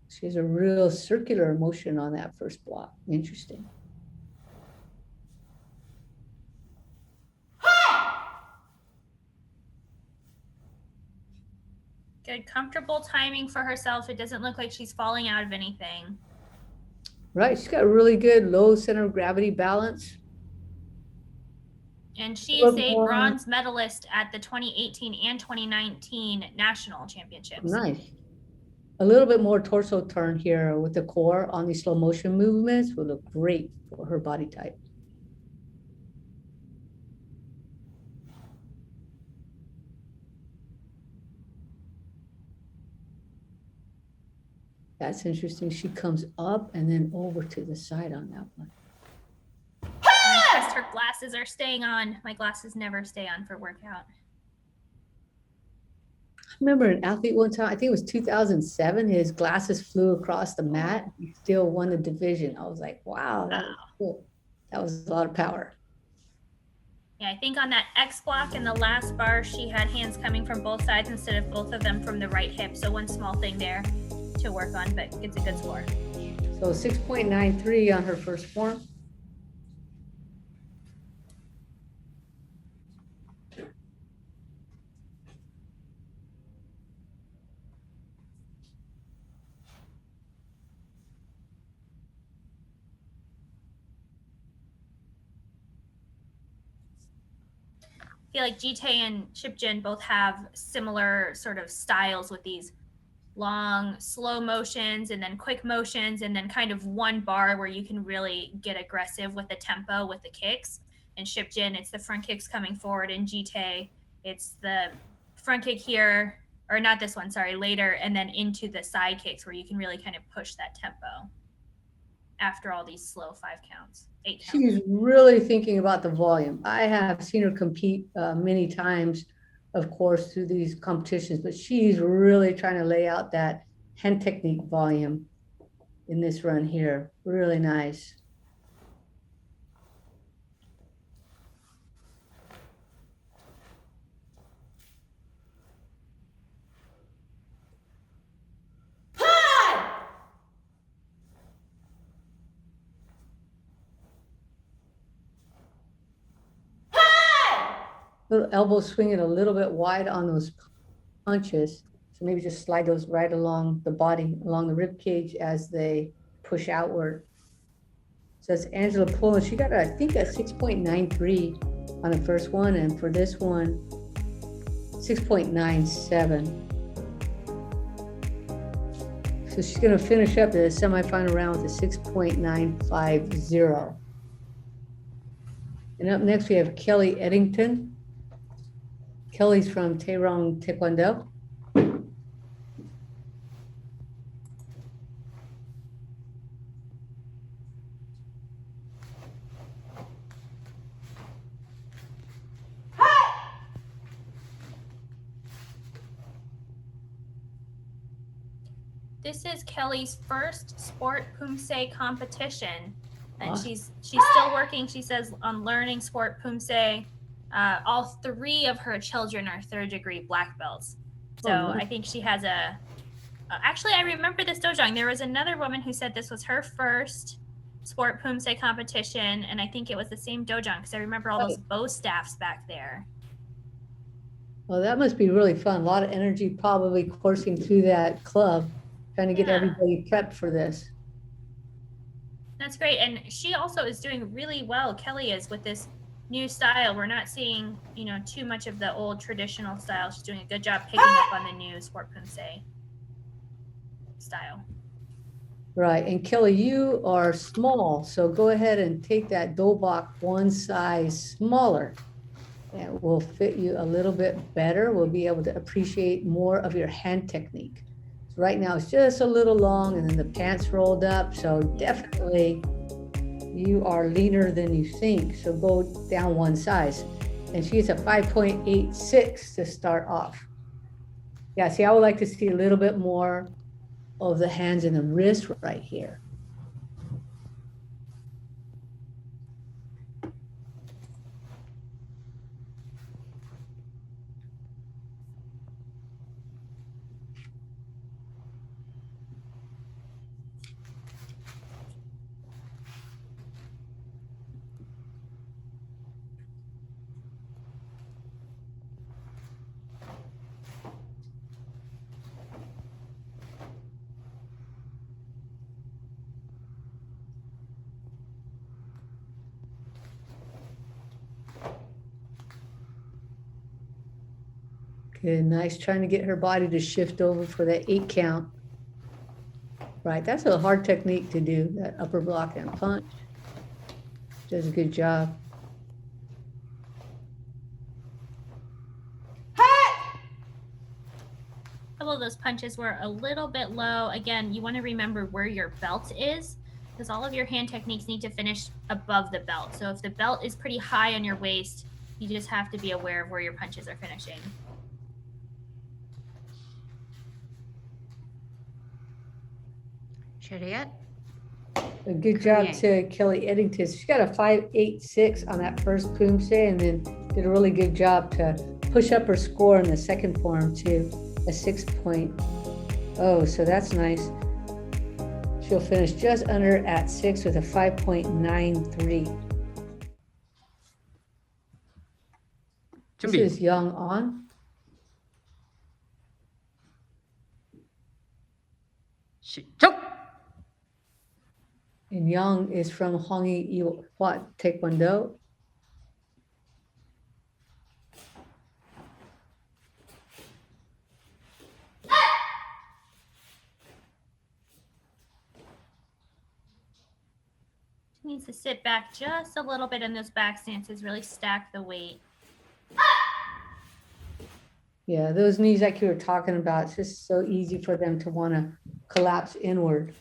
She has a real circular motion on that first block. Interesting. Good, comfortable timing for herself. It doesn't look like she's falling out of anything. Right, she's got a really good low center of gravity balance. And she is a bronze medalist at the 2018 and 2019 national championships. Nice. A little bit more torso turn here with the core on these slow motion movements will look great for her body type. That's interesting. She comes up and then over to the side on that one. I'm impressed her glasses are staying on. My glasses never stay on for workout. I remember an athlete one time, I think it was 2007, his glasses flew across the mat. He still won the division. I was like, wow, that was cool. That was a lot of power. Yeah, I think on that X block in the last bar, she had hands coming from both sides instead of both of them from the right hip. So one small thing there to work on, but it's a good score. So 6.93 on her first form. I feel like Jite and Shipjin both have similar sort of styles with these long, slow motions and then quick motions and then kind of one bar where you can really get aggressive with the tempo with the kicks. And Shipjin, it's the front kicks coming forward. And Jite, it's the front kick here, or not this one, sorry, later, and then into the side kicks where you can really kind of push that tempo after all these slow 5 counts. 8 counts. She's really thinking about the volume. I have seen her compete many times, of course, through these competitions, but she's really trying to lay out that hand technique volume in this run here. Really nice. Little elbow swinging a little bit wide on those punches. So maybe just slide those right along the body, along the rib cage as they push outward. So that's Angela Poland. She got, I think, a 6.93 on the first one. And for this one, 6.97. So she's going to finish up the semifinal round with a 6.950. And up next, we have Kelly Eddington. Kelly's from Taerong Taekwondo. This is Kelly's first sport Poomsae competition. And she's still working, she says, on learning sport Poomsae. All 3 of her children are 3rd-degree black belts. So I think she has actually, I remember this dojang. There was another woman who said this was her first sport Poomsae competition, and I think it was the same dojang because I remember all those bow staffs back there. Well, that must be really fun. A lot of energy probably coursing through that club, trying to get everybody prepped for this. That's great. And she also is doing really well. Kelly is with this new style. We're not seeing, too much of the old traditional style. She's doing a good job picking up on the new sport Poomsae style. Right. And Kelly, you are small, so go ahead and take that dobok one size smaller. It will fit you a little bit better. We'll be able to appreciate more of your hand technique. So right now it's just a little long and then the pants rolled up. So definitely you are leaner than you think. So go down one size. And she's a 5.86 to start off. Yeah, see, I would like to see a little bit more of the hands and the wrist right here. Good, nice, trying to get her body to shift over for that 8 count. Right, that's a hard technique to do, that upper block and punch. Does a good job. A couple of those punches were a little bit low. Again, you want to remember where your belt is, because all of your hand techniques need to finish above the belt. So if the belt is pretty high on your waist, you just have to be aware of where your punches are finishing. Chariot. A good job to Kelly Eddington. She got a 5.86 on that first Poomsae and then did a really good job to push up her score in the second form to a 6.0. So that's nice. She'll finish just under at 6 with a 5.93. This is Young on. And Young is from Hongi Iwat Taekwondo. She needs to sit back just a little bit in those back stances, really stack the weight. Yeah, those knees like you were talking about, it's just so easy for them to want to collapse inward.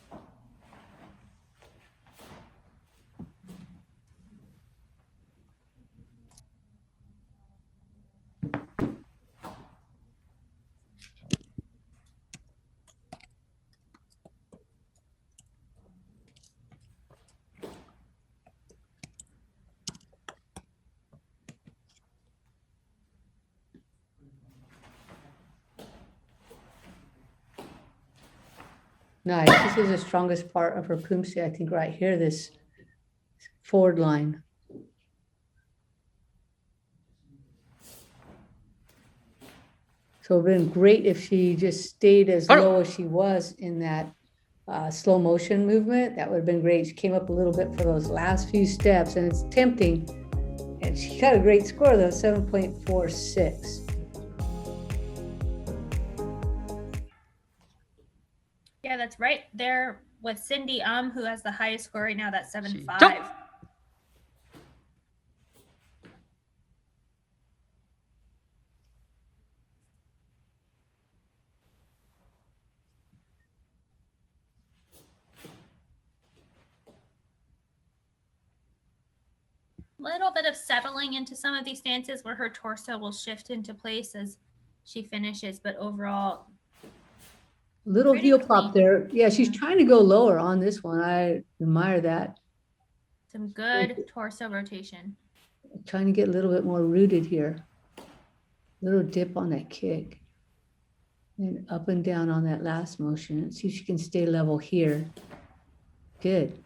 Nice. This is the strongest part of her Poomsae, I think, right here, this forward line. So it would have been great if she just stayed as low as she was in that slow motion movement. That would have been great. She came up a little bit for those last few steps, and it's tempting. And she got a great score, though, 7.46. Yeah, that's right there with Cindy who has the highest score right now, that's 7.5. Little bit of settling into some of these stances where her torso will shift into place as she finishes, but overall, Little pretty heel clean. pop there. Yeah, she's trying to go lower on this one. I admire that. Some good torso rotation. Trying to get a little bit more rooted here. Little dip on that kick. And up and down on that last motion. See if she can stay level here. Good.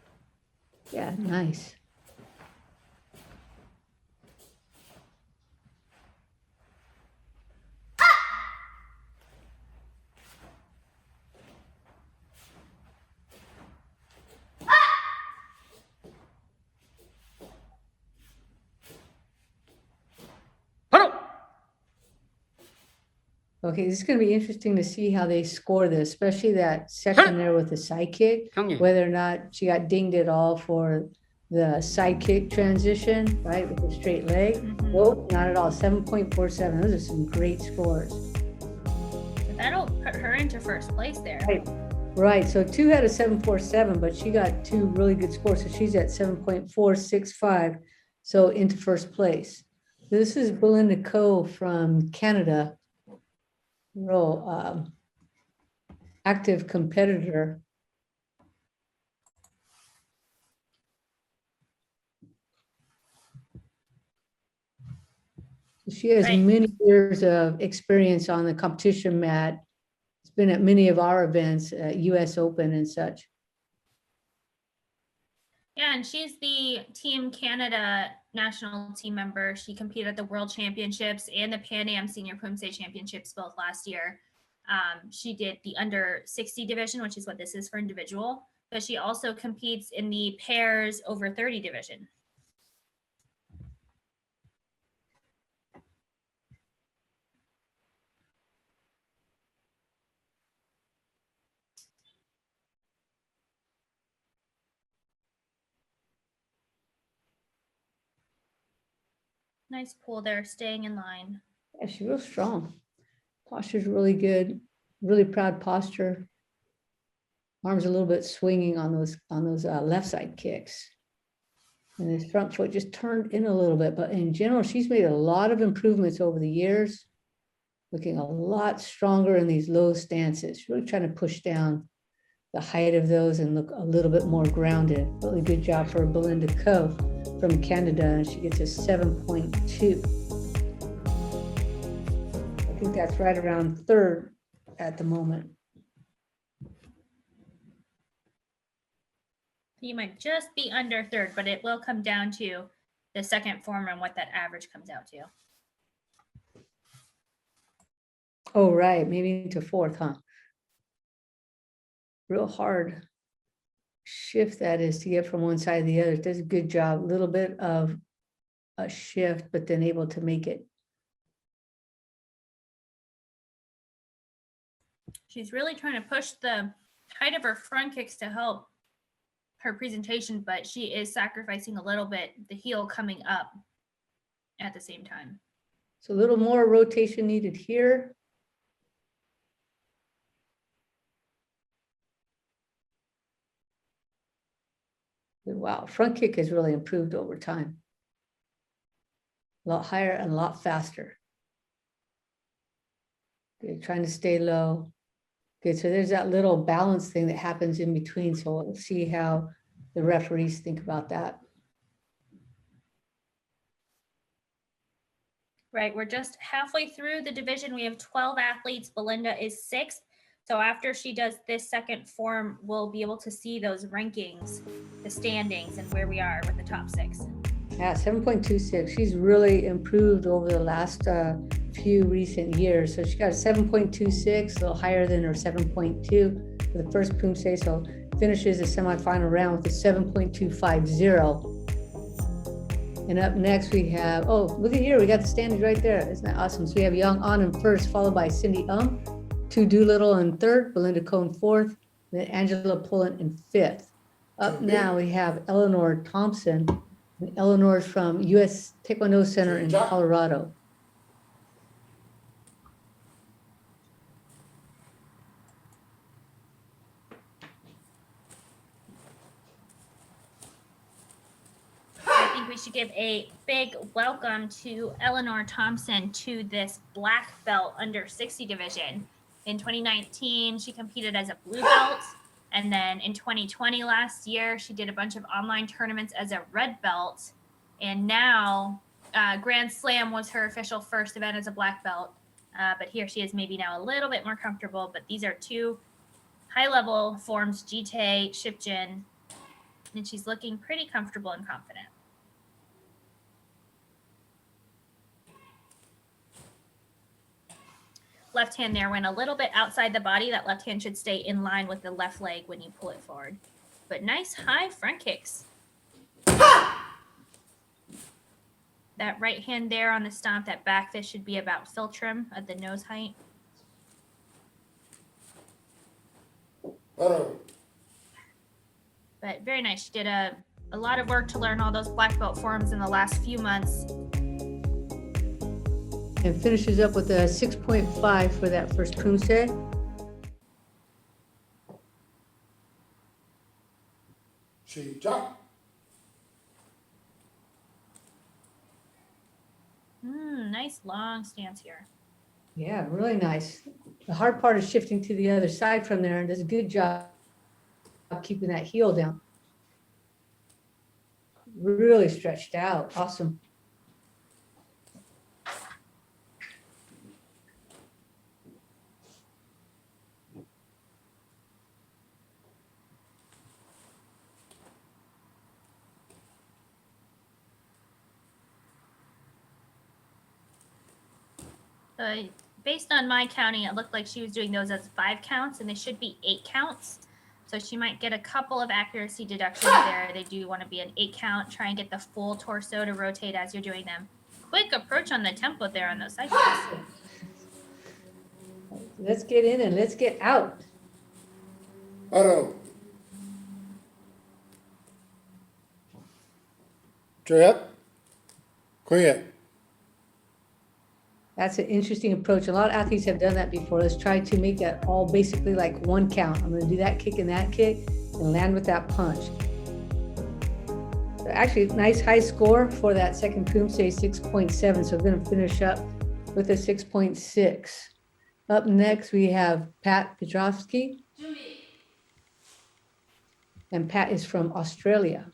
Yeah, nice. Okay, this is going to be interesting to see how they score this, especially that section there with the side kick, whether or not she got dinged at all for the side kick transition, right, with the straight leg. Nope, not at all. 7.47. Those are some great scores. That'll put her into first place there. Right. So 2 had a 7.47, but she got 2 really good scores. So she's at 7.465. So into first place. This is Belinda Coe from Canada. Real active competitor. She has many years of experience on the competition mat. It's been at many of our events, US Open and such. Yeah, and she's the Team Canada national team member. She competed at the World Championships and the Pan Am Senior Poomsae Championships both last year. She did the under 60 division, which is what this is for individual, but she also competes in the pairs over 30 division. Nice pull there, staying in line. Yeah, she's real strong. Posture's really good. Really proud posture. Arms a little bit swinging on those left side kicks. And his front foot just turned in a little bit. But in general, she's made a lot of improvements over the years. Looking a lot stronger in these low stances. She's really trying to push down the height of those and look a little bit more grounded. Really good job for Belinda Coe from Canada. And she gets a 7.2. I think that's right around third at the moment. You might just be under third, but it will come down to the second form and what that average comes out to. Oh, right. Maybe into fourth, huh? Real hard shift that is to get from one side to the other. It does a good job. A little bit of a shift, but then able to make it. She's really trying to push the height of her front kicks to help her presentation, but she is sacrificing a little bit, the heel coming up at the same time. So a little more rotation needed here. Wow, front kick has really improved over time. A lot higher and a lot faster. Good, trying to stay low. Good, so there's that little balance thing that happens in between. So we'll see how the referees think about that. Right, we're just halfway through the division. We have 12 athletes. Belinda is 6th. So after she does this second form, we'll be able to see those rankings, the standings, and where we are with the top 6. Yeah, 7.26. She's really improved over the last few recent years. So she got a 7.26, a little higher than her 7.2 for the first Poomsae. So finishes the semifinal round with a 7.250. And up next we have, oh, look at here, we got the standings right there. Isn't that awesome? So we have Young An in first, followed by Cindy Tu Doolittle in third, Belinda Coe in fourth, then Angela Pullen in fifth. Up now we have Eleanor Thompson. And Eleanor's from US Taekwondo Center in Colorado. I think we should give a big welcome to Eleanor Thompson to this black belt under 60 division. In 2019, she competed as a blue belt. And then in 2020, last year, she did a bunch of online tournaments as a red belt. And now Grand Slam was her official first event as a black belt. But here she is maybe now a little bit more comfortable. But these are 2 high-level forms, Jite, Shipjin. And she's looking pretty comfortable and confident. Left hand there went a little bit outside the body. That left hand should stay in line with the left leg when you pull it forward. But nice high front kicks. That right hand there on the stomp, that back fist should be about philtrum at the nose height. But very nice. She did a lot of work to learn all those black belt forms in the last few months. And finishes up with a 6.5 for that first Poomsae. Nice long stance here. Yeah, really nice. The hard part is shifting to the other side from there, and does a good job of keeping that heel down. Really stretched out. Awesome. Based on my counting, it looked like she was doing those as 5 counts, and they should be 8 counts. So she might get a couple of accuracy deductions there. They do want to be an 8 count. Try and get the full torso to rotate as you're doing them. Quick approach on the tempo there on those side kicks. Let's get in and let's get out. That's an interesting approach. A lot of athletes have done that before. Let's try to make that all basically like 1 count. I'm going to do that kick and land with that punch. So actually, nice high score for that second Poomsae, 6.7. So we're going to finish up with a 6.6. Up next, we have Pat Petrovsky. And Pat is from Australia.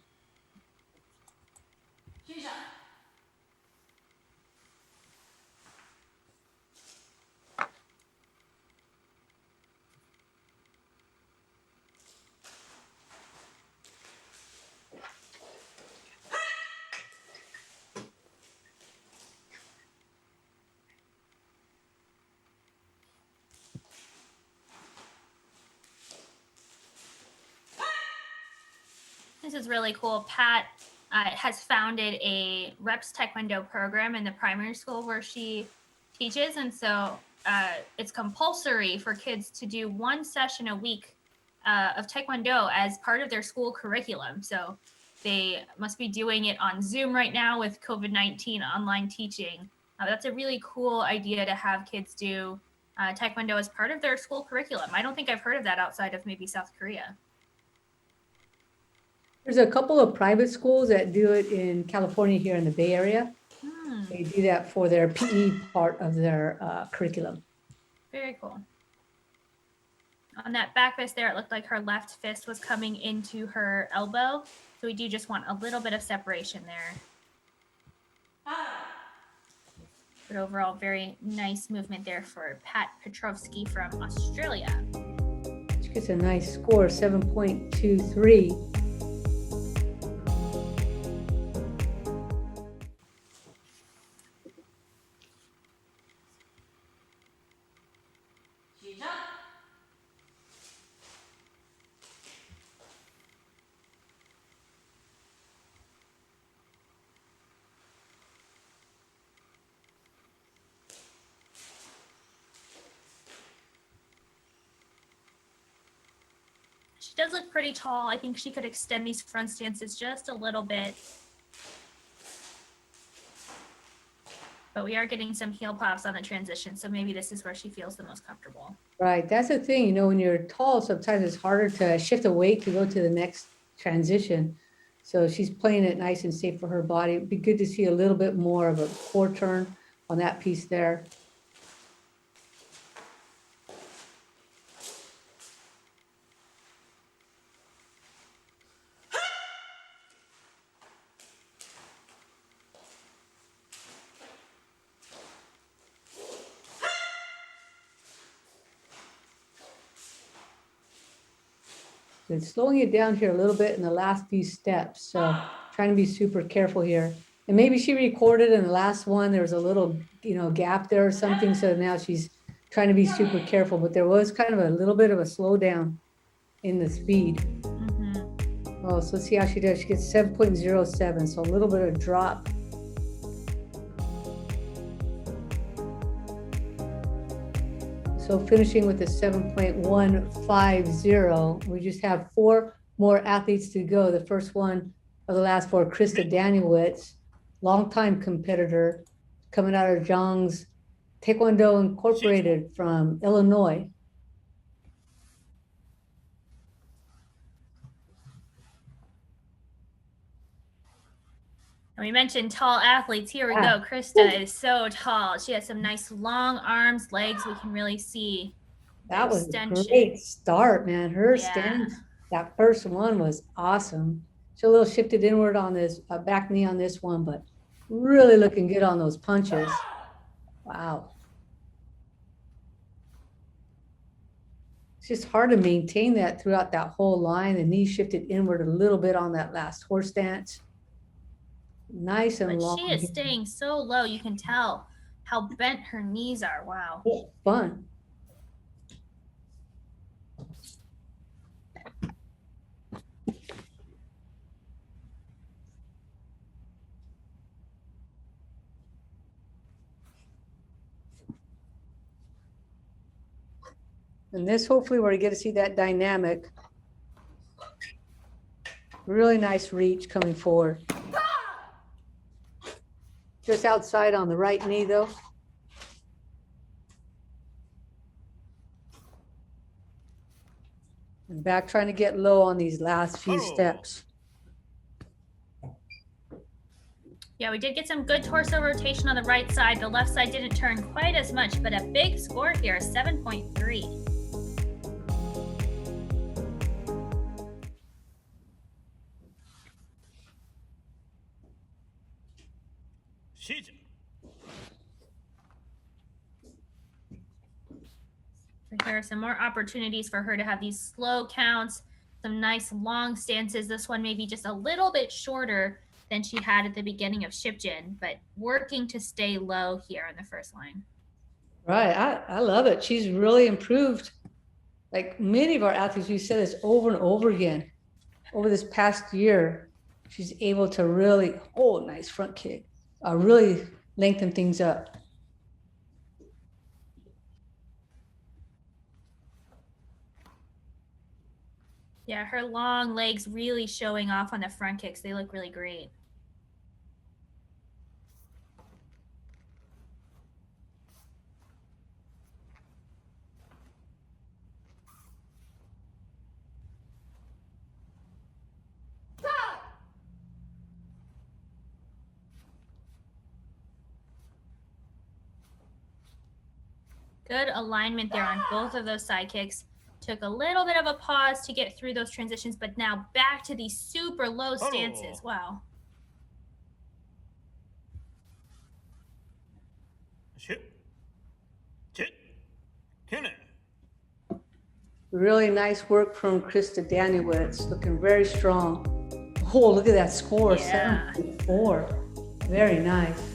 This is really cool. Pat has founded a reps taekwondo program in the primary school where she teaches, and so it's compulsory for kids to do 1 session a week of taekwondo as part of their school curriculum. So they must be doing it on Zoom right now with COVID-19 online teaching. That's a really cool idea to have kids do taekwondo as part of their school curriculum. I don't think I've heard of that outside of maybe South Korea. There's a couple of private schools that do it in California here in the Bay Area. They do that for their PE part of their curriculum. Very cool. On that back fist there, it looked like her left fist was coming into her elbow. So we do just want a little bit of separation there. But overall, very nice movement there for Pat Petrovsky from Australia. She gets a nice score, 7.23. She does look pretty tall. I think she could extend these front stances just a little bit. But we are getting some heel pops on the transition, so maybe this is where she feels the most comfortable. Right, that's the thing, you know, when you're tall, sometimes it's harder to shift the weight to go to the next transition. So she's playing it nice and safe for her body. It'd be good to see a little bit more of a core turn on that piece there. And slowing it down here a little bit in the last few steps. So trying to be super careful here. And maybe she recorded in the last one, there was a little, you know, gap there or something. So now she's trying to be super careful, but there was kind of a little bit of a slowdown in the speed. Mm-hmm. Oh, so let's see how she does. She gets 7.07, so a little bit of drop. So finishing with a 7.150. We just have 4 more athletes to go. The first one of the last 4, Krista Daniewicz, longtime competitor, coming out of Zhang's Taekwondo Incorporated from Illinois. And we mentioned tall athletes. Here we Yeah. go. Krista is so tall. She has some nice long arms, legs. We can really see That was a extension. great start, man. Her Yeah. stance, that first one was awesome. She a little shifted inward on this back knee on this one, but really looking good on those punches. Wow. It's just hard to maintain that throughout that whole line. The knee shifted inward a little bit on that last horse stance. Nice and But long. she is staying so low. You can tell how bent her knees are. Wow. Fun. And this, hopefully, we're going to get to see that dynamic. Really nice reach coming forward. Just outside on the right knee, though. And back trying to get low on these last few steps. Yeah, we did get some good torso rotation on the right side. The left side didn't turn quite as much, but a big score here, 7.3. So here are some more opportunities for her to have these slow counts, some nice long stances. This one maybe just a little bit shorter than she had at the beginning of Shipjin, but working to stay low here on the first line. Right. I love it. She's really improved. Like many of our athletes, we said this over and over again. Over this past year, she's able to really, nice front kick, really lengthen things up. Yeah, her long legs really showing off on the front kicks. They look really great. Good alignment there on both of those side kicks. Took a little bit of a pause to get through those transitions, but now back to these super low stances. Wow. Really nice work from Krista Daniewicz, looking very strong. Oh, look at that score, Yeah. 7.4. Very nice.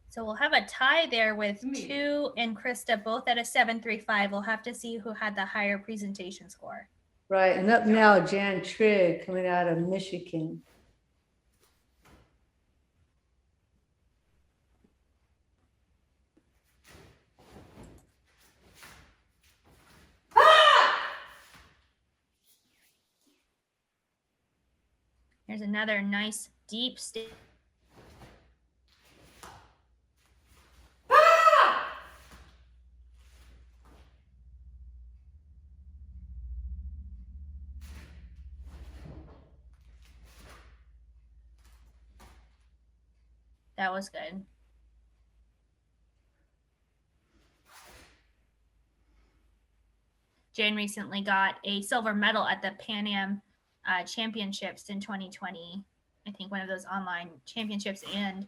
So we'll have a tie there with 2 and Krista both at a 7.35. We'll have to see who had the higher presentation score. Right, and up now, Jan Trigg coming out of Michigan. Here's another nice deep stance. That was good. Jane recently got a silver medal at the Pan Am Championships in 2020. I think one of those online championships, and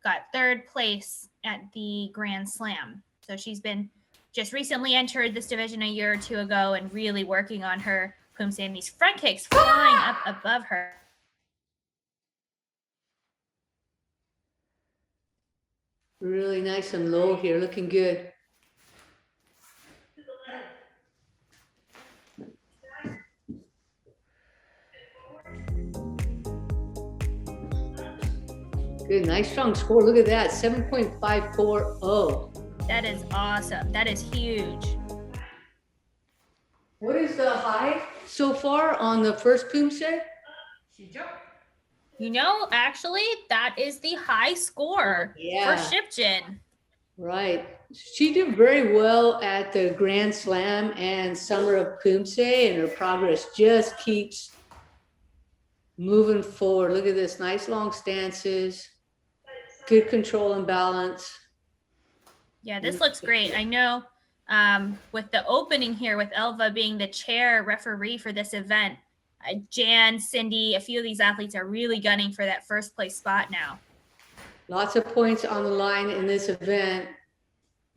got 3rd place at the Grand Slam. So she's been just recently entered this division a year or 2 ago and really working on her Poomsae, and these front kicks flying up above her. Really nice and low here, looking good. Good, nice strong score. Look at that, 7.540. That is awesome. That is huge. What is the high so far on the first Poomsae? You know, actually, that is the high score Yeah. for Shipjin. Right. She did very well at the Grand Slam and Summer of Poomsae, and her progress just keeps moving forward. Look at this, nice long stances, good control and balance. Yeah, this looks great. I know with the opening here, with Elva being the chair referee for this event, Jan, Cindy, a few of these athletes are really gunning for that first place spot now. Lots of points on the line in this event.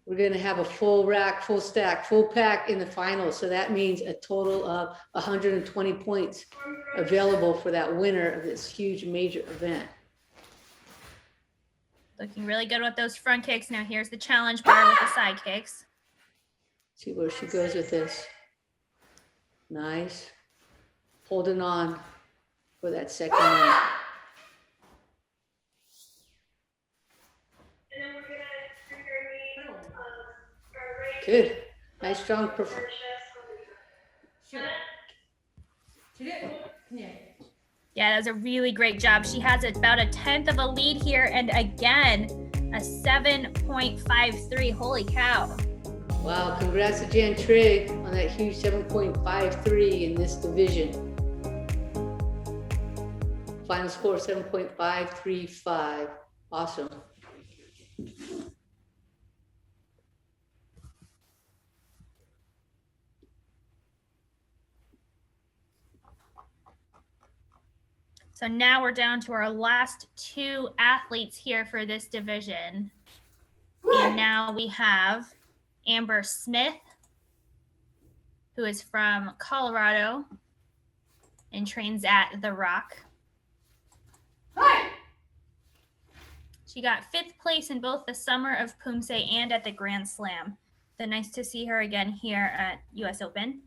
We're going to have a full rack, full stack, full pack in the finals. So that means a total of 120 points available for that winner of this huge major event. Looking really good with those front kicks. Now here's the challenge bar with the side kicks. See where she goes with this. Nice. Holding on for that second one. Good. Nice, strong performance. Yeah, that was a really great job. She has about a 1/10 of a lead here, and again, a 7.53. Holy cow. Wow, congrats to Jan Trigg on that huge 7.53 in this division. Final score 7.535. Awesome. So now we're down to our last two athletes here for this division. And now we have Amber Smith, who is from Colorado and trains at The Rock. She got 5th place in both the Summer of Poomsae and at the Grand Slam. So nice to see her again here at US Open.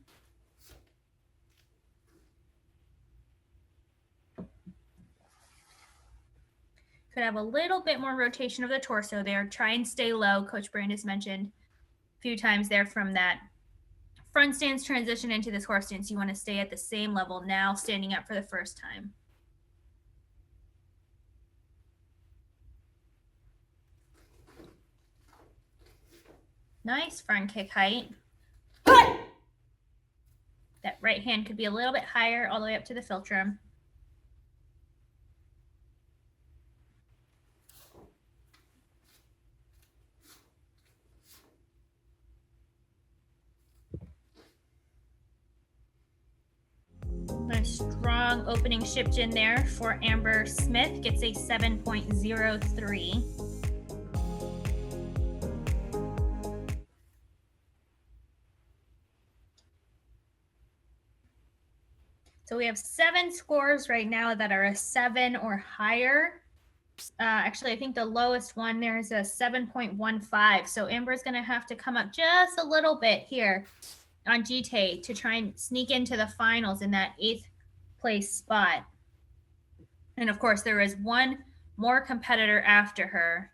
Could have a little bit more rotation of the torso there. Try and stay low. Coach Brand has mentioned a few times there from that front stance transition into this horse stance. You want to stay at the same level now, standing up for the first time. Nice front kick height. That right hand could be a little bit higher all the way up to the philtrum. Nice strong opening Shipjin there for Amber Smith. Gets a 7.03. So we have 7 scores right now that are a 7 or higher. Actually, I think the lowest one there is a 7.15. So Amber's going to have to come up just a little bit here on GTAE to try and sneak into the finals in that 8th place spot. And of course, there is one more competitor after her.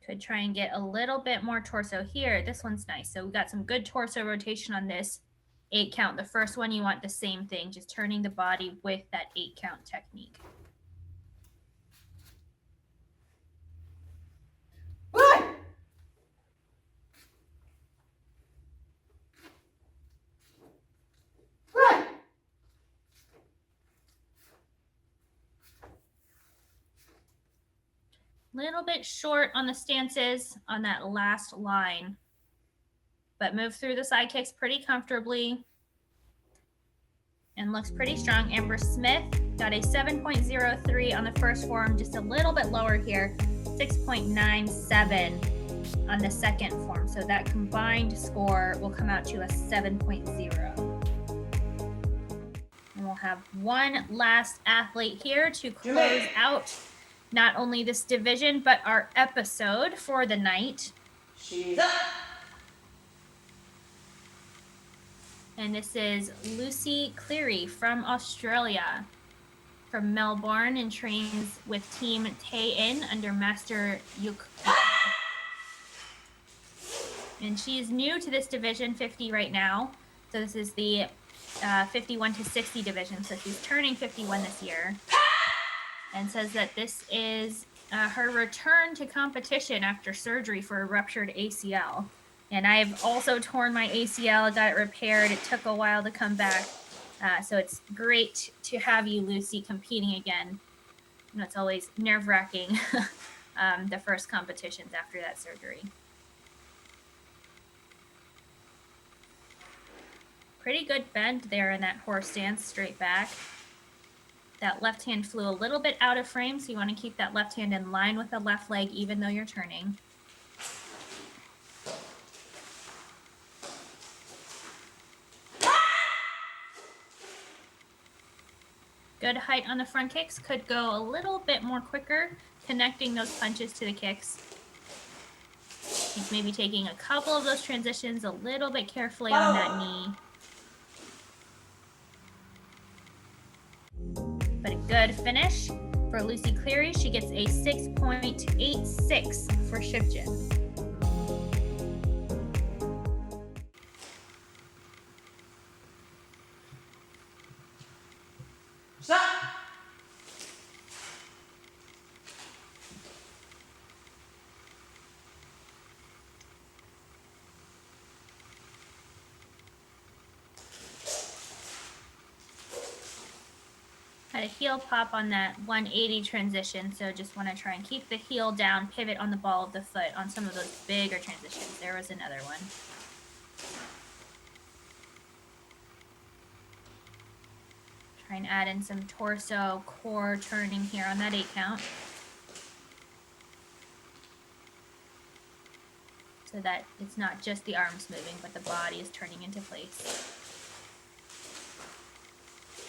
Could try and get a little bit more torso here. This one's nice. So we got some good torso rotation on this 8 count. The first one, you want the same thing, just turning the body with that 8 count technique. Little bit short on the stances on that last line, but move through the side kicks pretty comfortably and looks pretty strong. Amber Smith got a 7.03 on the first form, just a little bit lower here, 6.97 on the second form. So that combined score will come out to a 7.0. And we'll have one last athlete here to close out not only this division, but our episode for the night. She's up. And this is Lucy Cleary from Australia, from Melbourne, and trains with Team Tae-in under Master Yuk. And she is new to this division, 50 right now. So this is the 51 to 60 division. So she's turning 51 this year. And says that this is her return to competition after surgery for a ruptured ACL. And I've also torn my ACL, got it repaired. It took a while to come back. So it's great to have you, Lucy, competing again. You know, it's always nerve-wracking, the first competitions after that surgery. Pretty good bend there in that horse stance, straight back. That left hand flew a little bit out of frame, so you want to keep that left hand in line with the left leg even though you're turning. Good height on the front kicks, could go a little bit more quicker, connecting those punches to the kicks. He's maybe taking a couple of those transitions a little bit carefully on that knee. But a good finish for Lucy Cleary. She gets a 6.86 for Shipjin. Stop. Had a heel pop on that 180 transition, so just want to try and keep the heel down, pivot on the ball of the foot on some of those bigger transitions. There was another one. Try and add in some torso, core turning here on that 8 count. So that it's not just the arms moving, but the body is turning into place.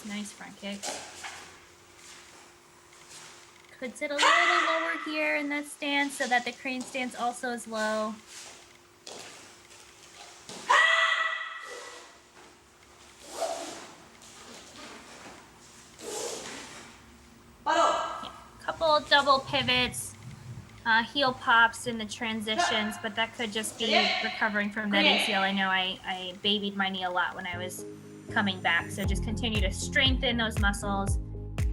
Nice front kick. Could sit a little lower here in that stance so that the crane stance also is low. Yeah, couple double pivots, heel pops in the transitions, but that could just be recovering from that ACL. I know I babied my knee a lot when I was coming back, so just continue to strengthen those muscles.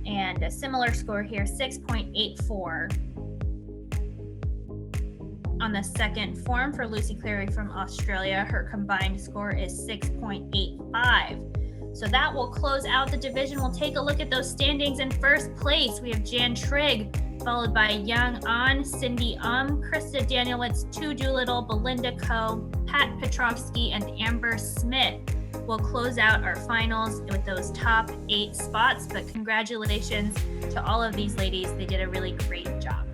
And a similar score here, 6.84 on the second form for Lucy Cleary from Australia. Her combined score is 6.85. So that will close out the division. We'll take a look at those standings. In first place, we have Jan Trigg, followed by Young An, Cindy Krista Danielitz, Tu Doolittle, Belinda Ko, Pat Petrovsky, and Amber Smith. We'll close out our finals with those top 8 spots, but congratulations to all of these ladies. They did a really great job.